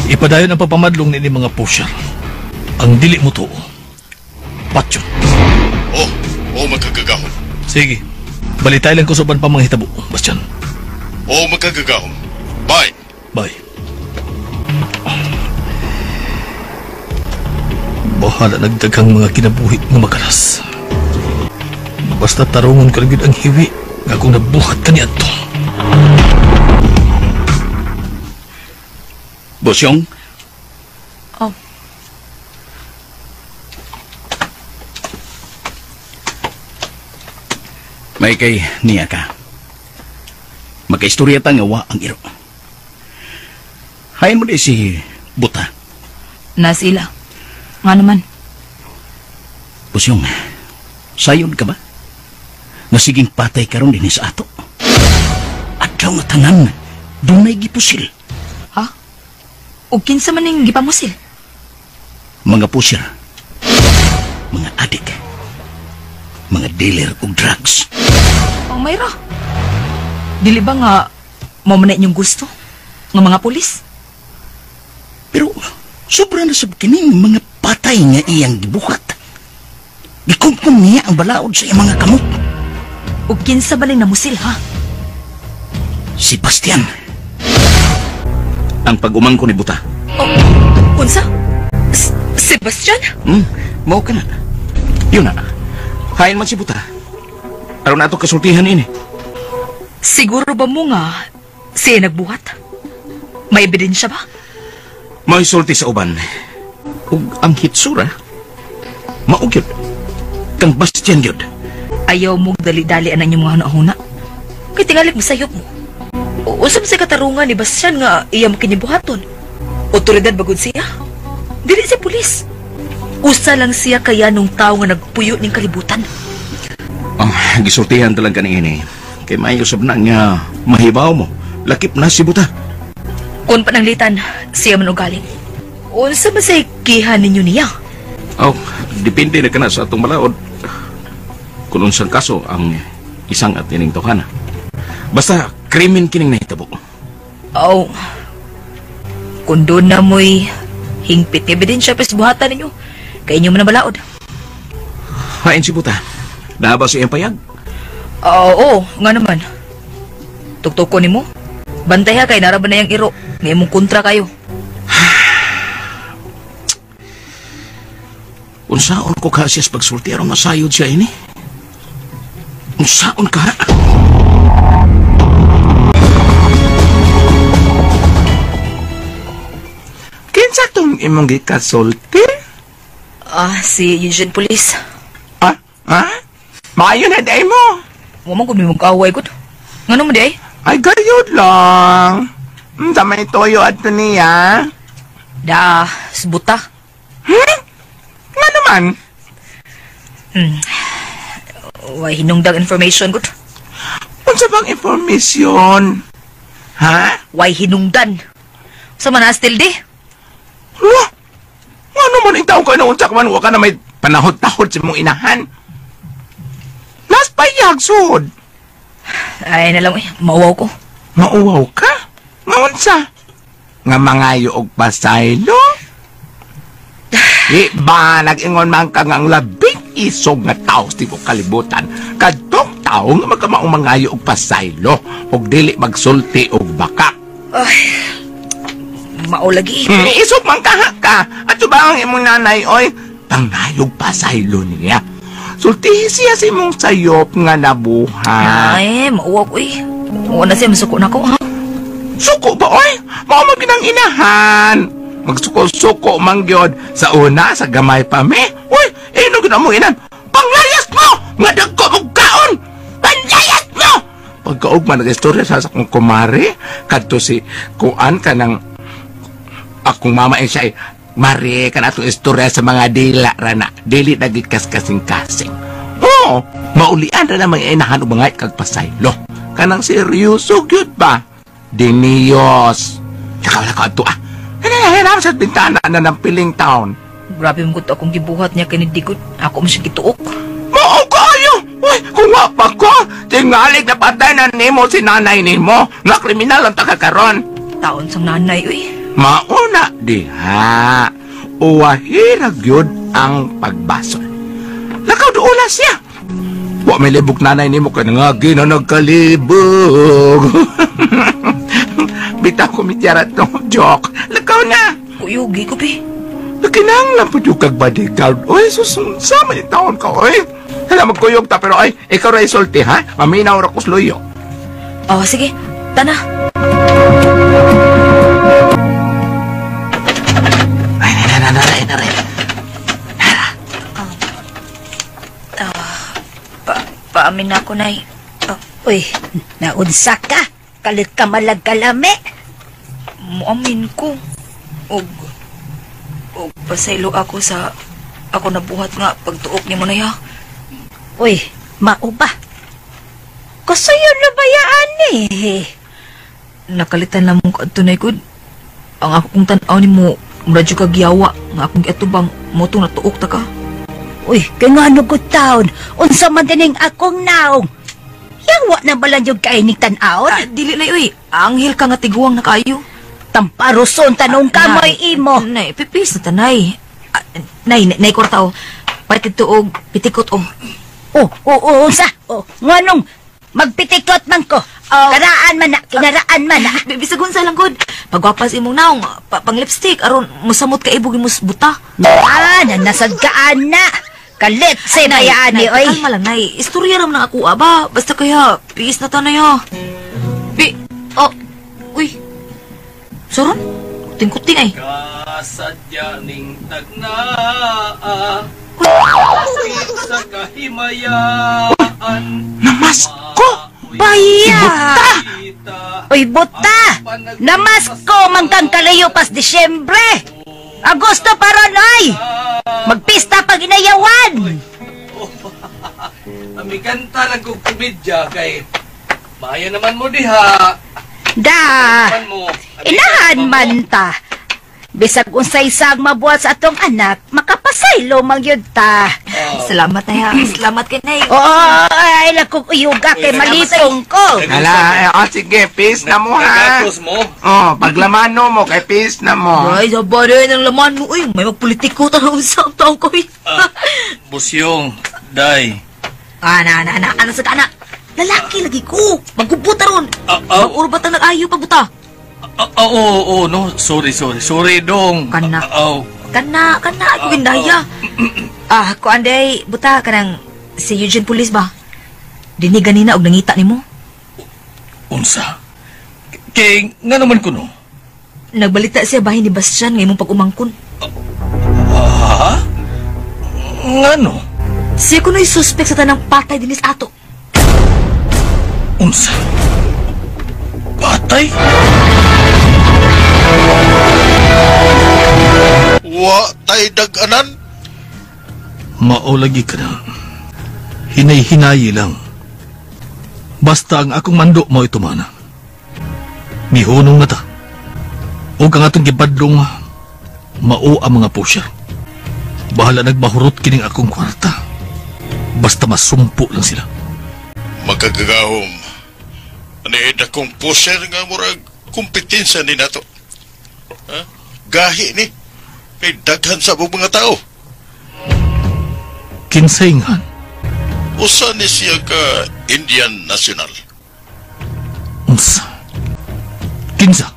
S6: Ipadayon ang papamadlong ni mga pusher. Ang dili mo to. Patyo.
S5: Magkagagahon.
S6: Sige. Balitay lang ko sa ban pa mga hitabo, Bastian.
S5: Magkagagahon. Bye.
S6: Bye. Bahala nagdagang mga kinabuhi ng makalas. Basta tarungon ka lang ang hiwi nga kung nabuhat ka niya to.
S10: Bosyong?
S3: Oh.
S10: May kay niya ka. Magkaistorya ta nga wa ang iro. Hayan mo di si Buta.
S3: Na sila. Nga naman.
S10: Bosyong, sayon ka ba? Nasiging patay karon din sa ato. At daw nga tanan, dunay gipusil.
S3: Ha? O kinsa man ning gipamusil?
S10: Mga pusher, mga adik, mga dealer og drugs.
S3: Oh, Mayra. Dili ba nga mo man na inyong gusto ng mga pulis?
S10: Pero sobra na sab kining mga patay nga iyang gibuhat. Gikumpong niya ang balaod sa iyang mga kamot.
S3: O kinsa ba ning namusil, ha?
S10: Si Bastian. Ang pag-umang ko ni Buta.
S3: Oh, unsa? Sebastian?
S10: Mao ka na. Yun na. Hain man si Buta. Aron na ito kasultihan ini.
S3: Siguro ba mo nga siya nagbuhat? May ebidensya ba?
S10: May sulti sa uban. Ug ang hitsura, maugyod. Kang Bastian yun.
S3: Ayaw mong dali-dali ang inyong mga huna-huna. Kaya tingali masayop mo. Usap sa katarungan ni Bastian nga iya makinibuhaton. Otoridad bagod siya. Dili siya pulis. Usa lang siya kaya nung tao nga nagpuyo ning kalibutan.
S10: Gisultihan talaga ni ini. Kay may usab na nga mahibaw mo. Lakip na si Buta.
S3: Kung pananglitan, siya man ugaling. Unsa ba sa ikihan ninyo niya?
S10: Depende na ka na sa atong malaod. Kung unsang kaso ang isang at ining tokana. Basta krimen kining nahitabo.
S3: Kung doon na mo'y hingpit ebidensya pa sa buhatan ninyo, kaya inyo man na balaod.
S10: Hain si Buta. Naba sa iyang payag?
S3: Oo, nga naman. Tuktok ko ni mo. Bantay ha kay naraban na yung iro. May mong kontra kayo.
S10: Unsaon ko ka siyas pagsulti aron masayod siya ini? Unsaon ka?
S4: Kinsa tong imong gikasulti?
S3: Si Eugene Police.
S4: Maayo na day mo.
S3: Wamang kung may magkaway ko. Nga naman day?
S4: Ay, gayod lang. Sa may toyo at niya.
S3: Buta.
S4: Nga naman.
S3: Way hinungdag information ko.
S4: Unsa bang information? Ha?
S3: Way hinungdan. Sa manastil di?
S4: Nga naman itaw ko na unsa ka man wa ka na may panahod-tahod sa mong inahan. Nas payag sud.
S3: Ay na lang mauwaw ko.
S4: Mauwaw ka? Nga unsa? Nga mangayo og pasaylo? Di ba nag-ingon man ka nga ang labing isog nga tao sa tibok kalibutan kadtong tao nga magkamaong mangayo og pasaylo og dili magsulti og baka.
S3: Maulagi.
S4: Isog man ka. At ba ang imong nanay oy pangayog pasaylo niya. Sultihi siya si mong sayop nga nabuhay.
S3: Ay, mauwaw ko Muna siya masuko na ko, ha?
S4: Suko ba, oy? Mao man ginang inahan. Magsuko-suko mangyod sa una, sa gamay pa me. Uy, ino gina mo inan. Panglayas mo! Nga dagko mong kaon! Panglayas mo! Pagkaugman nag-istorya sa akong kumari, kadto si kuan ka ng akong mama siya Mari kan atong istorya sa mga dila rana. Dili nagit kasing-kasing. Oo, maulian ra na mga inahan o mga kagpasaylo. Kanang seryoso gyud ba? Dinios. Lakaw ato Hinahiram sa bintana na ng piling town.
S3: Grabe mo ko akong gibuhat niya kinidigod. Ako mo siya gituok.
S4: Mao kayo! Uy, kung nga pa ko, tingalig na patay na nimo si nanay nimo. Nga kriminal ang takakaron.
S3: Taon sang nanay, uy.
S4: Mauna diha. Uwahirag yun ang pagbasol. Lakaw doon na siya. Wa may libog nanay nimo ka nga na nagkalibog. Bitaw ko mityara itong joke. Lakaw na.
S3: Uyugi ko, pi.
S4: Nakinanglan po yung kagbadikard. Uy, susama ni taon ka, uy. Hala, magkuyog ta, pero ay, ikaw rin sulti, ha? Maminaw ra kusluyo.
S3: Sige. Tana. Paamin na ako, Nay.
S7: Uy, naunsa ka? Kalit ka malagkalami.
S3: Muamin ko. Og pasaylo ako sa ako nabuhat nga pagtuok ni mo na ya.
S7: Uy, mao ba? Kasayo na bayaan eh.
S3: Nakalitan lang mong katunay ko. ang ako kong tanaw ni mo, mradyo ka giyawa, nga akong giatubang, motong natuok ta ka.
S7: Uy, kaya nga ano ko taon, unsa man dining akong naong. Yawa na ba lang yung kainig tanaw?
S3: Dili na uy, anghel ka nga tiguang na kayo.
S7: Tamparuson tanong ka mo imo.
S3: Nay, pipis na tanay. Nay, kwarta o. Patit tuog, pitikot o.
S7: Unsa? Nganong, magpitikot man ko. Kinaraan man na.
S3: Bisagun sa lang, God. Pagwapas imong naong, pang lipstick, aron, musamot ka ibugin mo buta.
S7: Nanasad ka, ana. Kalit, say bayani, oy.
S3: Kalma lang, Nay. Istorya naman ng ako, aba. Basta kaya, piis na tanay, ha. Uy. Soron? Kuting-kuting, ay.
S6: Kasadya ning tagnaa, sa kahimayaan.
S4: Namasko!
S7: Baya! Uy, buta! Namasko mangkang kalayo pas Disyembre! Agosto paron, oy! Magpista pag inayawan!
S6: Amikanta lang kong komedya kay Maya naman mo diha.
S7: Inahan man ta. Bisag unsay sag mabuhat sa atong anak, makapasaylo mang yun ta.
S3: Salamat na, salamat kay Nay.
S7: Ay, lakog uyuga kay malitong ko.
S4: Sige, peace na mo, ha?
S6: Gatos mo.
S4: Paglamano mo, kay peace na mo.
S3: Ay, sabari ng laman mo. Uy, may magpolitiko ta ng usap taong ko.
S6: Busyong, day.
S3: Ano sa kana? Lalaki lagi ko. Magkubuta ron. Mag-urbat ang nag-ayo pagbuta.
S6: No. Sorry, dong.
S3: Kana. Ako gindaya. Ko anday, buta ka ng si Eugene Police ba? Dini ganina og nangita ni mo.
S6: Unsa? Kay, nga naman ko no?
S3: Nagbalita siya bahin ni Bastian ngay mong pag-umangkon.
S6: Nga no?
S3: Siya kuno'y suspect sa tanang patay dinis ato.
S6: Unsa? Patay?
S5: Wa tay dag-anan?
S6: Mao lagi ka na. Hinay-hinayi lang. Basta ang akong mando mo ito mana. Mihunong na ta. O kang atong gibadlong mao ang mga pusher. Bahala nagbahurot kining akong kwarta. Basta masumpo lang sila.
S5: Magkagagahom. Aniid akong pusher nga murag kompetensya ni nato. Gahi ni. Kay daghan sa mga tao.
S6: Kinsaingan.
S5: Usa ni siya ka Indian National.
S6: Unsa? Kinsa?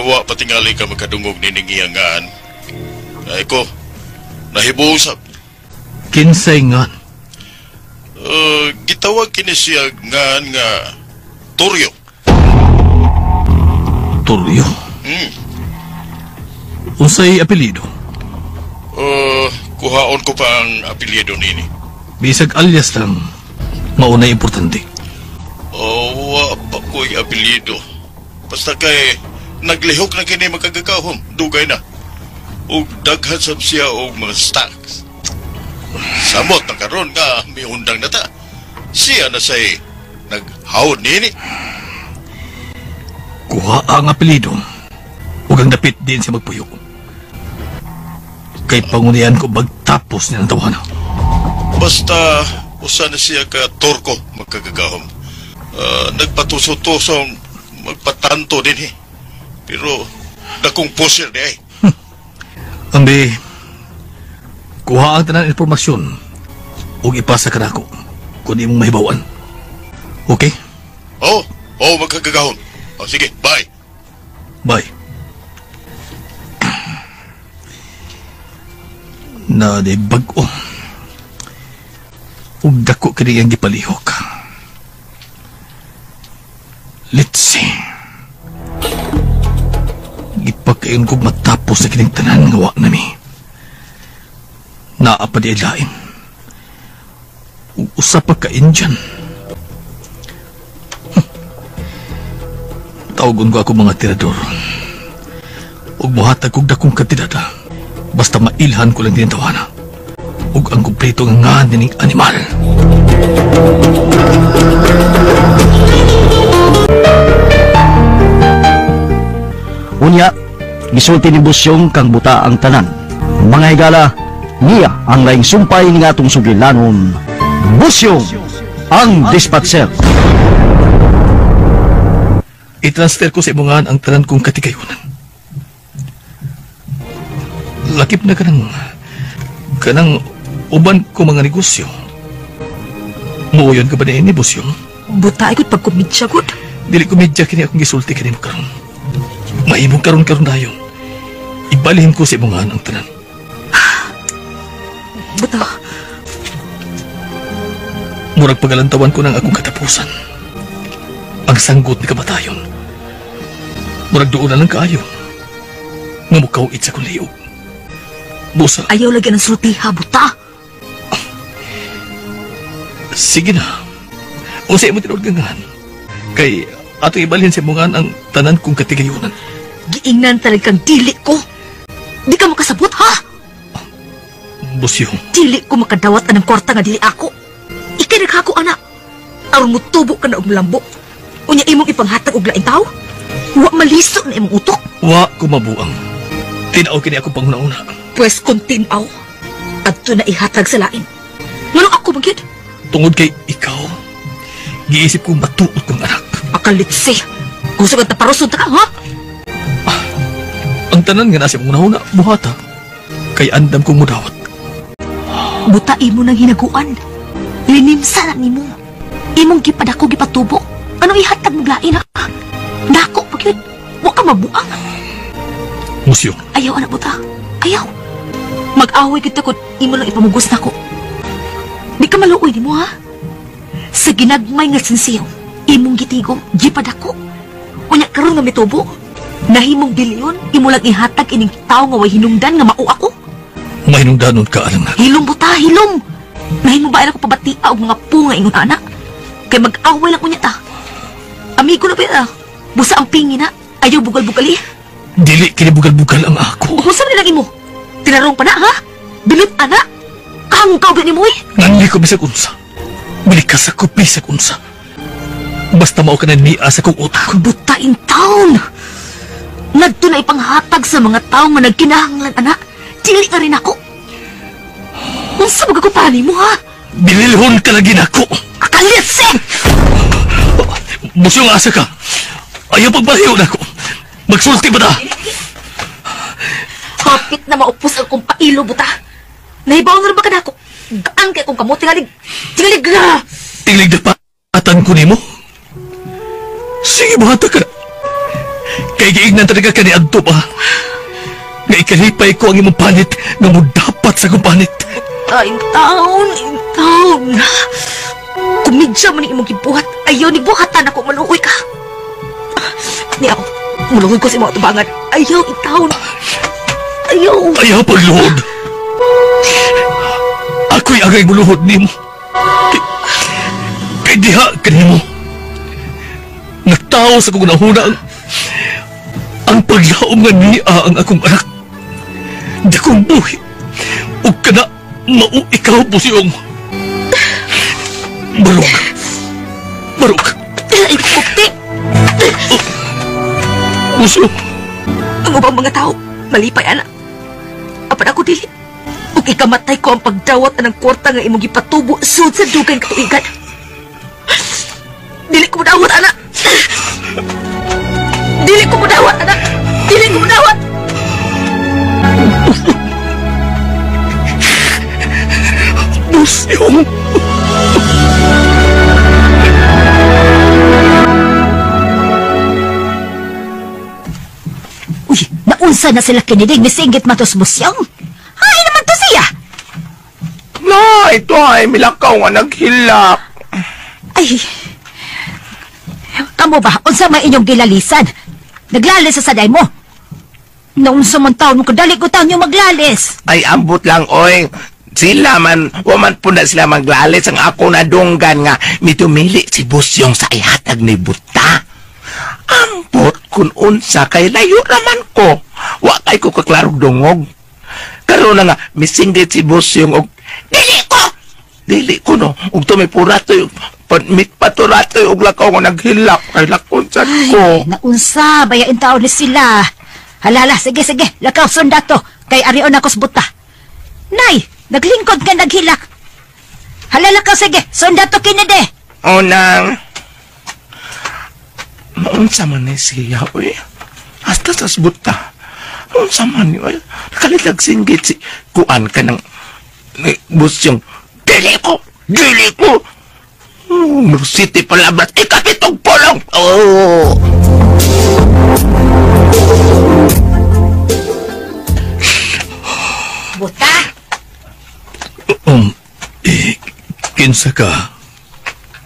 S5: Wa patingali ka magkadungog ni ningiyangan. Ay ko, nahibusap.
S6: Kinsaingan.
S5: Gitawag kini siya nga Turyo.
S6: Turyo? Unsay apelyido?
S5: Kuhaon ko pa ang apelyido nini.
S6: Bisag alias lang, maunay importante.
S5: Wa pa ko'y apelyido. Basta kay naglihok na kini magkagagahom, dugay na. O daghan sab siya og mga stocks. Samot na karon nga may undang na ta. Siya na say naghawd nini.
S6: Kuha ang apelyido, ug ang dapit din siya magpuyo. Kay pangunian ko magtapos niya ng tawanan.
S5: Basta usa na siya ka Turko magkagagahom. Nagpatuso-tusong magpatanto din Pero dakong pusher di ay.
S6: Ambi, kuha ang tanan informasyon ug ipasa ka nako kung imong mahibawan. Okay?
S5: Magkagagahom. Sige, bye.
S6: Bye. Na di bag-o ug dako kini ang gipalihok. Let's see. Gipakayon ko matapos na kining tanan nga wa nami. Naa pa di lain. Ug usa pa ka Indian. Tawgon ko ako mga tirador. Ug muhatag kog dakong kantidad. Basta mailhan ko lang din tawana. Ug ang kumpleto nga dining animal.
S2: Unya, gisulti ni Busyong kang buta ang tanan. Mga higala, niya ang laing sumpay ni atong sugilanon. Busyong, ang dispatcher.
S6: I-transfer ko sa imungan ang tanan kong katigayunan. Lakip na kanang uban ko mga negosyo. Muuyon ka ba na ini, Busyong?
S3: Buta ikot pagkumidya, good.
S6: Dili kumidya kini akong gisulti kini mo karon. Mahimong karon dayon. Ibalhin ko sa imungan ang tanan.
S3: Buta.
S6: Murag pagalantawan ko ng akong katapusan. Ang sanggot ni kamatayon. Murag doon na lang kaayo. Nga mukaw itsa kong liog. Busa.
S3: Ayaw lagi ng sultiha, buta.
S6: Sige na. O sa imo tinod gangan. Kay ato ibalhin sa imungan ang tanan kong katigayunan.
S3: Giingnan talagang dili ko. Di ka makasabot, ha?
S6: Busyong.
S3: Dili ko makadawat ng kwarta nga dili ako. Ikay naghako, anak. Aron mo tubo ka na umlambo. Unya imong ipanghatag og laing tao. Wa maliso na imong utok.
S6: Wa ko mabuang. Tinaw kini ako panguna-una.
S3: Pwes kung tinaw, adto na ihatag sa lain. Ngano ako magyud?
S6: Tungod kay ikaw, giisip kong matuot kong anak.
S3: Akalitsi. Kung sagad na parusod ka, ha?
S6: Ang tanan nga nasa mong nahuna, buhata. Kay andam kong mudawat.
S3: Butai mo ng hinaguan. Linimsa na ni mo. Imong gipadako gipatubo. Anong ihatag mo lain, ha? Dako, pagyud. Wa ka mabuang.
S6: Musyong.
S3: Ayaw, anak buta. Ayaw. Mag-away kita kung imo lang ipamugos na ko. Di ka maluoy ni mo, ha? Sa ginagmay nga sinsiyo, imong gitigom, gipadako. Unya karon nga mitubo. Nahimong bilyon, imo lang ihatag ining tao nga way hinungdan nga mao ako.
S6: Mahinungdanon ka, alam na.
S3: Hilom buta, hilom. Nahimong ba ako pabatia og mga punga ingon anak. Kay mag-away lang unya ta. Amigo na ba? Busa ang pingi na. Ayaw bugal-bugali.
S6: Dili kinibugal-bugal ang ako.
S3: Kung saan nilagi mo? Tinarong pa na, ha? Bilit, anak? Kahangkaw ba ni mo, eh?
S6: Nandi ko bisag unsa. Bilikas ako bisag unsa. Basta mao ka na niya sa kong utak.
S3: Buta in town. Nagto na ipanghatag sa mga tao nga nagkinahanglan, anak. Dili ka rin ako. Unsa magagupani mo, ha?
S6: Binilhon ka lagi na ako.
S3: Akalitsi!
S6: Busyong asa ka. Ayaw pagbaliw na ako. Magsulti ba na?
S3: Hapit na maupos ang kong pailo, buta. Nahibaw na rin ba ka na ako? Gaan kaya kung kamo, tingalig na!
S6: Tingalig na paatan ko ni mo? Sige, buhata ka na. Kaya giignan talaga ka ni Adto ba? Nga ikalipay ko ang imong panit na mo dapat sa kong panit.
S3: In town. Kumidya mo ni imong gibuhat. Ayaw ni buhatan ako, maluoy ka. Niyaw, mulungod ko sa mga tubangan. Ayaw, in town. Ayaw
S6: pagluhod. Ako'y agay muluhod ni mo. Kay diha ka ni mo. Nagtao sa kong nahuna ang paglaom nga niya ang akong anak. Di kong buhi. O ka na mau ikaw, Busyong. Barok.
S3: Ipukti.
S6: Busyong.
S3: Ang ubang mga tao, malipay, anak. Apan ako dili. Ug ikamatay ko ang pagdawat ng kwarta nga imong gipatubo sud sa dugang katuigan. Dili ko mudawat, anak. Dili ko mudawat.
S6: Busyong.
S7: Uy, naunsa na sila kinidig ni Singgit Matos Busyong? Hay naman to siya!
S4: Na, ito ay milakaw nga naghilak.
S7: Ay, kamo ba? Unsa may inyong gilalisan? Naglalis sa saday mo? Naunsa man taon mo kadali ko taon yung maglalis.
S4: Ay, ambot lang, oy. Sila man, waman po na sila maglalis ang ako na dunggan nga mitumili si Busyong sa ihatag ni Buta. Ambot kun unsa kay layo naman ko. Wa kay ko kaklarog dungog. Karon na nga, misingit si Busyong og Dili ko no. Og tumipuratoy, paturatoy og lakaw nga naghilak kay lakon sad ko.
S7: Naunsa, bayain taon ni sila. Halala, sige, lakaw sundato, kay arion ako sa buta. Nay, naglingkod ka naghilak. Halala ka, sige, sundato kinede.
S4: Unang, maunsa man ni siya, uy. Hasta sa buta. Maunsa man ni, uy. Nakalilag singgit si kuan ka ng busyong. Dili ko! City palabras, ikapitong polong! Oh!
S7: Buta?
S6: Kinsa ka?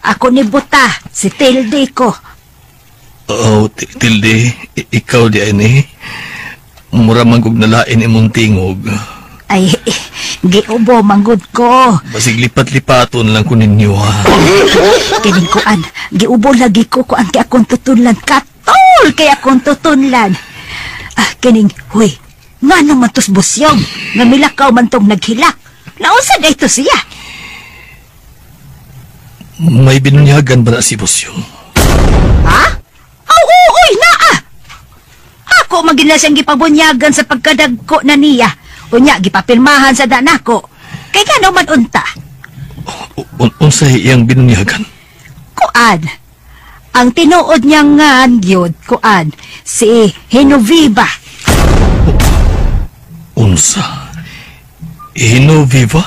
S7: Ako ni Buta, si Tilde ko.
S6: Oh, Tilde, ikaw di ani. Mura manggog nalain imong tingog.
S7: Ay, giubo manggod ko.
S6: Basig lipat-lipaton lang ko ninyo, ha?
S7: Kining kuan, giubo lagi ko kuan kay akong tutunlan. Katol kay akong tutunlan. Kining, huy, nga naman tos busyong. Nga milakaw man tong naghilak. Nausa na ito siya.
S6: May binunyagan ba na si Busyong?
S7: Ha? Uy, naa! Ako magina siyang gipabunyagan sa pagkadagko na niya. Unya, gipapirmahan sa danako. Kay gano man unta?
S6: Unsay iyang binunyagan?
S7: Kuan. Ang tinuod niya nga yun, kuan, si Hinoviva.
S6: Unsa? Hinoviva?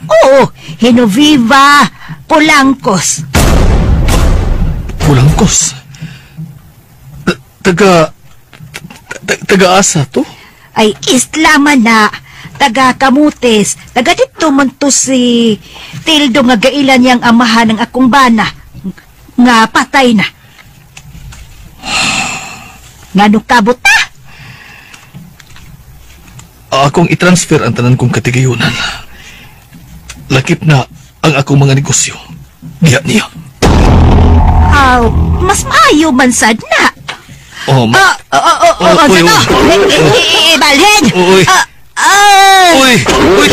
S7: Oo, Hinoviva Pulangkos.
S6: Pulangkos? Taga-asa to?
S7: Ay, islaman na. Taga Kamutis. Taga dito man to si Tildo nga gailan niyang amahan ng akong bana. Nga patay na. Ngano ka, Buta?
S6: Akong i-transfer ang tanan kong katigayunan. Lakip na ang akong mga negosyo. Diya niya.
S7: Mas maayo man sad na. Balhin!
S6: Uy,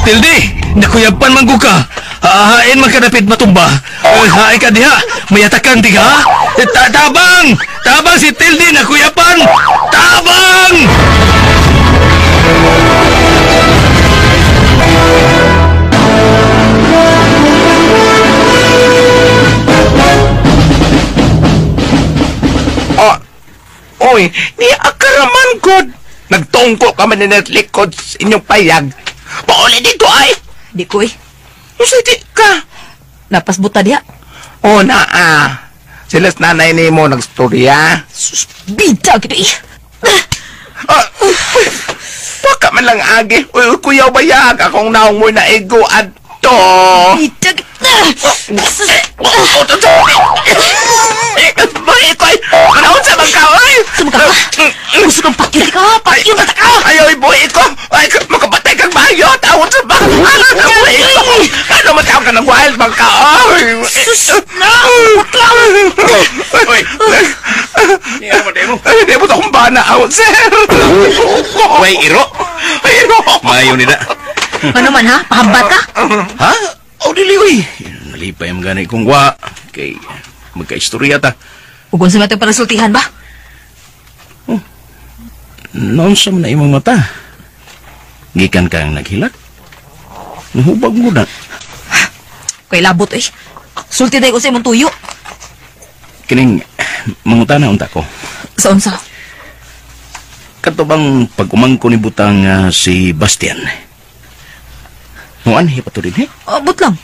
S6: Tilde! Nakuyapan man ko ka. Hain man kadapit matumba. Hain ka diha. Mayatakan tiga, ha? Tabang! Tabang si Tilde, nakuyapan! Tabang!
S4: Oy, ni akaraman god. Nagtungko ka man na likod sa inyong payag. Pauli dito ay.
S3: Di ko eh.
S4: Usa di ka.
S3: Napas buta diha.
S4: O naa. Silas nanay ni mo nagstorya.
S3: Sus, bida gitu eh.
S4: Baka man lang agi. Uy, kuyaw bayag. Akong naong mo na ego adto.
S3: Bida gitu.
S4: Boy, koy. Manahon sa bangka, oy.
S3: Sumaka ka. Gusto kong pakyun ka. Pakyun ka ka.
S4: Ay, boy, ko. Ay, makapatay kang bayo. Tawon sa bangka. Boy, ko. Ano matawag ka ng wild bangka, oy.
S3: Sus, na. Paklaw.
S4: Oy. Hindi mo akong bana out, sir.
S10: Way, iro. Mayo nila.
S3: Ano man ha? Pahambat ka?
S10: Ha? O, dili, uy. Nalipay ang ganay kong wa. Kay magka-istorya ta.
S3: Ugon sa natin para sultihan ba?
S10: Noon sa na imong mata. Gikan kang naghilak. Nahubag mo na.
S3: Kay labot eh. Sulti tayo ko sa imong tuyo.
S10: Kining mangutana unta ko.
S3: Saan sa?
S10: Katubang pag-umang ko ni butang si Bastian. Nuan, hipato rin,
S3: Abot lang.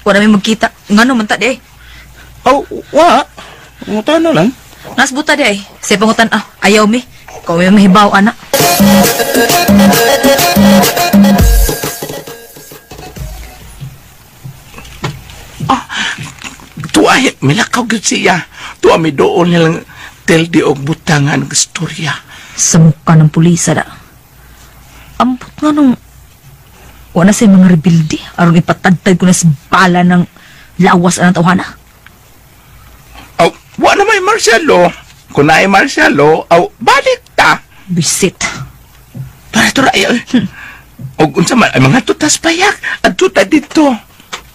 S3: Wala may magkita. Nga naman ta di eh.
S10: Oh, wa. Mangutana lang.
S3: Nas buta di eh. Sa pangutan ayaw mi. Kau may mahibaw, anak.
S4: Tuwa, milakaw gud siya. Tuwa, may doon nilang teldi o butangan ng istorya.
S3: Sa mukha ng pulisa da. Ambot nga nung wala sa mga rebildi. Aron ipatagtag ko na sa bala ng lawas ang tawhana.
S4: Oh, wala may marsyalo. Kung na ay marsyalo, balik ta.
S3: Bisit.
S4: Para ito raya. O unsa man, ay mga tutas payak. At tuta dito.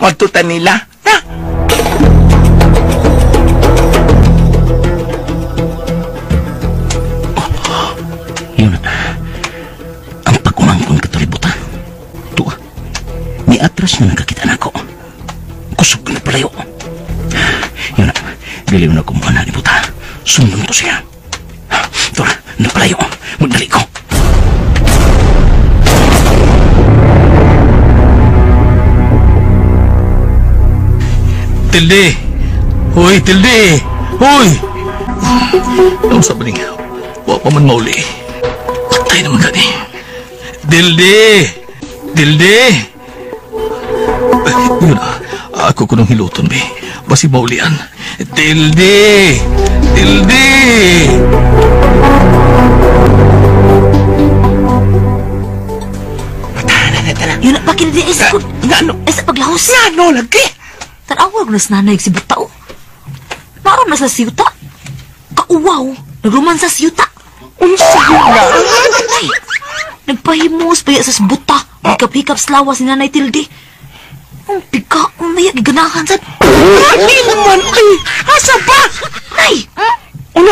S4: Mga tuta nila. Na.
S5: Yun ang kakita na ko. Kusog na palayo. Yun na, biliw na kumuha na ni Buta. Sundon to siya. Tora, napalayo. Magdali ko.
S6: Tilde! Hoy, Tilde! Hoy! Ang sabi nga, wa pa man mauli. Patay naman gani. Tilde! Tilde! Yun na, ako ko nang hiluton, be. Basi maulian. Tilde! Tilde!
S7: Yun na, bakit hindi isa ko? Isa paglahos.
S4: Ano lagi?
S7: Tanawag na sa nanay si Butao. Naroon na sa siyuta. Kauwaw, nagruman sa siyuta.
S4: Unsayo na?
S7: Ay, nagpahimos pa sa buta. Hikap-hikap slawas ni Nanay Tilde. Ang pika, ang naya, giganahan sa...
S4: Hindi naman, ay, asa ba?
S7: Ay!
S4: Ano?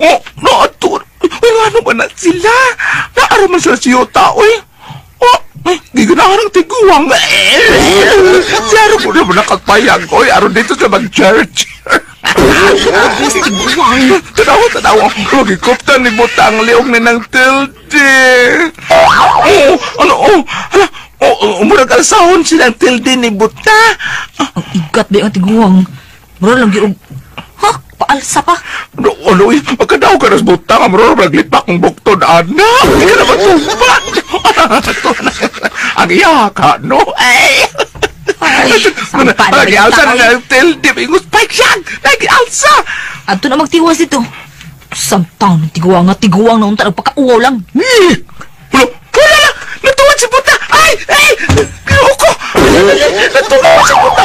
S4: Oh, naatur. Ay, ano ba na sila? Naaraman sila siyo tao, eh. Oh, ay, giganahan ng tiguang. Siyaro ko naman nakagpayag ko, eh. Aron dito sa mag-church. Tanawa. Magikoptan ni Butang liog ni ng Tilde. Umurag alsahon silang Tilde ni Buta.
S7: Ang igat ba yung tiguang? Mura lang yung... Ha? Paalsa pa?
S4: Magkadaw ka na sa Butang. Mura naglipak ang buktod, anak. Hindi ka na matubat. Ang iyaka, no? Ay,
S7: sampa na
S4: nag-ialsa na ng Tilde. Ingus paiksyan. Nag-ialsa.
S7: Ato na magtiwas dito. Samtang ng tiguang na unta nagpakauwaw lang.
S4: Wala na. Natuwad si Buta. Ay! Loko! Natuwad si Buta.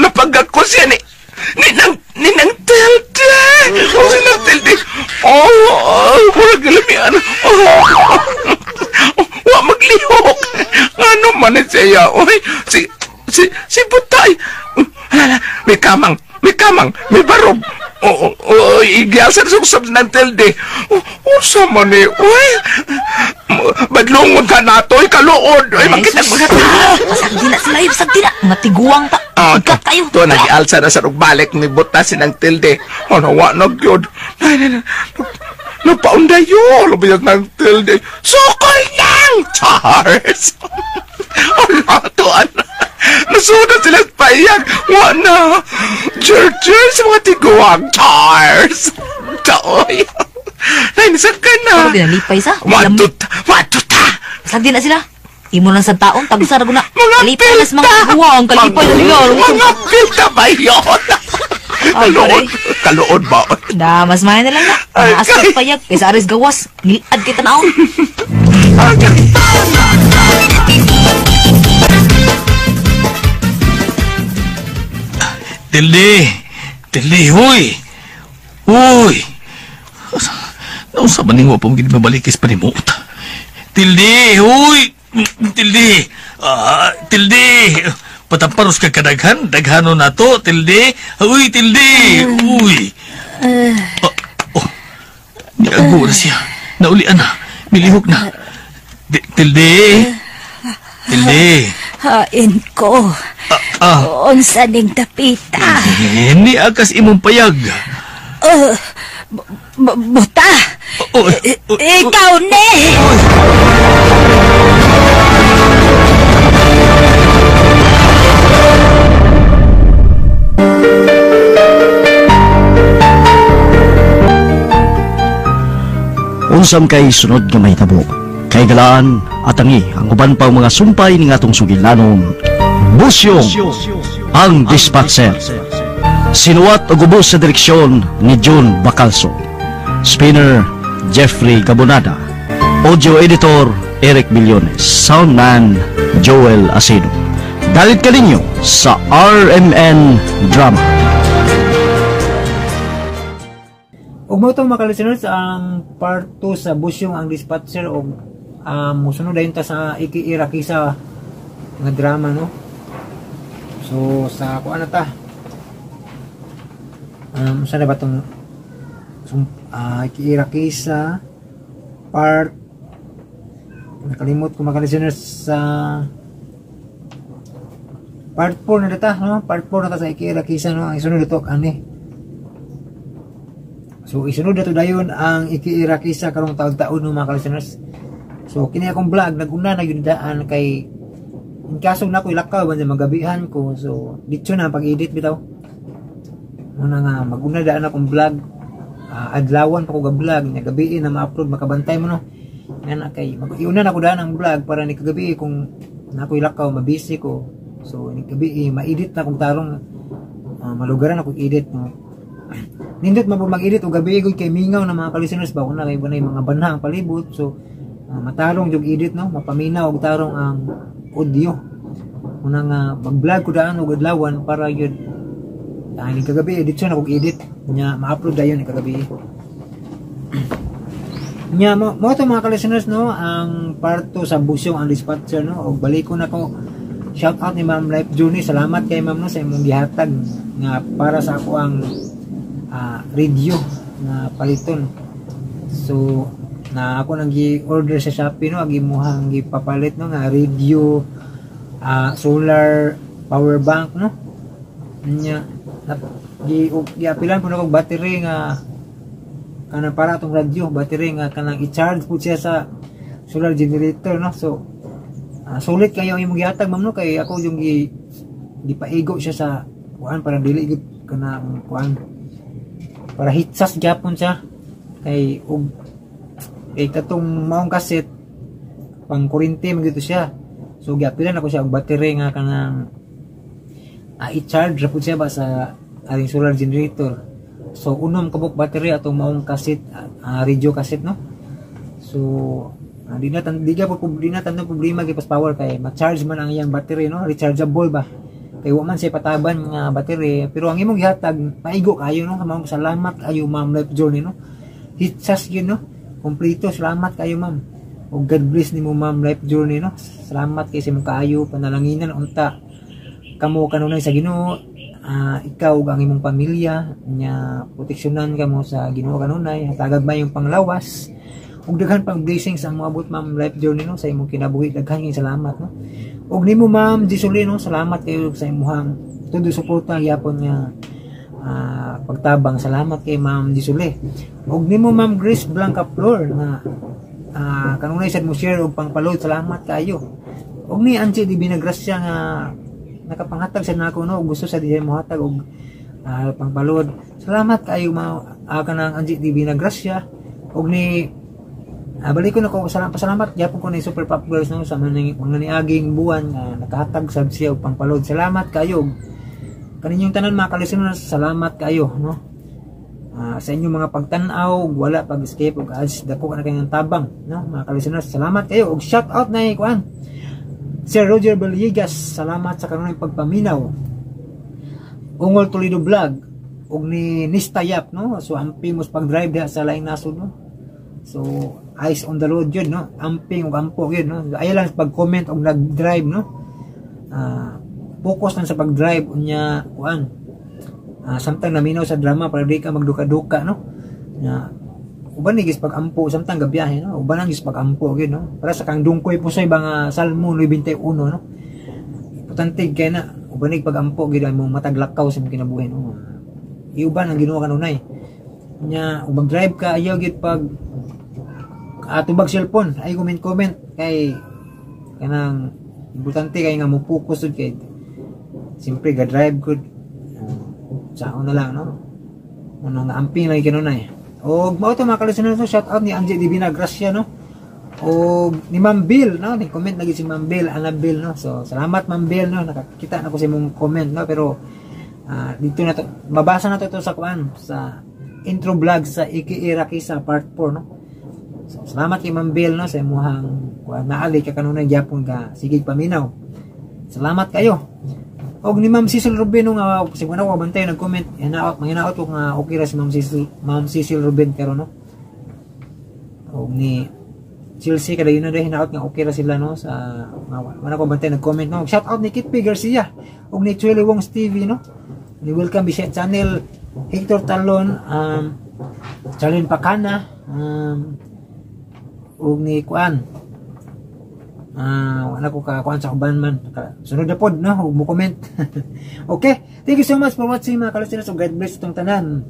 S4: Napagag ko siya ni Nang Tilde. O si Nang Tilde. Wala galamian. Wa maglihok. Ano man siya? Si Buta ay... May kamang, may barog. Igyasar sa usap ng Tilde. Usa man eh, uy. Badlungon ka na to, kaluod. Ay, makitang mga tao.
S7: Pasagdi na sila, pasagdi na. Mga tiguang ta. Ikat kayo.
S4: To, nag-ialsa na sa rugbalik ni Buta si ng Tilde. Nawa na gyud. Napaundayo. Lubiyag ng Tilde. Sukol lang, Charles. Tuan. Nasunan sila payag. Wana. Churches sa mga tiguang. Charles. Taoy. Nainisan ka na.
S7: Ano binalipay sa?
S4: Matuta.
S7: Pasagdi na sila. Imo lang sa taon, tagsara ko na.
S4: Mga
S7: kalipay na sa mga tiguang. Kalipay na nila.
S4: Mga pilta ba yun? Kaluod ba?
S7: Mas mayan na lang na. Mga asot payag. Kaysa aris gawas. Ngiliad kita naon.
S6: Tilde, huy! Huy! Nausa ba ning wapong gini mabalikis pa ni mo? Tilde, huy! Tilde! Tilde! Patamparos ka kadaghan? Daghano na to, Tilde? Huy, Tilde! Huy! Niago na siya. Naulian na. Milihok na. Tilde! Tilde!
S3: Hain ko. Unsa ning tapita?
S6: Ni akas imong payag.
S3: Buta. Ikaw ni.
S5: Unsam kay sunod nga mahitabo. Kay galaan atangi ang uban pang mga sumpay ning atong sugilanon. Busyong ang dispatcher. Sinuwat og ubos sa direksyon ni John Bacalso. Spinner Jeffrey Gabonada. Audio editor Eric Millones. Soundman Joel Acedo. Dalit ka ninyo sa RMN Drama.
S1: Ug mo itong mga listeners ang part 2 sa Busyong ang Dispatcher o musunod dayon ta sa Iki-Irakisa nga drama, no? So sa kuan na ta saan na ba itong Iki-Irakisa part nakalimot ko mga listeners sa Part 4 na data, no? Part 4 na ta sa Ikiirakisa, no? Ang isunod ito, ani. So, isunod na ito dayon ang Ikiirakisa karong taon-taon ng mga listeners. So, kini akong vlog, nag-una na yun daan kay in kaso na ko ilakaw, banda magabihan ko. So, dito na pag-edit bitaw. Muna nga, mag-una daan akong vlog. Adlawan pa ko ga-vlog. Gabiin na ma-upload, makabantay mo, no? Yan na kay, iuna na ko daan ang vlog para ni kagabi kung na ko ilakaw, mabisi ko. So, gabi, ma-edit na kung tarong malugaran ako edit. No? Nindot man po mag-edit o gabi kay mingaw na mga listeners ba kung na kayo na yung mga banha ang palibot. So, matarong yung edit, no? Mapaminaw og tarong ang audio. Muna nga, mag-vlog ko daan o gadlawan para yun. Dahil kagabi, edit siya na kung edit. Nya, ma-upload na yun kagabi. Nya, mo ito mga listeners, no? Ang part 2 sa Busyong ang dispatcher, no? O balik ko na ko. Shout out ni Ma'am Life Journey. Salamat kay Ma'am, no, sa imong gihatag nga para sa ako ang radio na paliton. So na ako nang gi-order sa Shopee, no, agimuhang gipapalit, no, nga radio, solar power bank, no. Nya gi-apilan po na kog battery nga kanang para atong radio, battery nga kanang i-charge po siya sa solar generator, no. So sulit kayo yung gihatag, ma'am, no, kay ako yung gipaigo siya sa kuan para dili gid kana kuan para hitsas gyapon siya kay og katong maong kaset pang kuryente man gito siya. So giapilan ako siya og battery nga kanang i-charge ra pud siya ba sa aring solar generator. So unom kabuk battery atong maong kaset, radio kaset, no. So di na tanong problema kay pas power kay ma-charge man ang iyang battery, no, rechargeable ba kay wa man siya pataban nga battery, pero ang imong gihatag maigo kayo, no. Kamang salamat kayo Ma'am Life Journey, no, hitsas yun, no, kompleto. Salamat kayo, ma'am, o God bless nimo Ma'am Life Journey, no. Salamat kay sa imong kaayo panalanginan unta kamo kanunay sa Ginoo. Ikaw ug ang imong pamilya nya proteksyonan kamo sa Ginoo kanunay, hatagag ba yung panglawas ug daghan pang blessings ang moabot Ma'am Life Journey, no, sa imong kinabuhi. Daghan kay salamat, no. Ug nimo Ma'am Jisuli, no, salamat kayo sa imong tudo suporta gyapon nga pagtabang. Salamat kay Ma'am Jisuli. Ug nimo Ma'am Grace Blanca Flor nga kanunay sad mo share og pangpalod. Salamat kayo. Ug ni Angie Di Binagrasya nga nakapanghatag sa nako, no, gusto sa diha mo hatag og pangpalod. Salamat kayo kanang Angie Di Binagrasya. Ug ni balik ko na ko pasalamat gyapon ko ni Super Pop Girls, no, sa mga niaging buwan nga nakahatag sad siya og pangpalod. Salamat kayo kaninyong tanan mga listeners. Salamat kayo, no, sa inyong mga pagtan-aw wala pag-escape og ads dako na kayong tabang, no, mga listeners. Salamat kayo og shout out na kuan Sir Roger Balligas. Salamat sa kanunay pagpaminaw. Ungol Toledo Vlog og ni Nistayap, no, so amping mos pag-drive diha sa laing nasod, no. So eyes on the road yun, no, amping ug ampo yun, no. Ayaw lang pag-comment og nag-drive, no, focus lang sa pag-drive unya kuan. Samtang naminaw sa drama para di ka magduka-duka, no. Uban ni gis pag-ampo samtang gabiyahe, no. Uban ang gis pag-ampo gyud, no. Para sa kang dungkoy pusay ba Salmo 91, no. Importante kay na uban ni pag-ampo gyud mo mataglakaw sa kinabuhi, no. Iuban ang Ginoo kanunay. Nya ug mag-drive ka ayaw gyud pag tubag cellphone ay comment kay kanang importante kay nga mo focus kay siyempre ga drive good saon na lang, no, ano nga amping lagi kanunay. Og mao to mga listeners, no, shout out ni Angie Di Binagrasya, no, og ni Ma'am Bill, no, ni comment lagi si Ma'am Bill, Annabelle, no. So salamat Ma'am Bill, no, nakakita na ko sa imong comment, no, pero dito na to mabasa na to sa kuan sa intro vlog sa Ikiirakisa part 4, no. So, salamat kay Ma'am Bill, no, sa imong naali ka kanunay gyapon ka sige paminaw. Salamat kayo. Og ni Ma'am Cecil Ruben, no, nga siguro ko bantay nag-comment hinaot ko nga okay ra si Ma'am Cecil Ruben karon, no. Og ni Chelsea kada yun na hinaot nga okay ra sila, no, sa mana ko bantay nag-comment, no. Shout out ni Kitpi Garcia og ni Chueli Wong Stevie, no. Ni Welcome Bishet Channel, Hector Talon, Charlene Pacana, og ni kuan wala ko kakuan sa kuban man. Sunod na pod, no? Huwag mo comment. Okay, thank you so much for watching mga kalusinas. So God bless itong tanan.